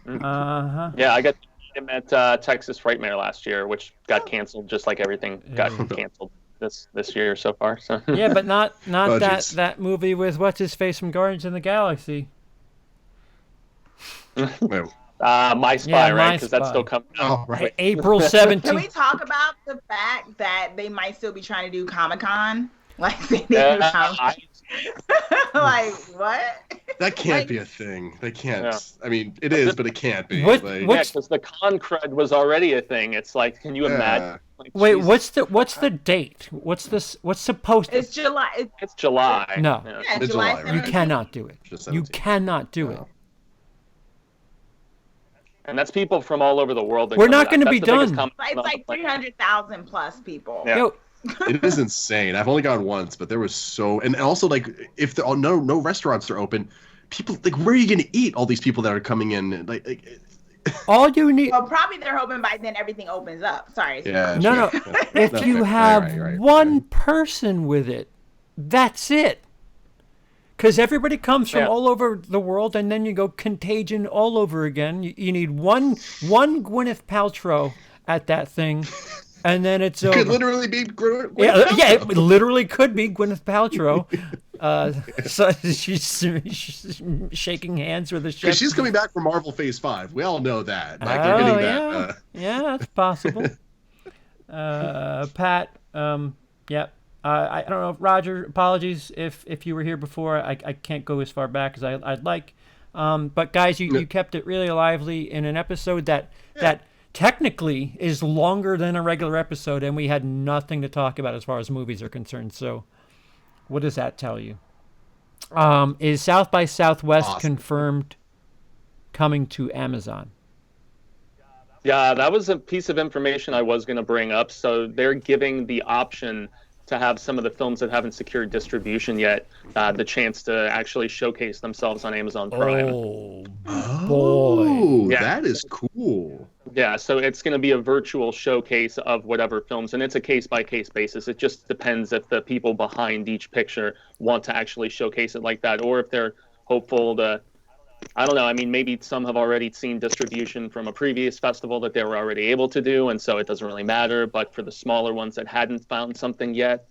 Yeah, I got to meet him at Texas Frightmare last year, which got canceled, just like everything got canceled this year so far. So yeah, but not that movie with what's his face from Guardians of the Galaxy. My Spy, right? Because that's still coming out. Oh, right. April 17th. Can we talk about the fact that they might still be trying to do Comic-Con? Like, what? That can't Like- be a thing. They can't. Yeah. I mean, it is, but it can't be. What- Like, Yeah, What's- because the con crud was already a thing. It's like, can you imagine? Like, Wait, Jesus. what's the date? What's this? What's supposed to? It's July. It's July. No. Yeah. Yeah, It's July July, right? You 17th. cannot do it. Just You 17. cannot do it. No. And that's people from all over the world. that We're come not to that. gonna be That's the biggest done. comic It's like con. 300,000 plus people. Yeah. Yo, It is insane. I've only gone once, but there was and also like if there are no restaurants are open, people like where are you going to eat? All these people that are coming in, like all you need. Well, probably they're hoping by then everything opens up. Sorry. yeah. No, sure. no. Yeah. If No, you fair, have right. one person with it, that's it. Because everybody comes from Yeah. all over the world, and then you go contagion all over again. You need one Gwyneth Paltrow at that thing, and then it's It over. could literally be Yeah, it literally could be Gwyneth Paltrow. So she's shaking hands with the chef. Because she's coming back from Marvel Phase 5. We all know that. Like you're Oh, getting yeah. that. Yeah, that's possible. Pat, yeah. I don't know, Roger. Apologies if you were here before. I can't go as far back as I'd like. But guys, you kept it really lively in an episode that technically is longer than a regular episode, and we had nothing to talk about as far as movies are concerned. So, what does that tell you? Is South by Southwest Awesome. confirmed coming to Amazon? Yeah, that was a piece of information I was going to bring up. So they're giving the option to have some of the films that haven't secured distribution yet the chance to actually showcase themselves on Amazon Prime. Oh, Oh, Yeah. that is cool. Yeah, so it's going to be a virtual showcase of whatever films, and it's a case-by-case basis. It just depends if the people behind each picture want to actually showcase it like that, or if they're hopeful to, I don't know, I mean, maybe some have already seen distribution from a previous festival that they were already able to do, and so it doesn't really matter, but for the smaller ones that hadn't found something yet,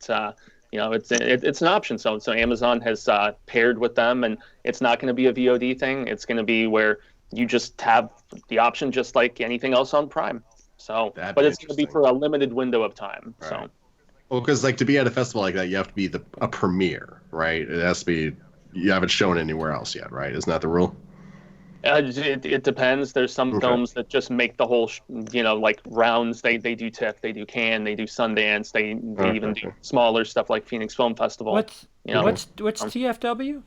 it's an option. So Amazon has paired with them, and it's not going to be a VOD thing. It's going to be where you just have the option just like anything else on Prime. So, That'd but be it's going to be interesting. for a limited window of time. Right. So, Well, because like to be at a festival like that, you have to be a premiere, right? It has to be. You haven't shown anywhere else yet, right? Isn't that the rule? it depends. There's some Okay. films that just make the whole, like rounds. They do TIFF, they do Cannes, they do Sundance, they even do Okay. smaller stuff like Phoenix Film Festival. what's um, TFW?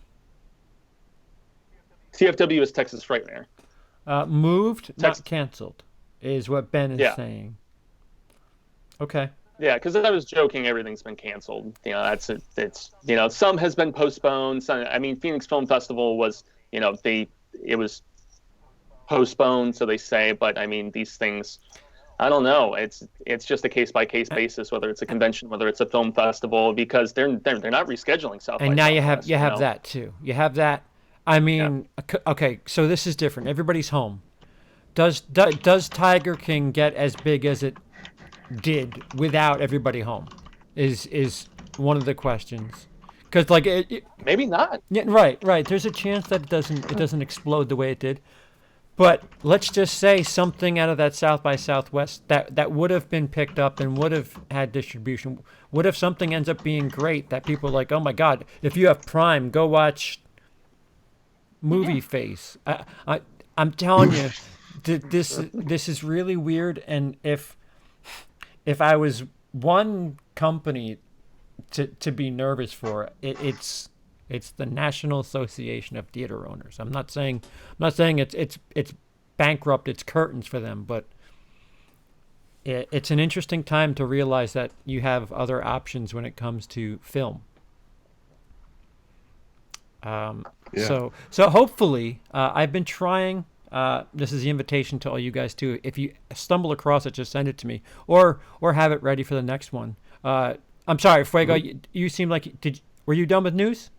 TFW is Texas Frightmare. Moved, Text- not canceled, is what Ben is Yeah. saying. Okay. Yeah, because I was joking. Everything's been canceled. That's it. It's some has been postponed. Some, I mean, Phoenix Film Festival was it was postponed, so they say. But I mean, these things, I don't know. It's just a case by case basis, whether it's a convention, whether it's a film festival, because they're not rescheduling South. And by now you Southwest, have that too. You have that. I mean, okay, so this is different. Everybody's home. Does Tiger King get as big as it did without everybody home? Is one of the questions. Because like Maybe not. yeah, right. There's a chance that it doesn't explode the way it did. But let's just say something out of that South by Southwest that would have been picked up and would have had distribution. What if something ends up being great that people are like, oh my God, if you have Prime, go watch Movie Face. I'm telling you, this is really weird. And if I was one company to be nervous for, it's the National Association of Theater Owners. I'm not saying it's bankrupt, it's curtains for them, but it's an interesting time to realize that you have other options when it comes to film. So hopefully, I've been trying. This is the invitation to all you guys too. If you stumble across it, just send it to me, or have it ready for the next one. I'm sorry, Fuego. You seem like were you done with news?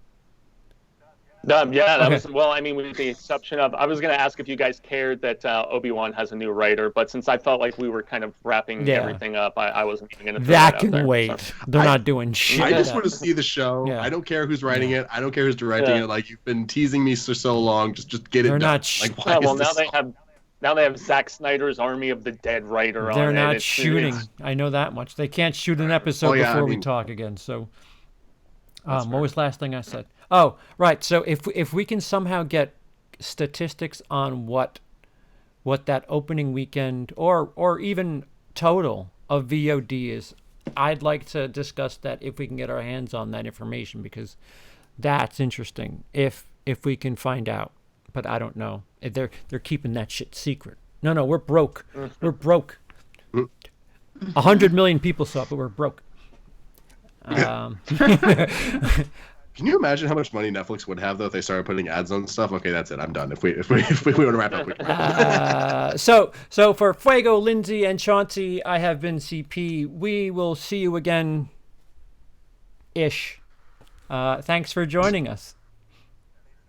Yeah, that Okay. was, well, I mean, with the exception of, I was going to ask if you guys cared that Obi-Wan has a new writer, but since I felt like we were kind of wrapping Yeah. everything up, I wasn't even going to throw That out can there, wait. so. They're not doing shit. I just with want to that. see the show. Yeah. I don't care who's writing it. I don't care who's directing Yeah. it. Like you've been teasing me for so long. Just get it They're done. not Like why Yeah, is well, this now they have Zack Snyder's Army of the Dead writer on it. They're not It's- shooting. I know that much. They can't shoot an episode Oh, yeah, before I we mean- talk again. So, What was the last thing I said? Oh, right. So if we can somehow get statistics on what that opening weekend or even total of VOD is, I'd like to discuss that if we can get our hands on that information, because that's interesting if we can find out. But I don't know. They're keeping that shit secret. No, we're broke. We're broke. 100 million people saw it, but we're broke. Can you imagine how much money Netflix would have though if they started putting ads on stuff? Okay, that's it. I'm done. If we want to wrap up, we can wrap up. So for Fuego, Lindsey, and Chauncey, I have been CP. We will see you again. Ish. Thanks for joining us.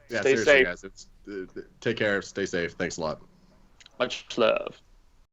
Yeah, Stay seriously, safe. guys. Take care. Stay safe. Thanks a lot. Much love.